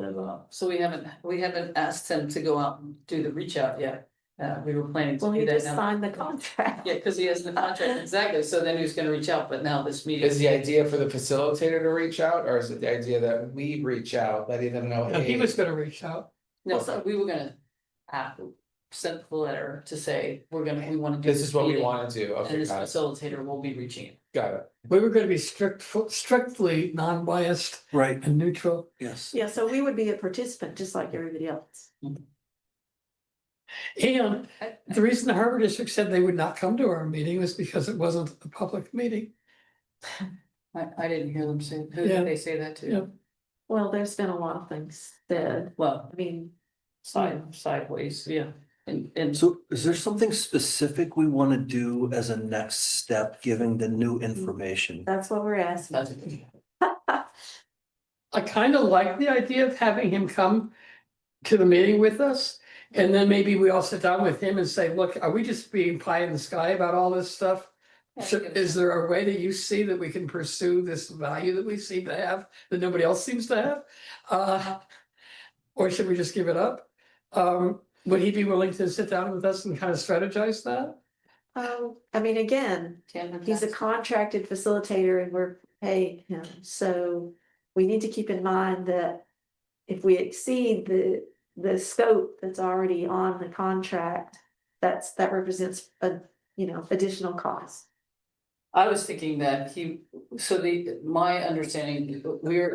we haven't asked him to go out and do the reach out yet. We were planning to Well, do he that just now. signed the contract. Yeah, because he has the contract, exactly, so then he was gonna reach out, but now this meeting. Is the idea for the facilitator to reach out, or is it the idea that we reach out, letting them know, Yeah, he hey? was gonna reach out. No, so we were gonna send the letter to say, we wanna do. This is what we meeting, want to do, And okay, this got it, facilitator will be reaching. got it. We were gonna be strictly non-biased Right, and neutral. yes. Yeah, so we would be a participant, just like everybody else. And the reason the Harbor District said they would not come to our meeting was because it wasn't a public meeting. I didn't hear them say, who Yeah. did they say that Yeah. to? Well, there's been a lot of things said. Well, I mean, sideways, yeah, and. So is there something specific we want to do as a next step, given the new information? that's what we're asking. I kind of like the idea of having him come to the meeting with us. And then maybe we all sit down with him and say, look, are we just being pie in the sky about all this stuff? Is there a way that you see that we can pursue this value that we seem to have, that nobody else seems to have? Or should we just give it up? Would he be willing to sit down with us and kind of strategize that? I mean, again, he's a contracted facilitator and we're paying him, so we need to keep in mind that if we exceed the scope that's already on the contract, that represents a, additional cost. I was thinking that my understanding, we were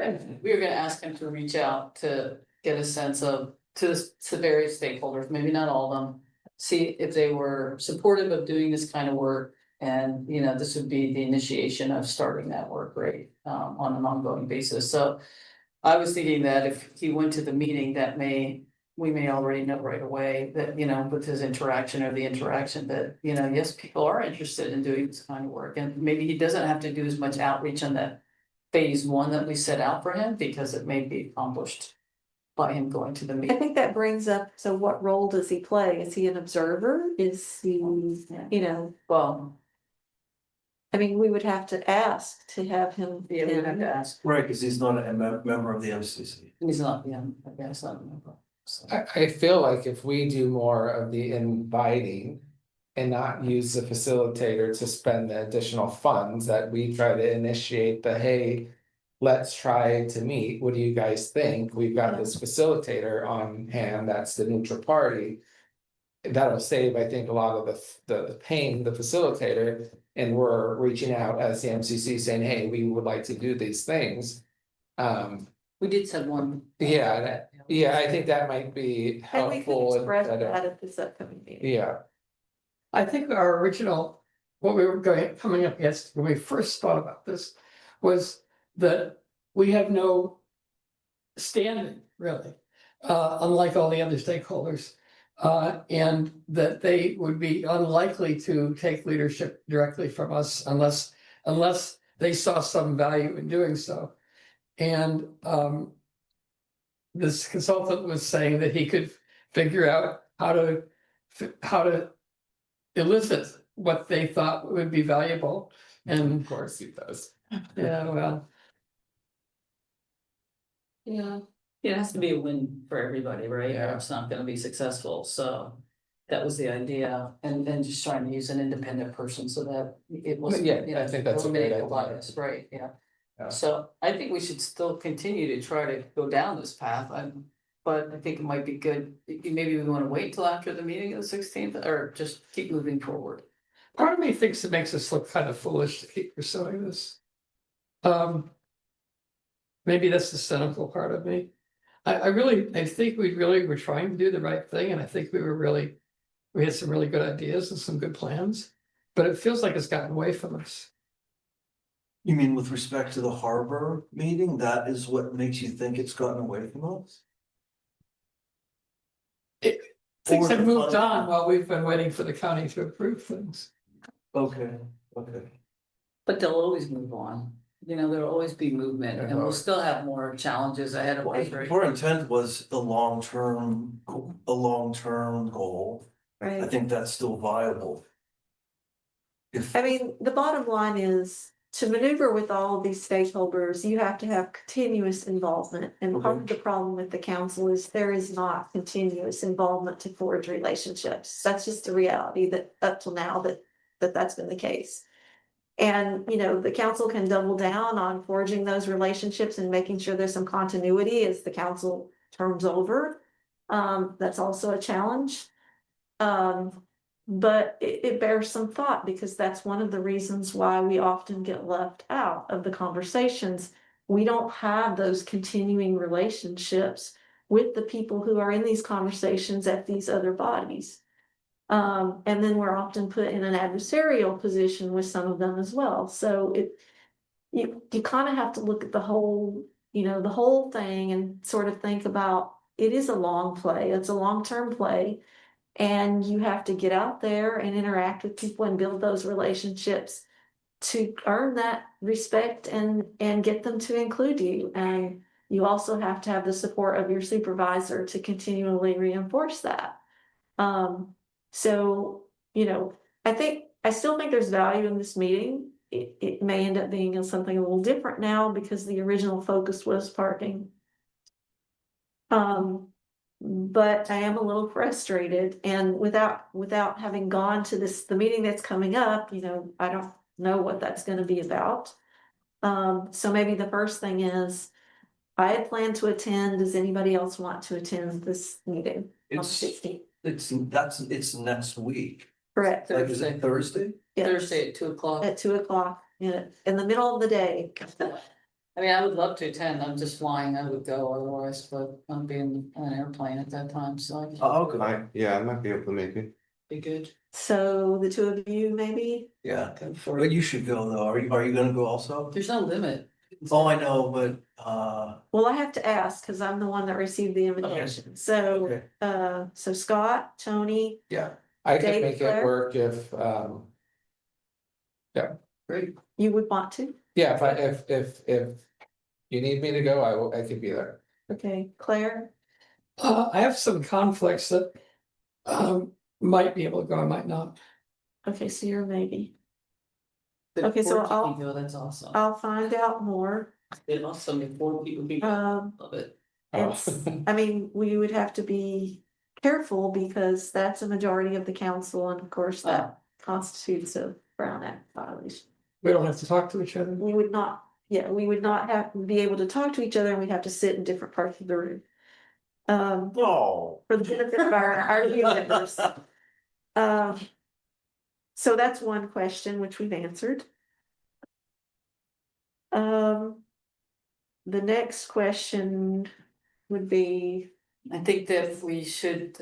gonna ask him to reach out to get a sense of, to various stakeholders, maybe not all of them. See if they were supportive of doing this kind of work, and, this would be the initiation of starting that work, right, on an ongoing basis, so. I was thinking that if he went to the meeting, we may already know right away that, with his interaction that, yes, people are interested in doing this kind of work. And maybe he doesn't have to do as much outreach on that phase one that we set out for him, because it may be accomplished by him going to the I meeting. think that brings up, so what role does he play? Is he an observer? Is he, Well, I mean, we would have to ask to have him. yeah, we would have to ask. Right, because he's not a member of the MCC. He's not, I guess not a member. So. I feel like if we do more of the inviting and not use the facilitator to spend the additional funds, that we try to initiate the, hey, let's try to meet, what do you guys think? We've got this facilitator on hand, that's the neutral party. That'll save, I think, a lot of the pain, the facilitator, and we're reaching out as the MCC saying, hey, we would like to do these things. We did send one. Yeah, I think that might be And we helpful. could and express better. that at this upcoming meeting. Yeah, I think our original, what we were coming up against when we first thought about this was that we have no standing, really, unlike all the other stakeholders. And that they would be unlikely to take leadership directly from us unless they saw some value in doing so. And this consultant was saying that he could figure out how to elicit what they thought would be valuable. And of course he does. yeah, well, Yeah, it has to be a win for everybody, right? Yeah. Or it's not gonna be successful, so that was the idea, and then just trying to use an independent person so that it wasn't. Yeah, I think that's a great eliminate the idea. bias, right, yeah. Yeah. So I think we should still continue to try to go down this path, but I think it might be good, maybe we wanna wait till after the meeting of the 16th, or just keep moving forward. part of me thinks it makes us look kind of foolish to keep pursuing this. Maybe that's the cynical part of me. I think we really were trying to do the right thing, and I think we had some really good ideas and some good plans, but it feels like it's gotten away from us. You mean with respect to the harbor meeting, that is what makes you think it's gotten away from us? Things Or have the moved fund- on while we've been waiting for the county to approve things. Okay. But they'll always move on, there'll always be movement, and we'll still have more challenges ahead of us, right? Our intent was a long-term goal. I Right. think that's still viable. I mean, the bottom line is, to maneuver with all of these stakeholders, you have to have continuous involvement. And part of the problem with the council is there is not continuous involvement to forge relationships. That's just the reality that up till now that's been the case. And, you know, the council can double down on forging those relationships and making sure there's some continuity as the council turns over. That's also a challenge. But it bears some thought because that's one of the reasons why we often get left out of the conversations. We don't have those continuing relationships with the people who are in these conversations at these other bodies. And then we're often put in an adversarial position with some of them as well. So you kind of have to look at the whole, you know, the whole thing and sort of think about it is a long play. It's a long-term play. And you have to get out there and interact with people and build those relationships to earn that respect and get them to include you. And you also have to have the support of your supervisor to continually reinforce that. So, you know, I still think there's value in this meeting. It may end up being something a little different now because the original focus was parking. But I am a little frustrated, and without having gone to the meeting that's coming up, you know, I don't know what that's gonna be about. So maybe the first thing is, I had planned to attend. Does anybody else want to attend this meeting? On the 16th? It's next week. Correct. Like, is it Thursday? Yes. Thursday at 2 o'clock. At 2 o'clock, in the middle of the day. I mean, I would love to attend. I'm just flying. I would go otherwise, but I'm being on an airplane at that time, so. Okay. Yeah, I might be able to make it. Be good. So the two of you, maybe? Yeah, but you should go though. Are you gonna go also? There's no limit. Oh, I know, but, Well, I have to ask, cause I'm the one that received the invitation. So, Okay. so Scott, Tony, Yeah, I can Dave, make Claire? it work if, Great. you would want to? yeah, if you need me to go, I could be there. Okay, Claire? I have some conflicts that might be able to go, I might not. Okay, so you're a maybe. But Okay, so 4 people I'll- can go, that's awesome. I'll find out more. It's awesome if 4 people can go. Love it. It's, I mean, we would have to be careful because that's a majority of the council, and of course that constitutes a Brown Act violation. We don't have to talk to each other. We would not have to be able to talk to each other, and we'd have to sit in different parts of the room. no. For the benefit of our new members. So that's one question which we've answered. The next question would be, I think that we should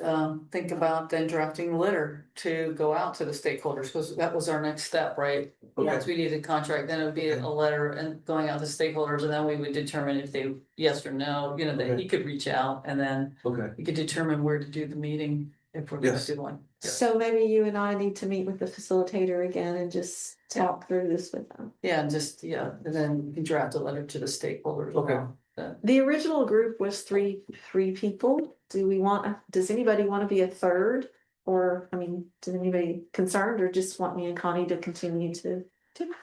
think about then drafting a letter to go out to the stakeholders, because that was our next step, right? Once we need a contract, then it would be a letter and going out to stakeholders, and then we would determine if they, yes or no, you know, that he could reach out, and then Okay. we could determine where to do the meeting if we're gonna Yes. do one. so maybe you and I need to meet with the facilitator again and just talk through this with them. Yeah, and just, and then we can draft a letter to the stakeholders. Okay. about that. The original group was three people. Does anybody want to be a third? Or, I mean, is anybody concerned, or just want me and Connie to continue to? Didn't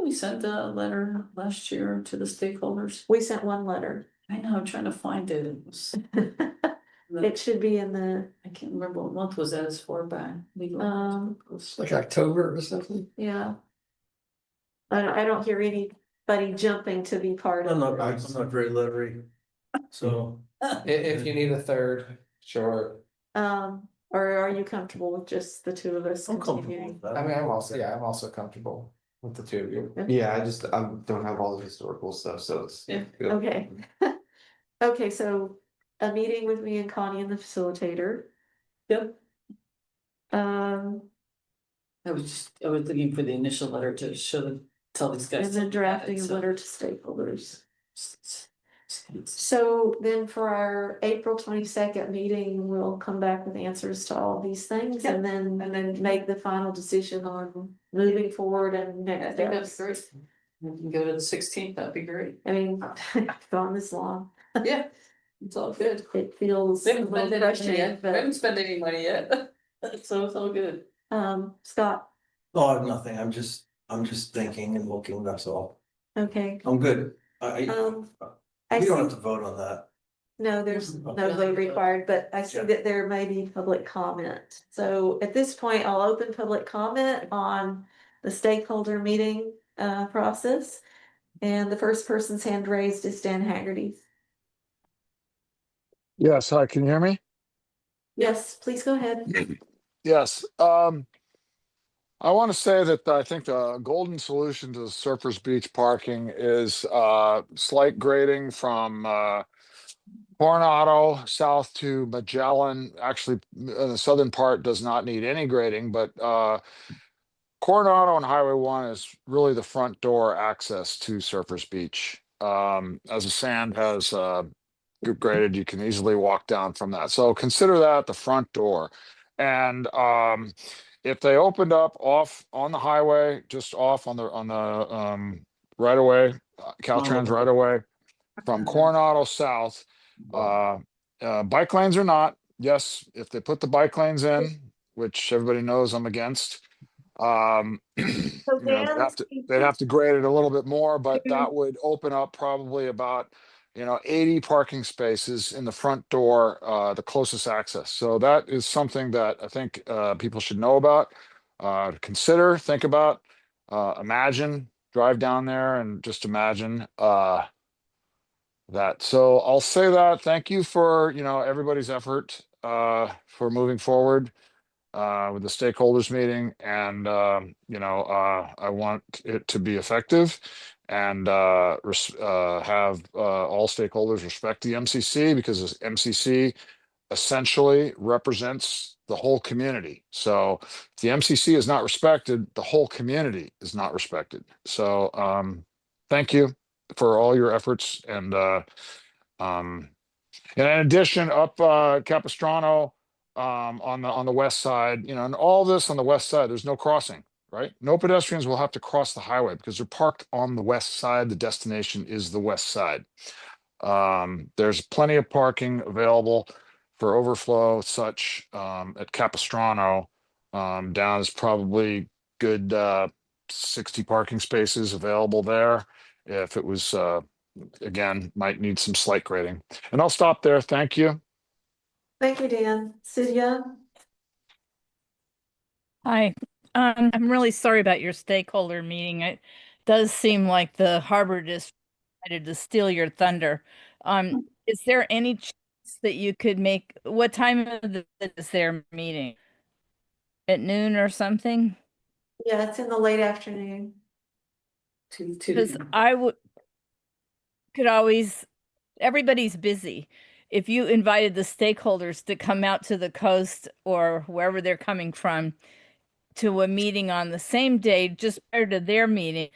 we send a letter last year to the stakeholders? We sent one letter. I know, I'm trying to find it. It was. It should be in the, I can't remember what month was that as far back. Like October or something. yeah. I don't hear anybody jumping to be part I'm of not, it. I'm not very lettery, so. If you need a third, sure. Or are you comfortable with just the two of us I'm comfortable continuing? with that. I mean, I'm also comfortable with the two of you. Yeah, I don't have all the historical stuff, so it's. Yeah. Okay. Okay, so a meeting with me and Connie and the facilitator. Yep. Um, I was looking for the initial letter to tell these guys. and then drafting a letter to stakeholders. So then for our April 22nd meeting, we'll come back with answers to all these things and then make the final decision on moving forward and I next think that's steps. great. We can go to the 16th, that'd be great. I mean, I've gone this long. Yeah, it's all good. It feels We a haven't little spent any money frustrating, yet. We but haven't spent any money yet. So it's all good. Scott, Oh, I have nothing. I'm just, I'm just thinking and looking, that's all. Okay. I'm good. I We don't see, have to vote on that. no, there's no vote required, but I see that there may be public comment. So at this point, I'll open public comment on the stakeholder meeting process. And the first person's hand raised is Dan Haggerty. Yes, hi, can you hear me? Yes, please go ahead. Yes, I want to say that I think the golden solution to Surfers Beach parking is slight grading from Coronado south to Magellan. Actually, the southern part does not need any grading, but Coronado and Highway 1 is really the front door access to Surfers Beach. As the sand has graded, you can easily walk down from that. So consider that the front door. And if they opened up off on the highway, just off on the right away, Caltrans right away from Coronado south, bike lanes or not, yes, if they put the bike lanes in, which everybody knows I'm against, So they'd have to grade it a little bit more, but that would open up probably about 80 parking spaces in the front door, the closest access. So that is something that I think people should know about, consider, think about, imagine, drive down there and just imagine that. So I'll say that. Thank you for everybody's effort for moving forward with the stakeholders meeting, and I want it to be effective and have all stakeholders respect the MCC, because the MCC essentially represents the whole community. So if the MCC is not respected, the whole community is not respected. So thank you for all your efforts, and in addition, up Capistrano on the west side, and all this on the west side, there's no crossing, right? No pedestrians will have to cross the highway because they're parked on the west side. The destination is the west side. There's plenty of parking available for overflow, such at Capistrano. Down is probably good 60 parking spaces available there. If it was again, might need some slight grading. And I'll stop there. Thank you. Thank you, Dan. Cydia? Hi, I'm really sorry about your stakeholder meeting. It does seem like the harbor district decided to steal your thunder. Is there any chance that you could make, what time is their meeting? At noon or something? Yeah, it's in the late afternoon. Because could always, everybody's busy. If you invited the stakeholders to come out to the coast or wherever they're coming from to a meeting on the same day, just prior to their meeting,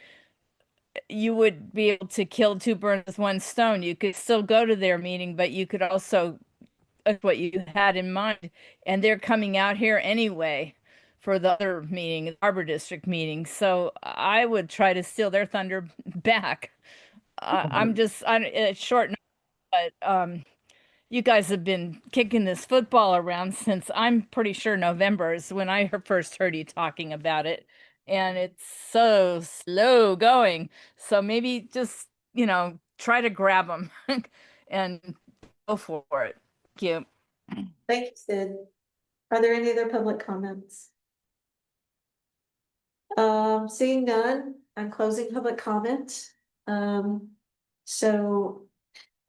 you would be able to kill two birds with one stone. You could still go to their meeting, but you could also, what you had in mind, and they're coming out here anyway for the other meeting, the Harbor District meeting. So I would try to steal their thunder back. It's short, but you guys have been kicking this football around since, I'm pretty sure, November is when I first heard you talking about it. And it's so slow going. So maybe just, try to grab them and go for it. Thank you. Thank you, Sid. Are there any other public comments? Seeing none, I'm closing public comment. So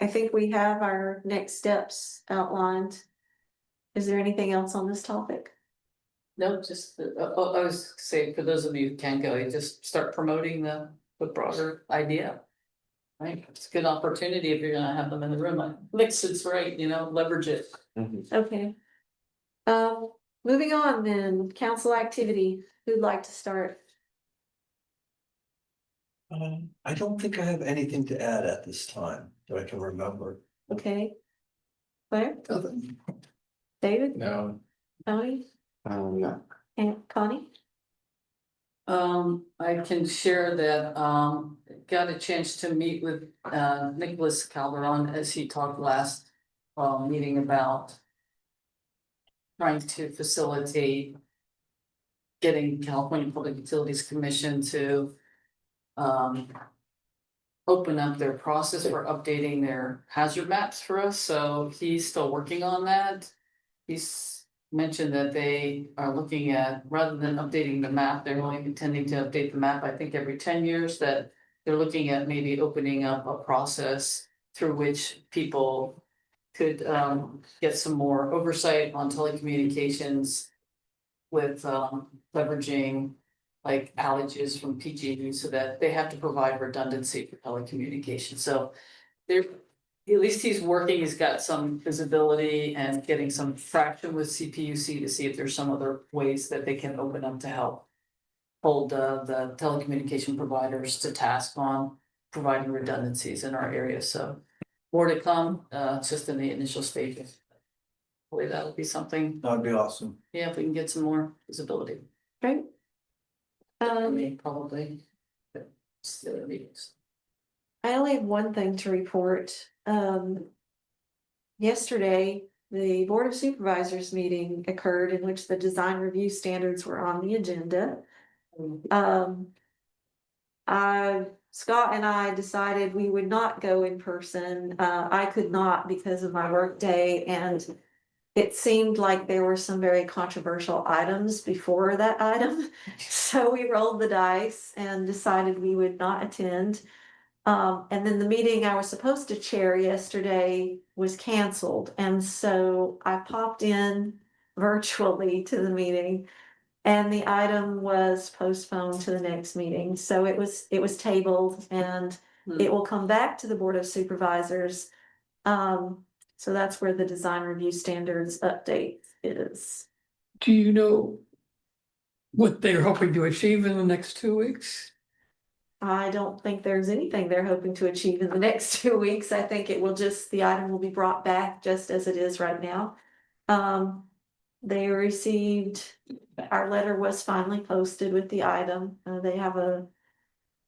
I think we have our next steps outlined. Is there anything else on this topic? No, just, I was saying, for those of you who can't go, you just start promoting the broader idea. Right, it's a good opportunity if you're gonna have them in the room, like Nixon's right, leverage it. Okay. Moving on then, council activity, who'd like to start? I don't think I have anything to add at this time that I can remember. Okay. Claire? David? No. Tony? No. And Connie? I can share that, got a chance to meet with, Nicholas Calderon as he talked last, meeting about trying to facilitate getting California Public Utilities Commission to open up their process for updating their hazard maps for us, so he's still working on that. He's mentioned that they are looking at, rather than updating the map, they're only intending to update the map, I think every 10 years, that they're looking at maybe opening up a process through which people could get some more oversight on telecommunications with leveraging like outages from PG&E so that they have to provide redundancy for telecommunications. So they're, at least he's working, he's got some visibility and getting some traction with CPUC to see if there's some other ways that they can open up to help hold the telecommunication providers to task on providing redundancies in our area. So more to come, it's just in the initial stages. Hopefully that'll be something, That'd be awesome. yeah, if we can get some more visibility. Great. Probably. But still in meetings. I only have one thing to report. Yesterday, the Board of Supervisors meeting occurred in which the design review standards were on the agenda. Scott and I decided we would not go in person. I could not because of my work day, and it seemed like there were some very controversial items before that item. So we rolled the dice and decided we would not attend. And then the meeting I was supposed to chair yesterday was canceled. And so I popped in virtually to the meeting, and the item was postponed to the next meeting. So it was tabled, and it will come back to the Board of Supervisors. So that's where the design review standards update is. Do you know what they're hoping to achieve in the next 2 weeks? I don't think there's anything they're hoping to achieve in the next 2 weeks. I think it will just, the item will be brought back just as it is right now. They received, our letter was finally posted with the item. They have a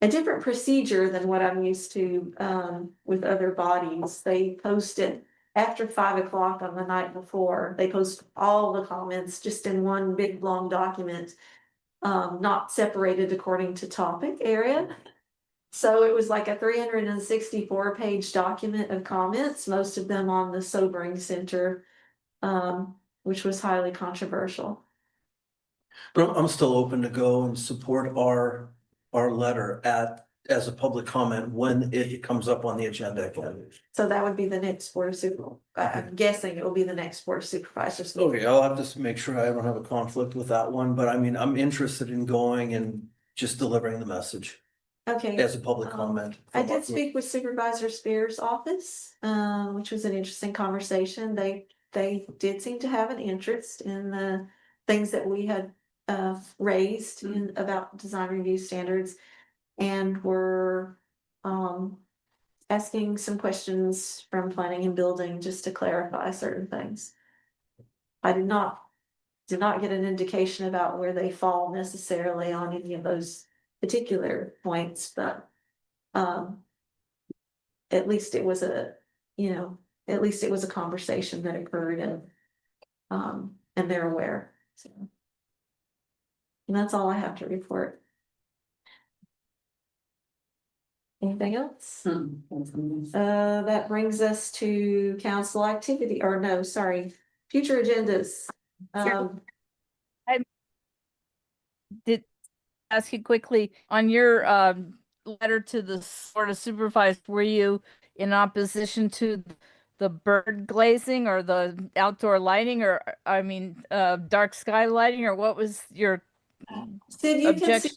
different procedure than what I'm used to with other bodies. They post it after 5 o'clock on the night before. They post all the comments just in one big long document, not separated according to topic area. So it was like a 364-page document of comments, most of them on the Sobering Center, which was highly controversial. But I'm still open to go and support our letter as a public comment when it comes up on the agenda again. So that would be the next Board of Supervisors. I'm guessing it will be the next Board of Supervisors. Okay, I'll have to make sure I don't have a conflict with that one, but I mean, I'm interested in going and just delivering the message Okay. as a public comment. I did speak with Supervisor Spears' office, which was an interesting conversation. They did seem to have an interest in the things that we had raised about design review standards, and were asking some questions from planning and building just to clarify certain things. I did not get an indication about where they fall necessarily on any of those particular points, but at least it was a conversation that occurred, and they're aware. So, and that's all I have to report. Anything else? That brings us to council activity, or no, sorry, future agendas. I did ask you quickly on your letter to the Board of Supervisors, were you in opposition to the bird glazing or the outdoor lighting, or I mean dark sky lighting, or what was your Sid, objection?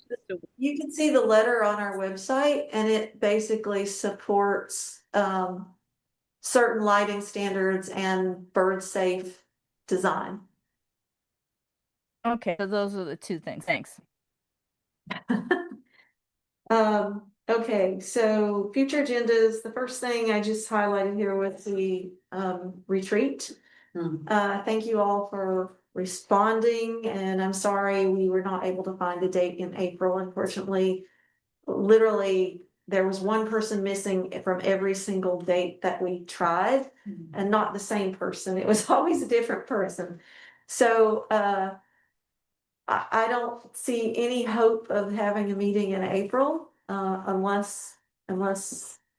You can see the letter on our website, and it basically supports certain lighting standards and bird safe design. Okay, so those are the two things. Thanks. Okay, so future agendas, the first thing I just highlighted here was the retreat. Thank you all for responding, and I'm sorry we were not able to find a date in April. Unfortunately, literally there was one person missing from every single date that we tried, and not the same person. It was always a different person. So I don't see any hope of having a meeting in April, unless, you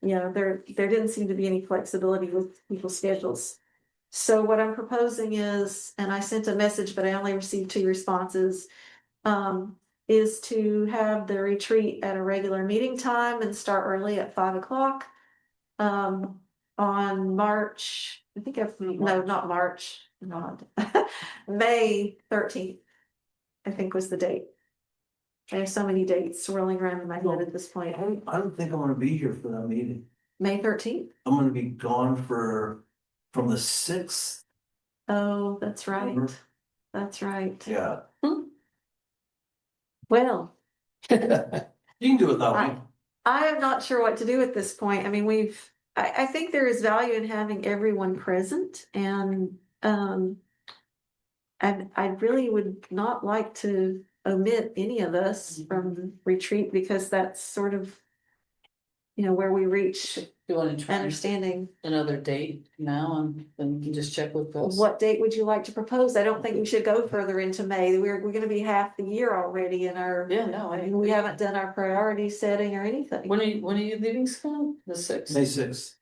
know, there didn't seem to be any flexibility with people's schedules. So what I'm proposing is, and I sent a message, but I only received 2 responses, is to have the retreat at a regular meeting time and start early at 5 o'clock. On March, I think no, not March, not May 13th, I think was the date. I have so many dates swirling around in my head at this point. I don't think I'm gonna be here for that meeting. May 13th? I'm gonna be gone from the 6th. Oh, that's right. That's right. Yeah. Well, You can do it that way. I am not sure what to do at this point. I mean, I think there is value in having everyone present, and I really would not like to omit any of us from retreat, because that's sort of, you know, where we reach You want to try understanding. another date now, and then you can just check with Gus. What date would you like to propose? I don't think we should go further into May. We're gonna be half the year already in our. Yeah, no, I mean, we haven't done our priority setting or anything. When are you leaving school? The 6th? May 6th.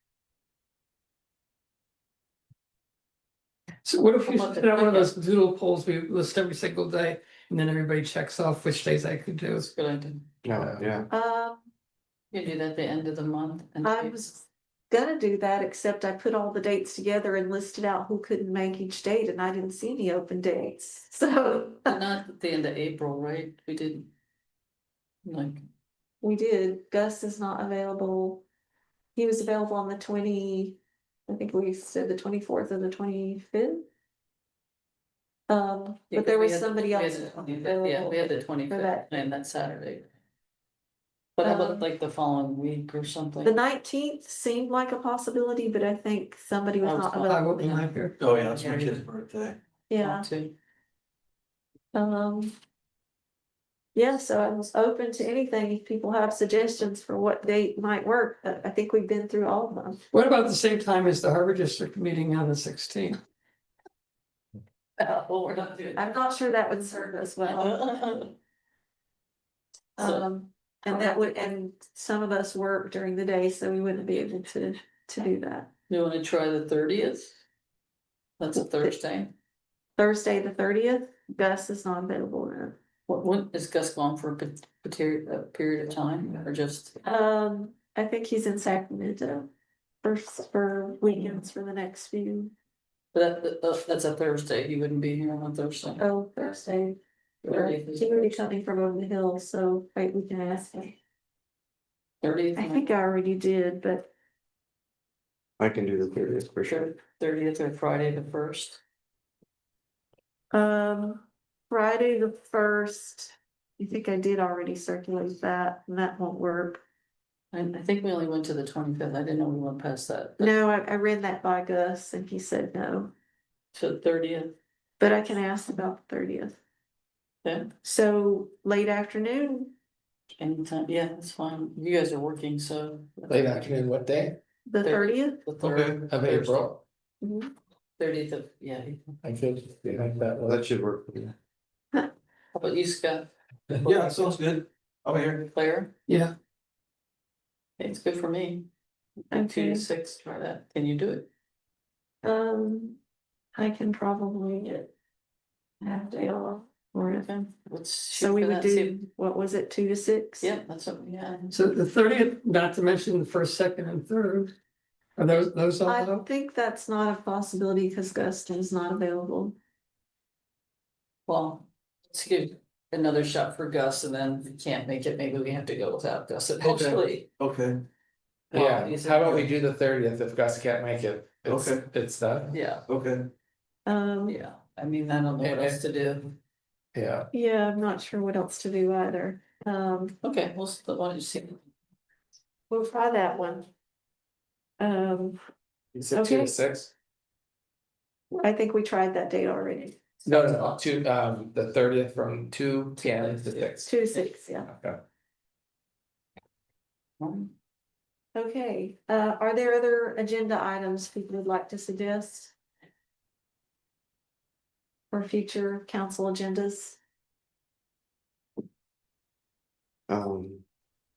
So what if we put out one of those doodle polls, we list every single day, and then everybody checks off which days I could do? That's a good idea. Yeah. You do that at the end of the month. And I was gonna do that, except I put all the dates together and listed out who couldn't make each date, and I didn't see any open dates, so. Not at the end of April, right? We did. Like, We did. Gus is not available. He was available on the 20, I think we said the 24th or the 25th. But there was somebody else. Yeah, we had the 25th and that Saturday. But how about like the following week or something? The 19th seemed like a possibility, but I think somebody was not I will be available. here. Oh, yeah, it's my kid's birthday. Yeah. Yeah, so I was open to anything. If people have suggestions for what date might work, I think we've been through all of them. What about the same time as the Harbor District meeting on the 16th? Well, we're not doing. I'm not sure that would serve us well. And that would, and some of us work during the day, so we wouldn't be able to do that. You wanna try the 30th? That's a Thursday. Thursday, the 30th, Gus is not available then. When is Gus gone for a period of time or just? I think he's in Sacramento for weekends for the next few. That's a Thursday. He wouldn't be here on Thursday. Oh, Thursday. He would be coming from over the hill, so wait, we can ask him. 30th. I think I already did, but I can do the 30th for sure. 30th or Friday the 1st. Friday the 1st, I think I did already circulate that, and that won't work. I think we only went to the 25th. I didn't know we went past that. No, I ran that by Gus and he said no, So 30th. but I can ask about the 30th. Yeah. So late afternoon, Anytime. Yeah, that's fine. You guys are working, so. Late afternoon, what day? the 30th. The 3rd. Of April. 30th of, yeah. I could, like that. That should work for you. How about you, Scott? Yeah, sounds good. I'll be here. Claire? Yeah. It's good for me. Okay. 2 to 6, try that. Can you do it? I can probably get half day off or it. Okay. Let's So shoot we for would that, see do, what was it, 2 to 6? Yeah, that's what, yeah. So the 30th, not to mention the 1st, 2nd, and 3rd. Are those all I out? think that's not a possibility because Gustin is not available. Well, let's give another shot for Gus, and then if you can't make it, maybe we have to go without Gus eventually. Okay. Yeah, Well, how about we do the 30th if Gus can't make it? Okay. It's done. Yeah, Okay. yeah. I mean, I don't know what else to do. Yeah. Yeah, I'm not sure what else to do either. Okay, well, why don't you see? We'll try that one. You said 2 Okay. to 6? I think we tried that date already. No, the 30th from 2 p.m. to 6. 2 to 6, yeah. Okay. Okay, are there other agenda items people would like to suggest? For future council agendas?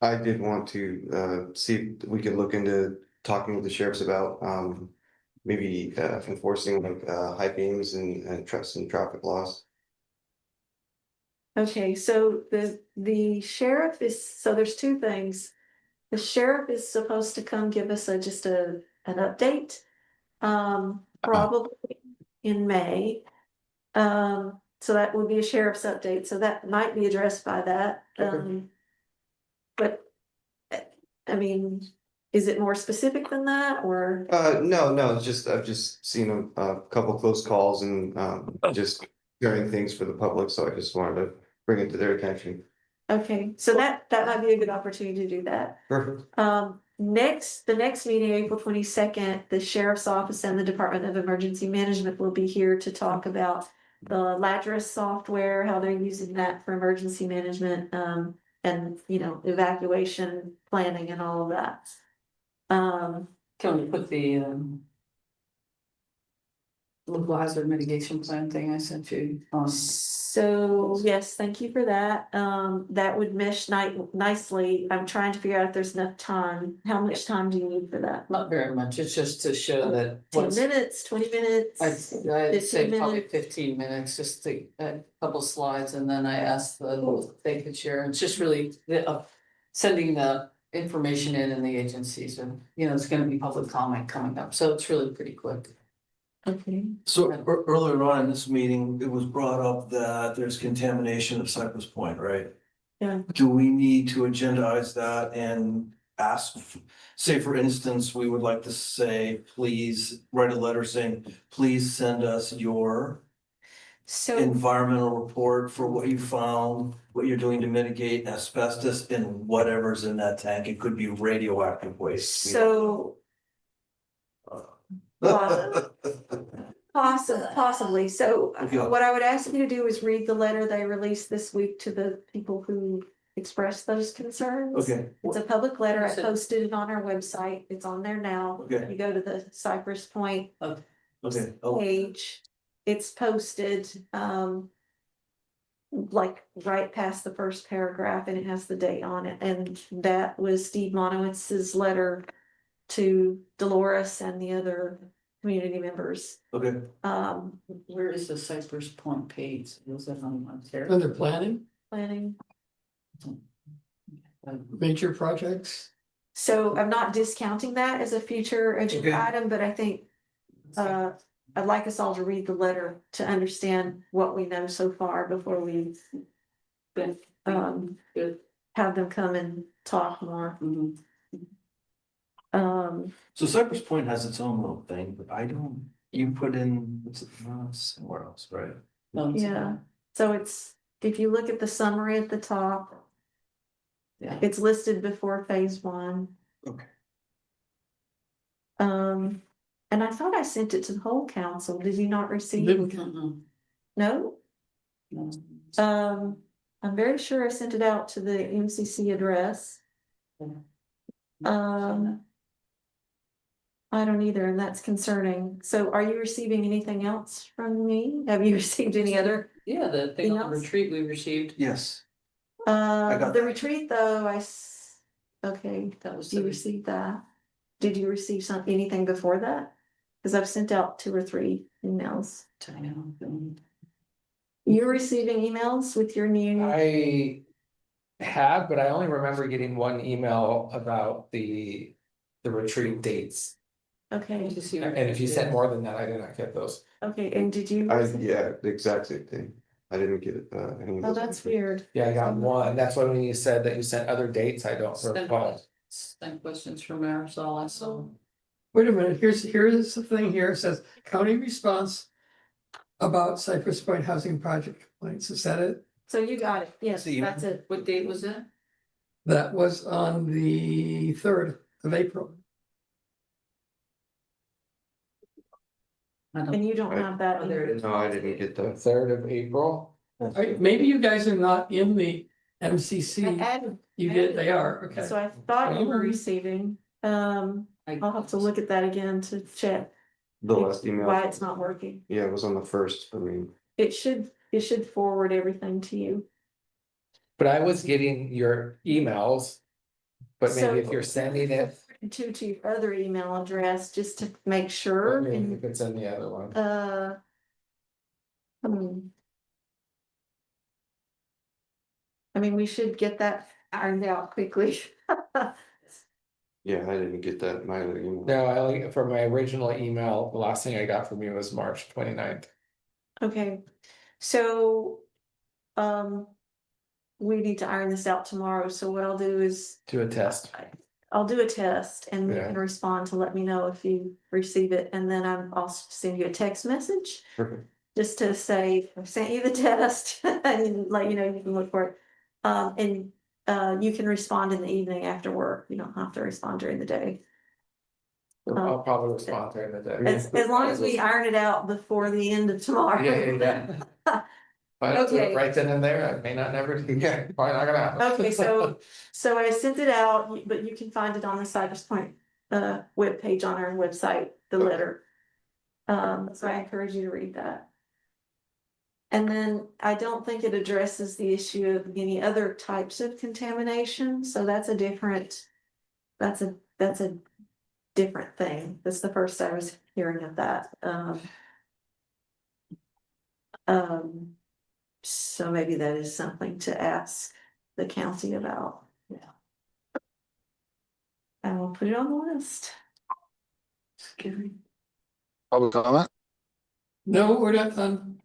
I did want to see if we could look into talking with the sheriffs about maybe enforcing like high beams and traffic laws. Okay, so the sheriff is, so there's two things. The sheriff is supposed to come give us just an update. Probably in May. So that would be a sheriff's update, so that might be addressed by that. But I mean, is it more specific than that, or? No, it's just I've just seen a couple close calls and just sharing things for the public, so I just wanted to bring it to their attention. Okay, so that might be a good opportunity to do that. Perfect. The next meeting, April 22nd, the sheriff's office and the Department of Emergency Management will be here to talk about the Ladris software, how they're using that for emergency management, and evacuation planning and all of that. Can we put the local hazard mitigation plan thing I sent you on? So yes, thank you for that. That would mesh nicely. I'm trying to figure out if there's enough time. How much time do you need for that? Not very much, it's just to show that. 10 minutes, 20 minutes? I'd say 15 probably minutes? 15 minutes, just to a couple slides, and then I asked they could share. It's just really sending the information in the agencies, and it's gonna be public comment coming up, so it's really pretty quick. Okay. So earlier on in this meeting, it was brought up that there's contamination of Cypress Point, right? Yeah. Do we need to agendize that and ask, say, for instance, we would like to say, please write a letter saying, please send us your environmental report for what you found, what you're doing to mitigate asbestos and whatever's in that tank. It could be radioactive waste. So possibly. So Okay. what I would ask you to do is read the letter they released this week to the people who expressed those concerns. Okay. It's a public letter. I posted it on our website. It's on there now. Okay. You go to the Cypress Point Okay. page. It's posted like right past the first paragraph, and it has the date on it. And that was Steve Monowitz's letter to Dolores and the other community members. Okay. Where is the Cypress Point page? Was that on there? Under planning, Planning. major projects. So I'm not discounting that as a future agenda Okay. item, but I think I'd like us all to read the letter to understand what we know so far before we have them come and talk more. So Cypress Point has its own little thing, but you put in, somewhere else, right? Yeah, so if you look at the summary at the top, it's listed before phase 1. Okay. And I thought I sent it to the whole council. Did you not receive? No? I'm very sure I sent it out to the MCC address. I don't either, and that's concerning. So are you receiving anything else from me? Have you received any other? Yeah, the thing on else? retreat we received. Yes. The that. retreat though, okay, That was you received that. Did you receive anything before that? Cause I've sent out 2 or 3 emails. You're receiving emails with your new. I have, but I only remember getting one email about the retreat dates. Okay, And if you sent more than that, I did not get those. okay, and did you? Yeah, the exact same thing. I didn't get any of Oh, those. that's weird. Yeah, I got one. That's when you said that you sent other dates, I don't recall. Send questions from Marisol, I saw. Wait a minute, here's the thing here. It says county response about Cypress Point housing project complaints. Is that it? So you got it. Yes, that's it. What date was it? That was on the 3rd of April. And you don't have that. either. No, I didn't get the 3rd of April. Maybe you guys are not in the I MCC. added- You did, they are, okay. So I thought you were receiving. I'll have to look at that again to check the last email. why it's not working. Yeah, it was on the 1st. I mean, It should forward everything to you. But I was getting your emails, but maybe if So- you're sending it, To your other email address, just to make sure. maybe And, you could send the other one. I mean, we should get that ironed out quickly. Yeah, I didn't get that in my other email. No, I only, for my original email, the last thing I got from you was March 29th. Okay, so, we need to iron this out tomorrow, so what I'll do is. Do a test. I'll do a test and you Yeah. can respond to let me know if you receive it, and then I'll send you a text message. Perfect. Just to say, I sent you the test and let you know you can look for it. And you can respond in the evening after work, you don't have to respond during the day. I'll probably respond during the day. As long as we iron it out before the end of tomorrow. Yeah. If I don't do it Okay. right then and there, I may not never, yeah, probably not gonna happen. Okay, so I sent it out, but you can find it on the Cypress Point webpage on our website, the letter. So I encourage you to read that. And then I don't think it addresses the issue of any other types of contamination, so that's a different, that's a different thing. That's the first I was hearing of that. So maybe that is something to ask the county about. Yeah. And we'll put it on the list. Public comment? No, we're not done.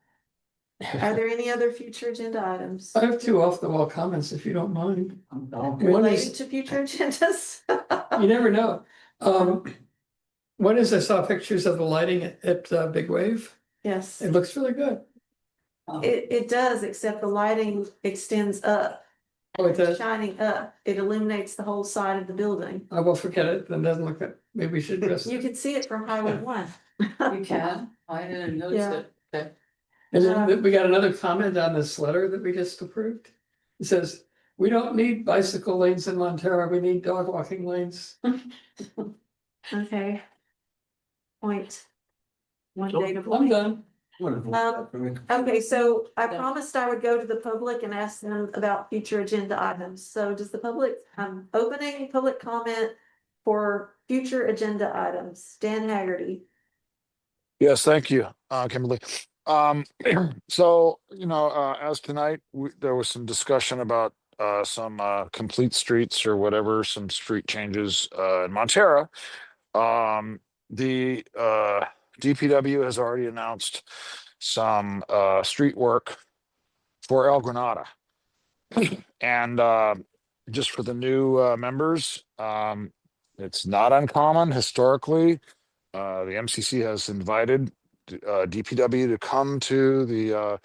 Are there any other future agenda items I have two off the wall comments, if you don't mind. One related is, to future agendas? you never know. One is I saw pictures of the lighting at Big Wave. Yes, It looks really good. it does, except the lighting extends up. Oh, it does? Shining up, it illuminates the whole side of the building. I will forget it, then doesn't look that, maybe we should address You it. can see it from Highway 1. You can, I didn't notice Yeah. it. Okay. And then we got another comment on this letter that we just approved. It says, we don't need bicycle lanes in Montero, we need dog walking lanes. Okay. Point. One So, data I'm point. done. Okay, so I promised I would go to the public and ask them about future agenda items. So does the public, I'm opening public comment for future agenda items. Dan Haggerty. Yes, thank you, Kimberly. So, as tonight, there was some discussion about some complete streets or whatever, some street changes in Montero. The DPW has already announced some street work for El Granada. And just for the new members, it's not uncommon historically. The MCC has invited DPW to come to the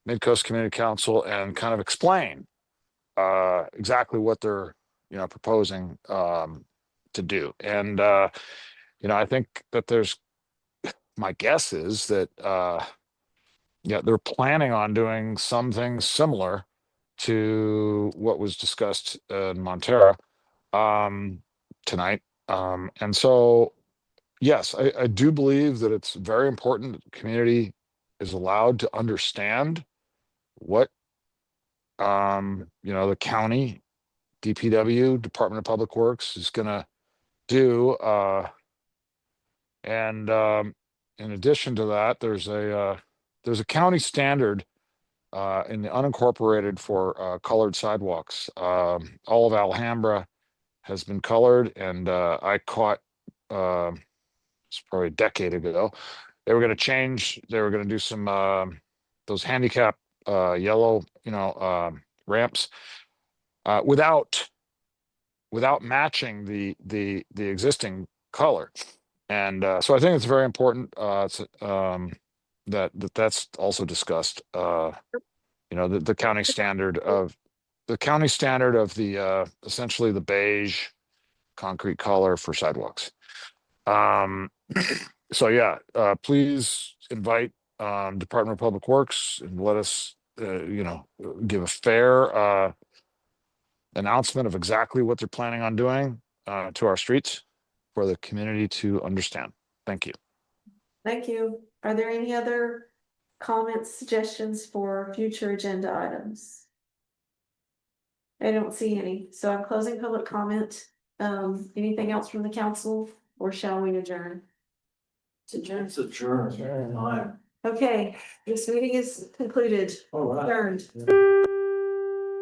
Midcoast Community Council and kind of explain exactly what they're proposing to do. And I think that my guess is that they're planning on doing some things similar to what was discussed in Montero tonight. And so yes, I do believe that it's very important that the community is allowed to understand what the county, DPW, Department of Public Works is gonna do. And in addition to that, there's a county standard in the unincorporated for colored sidewalks. All of Alhambra has been colored, and I caught it's probably a decade ago. They were going to do some those handicap yellow ramps without matching the existing color. And so I think it's very important that's also discussed. The county standard of the essentially the beige concrete color for sidewalks. So yeah, please invite Department of Public Works and let us give a fair announcement of exactly what they're planning on doing to our streets for the community to understand. Thank you. Thank you. Are there any other comments, suggestions for future agenda items? I don't see any, so I'm closing public comment. Anything else from the council, or shall we adjourn? It's adjourned. Time. Okay, this meeting is concluded, All right. adjourned.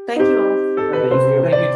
Thank you all. Thank you.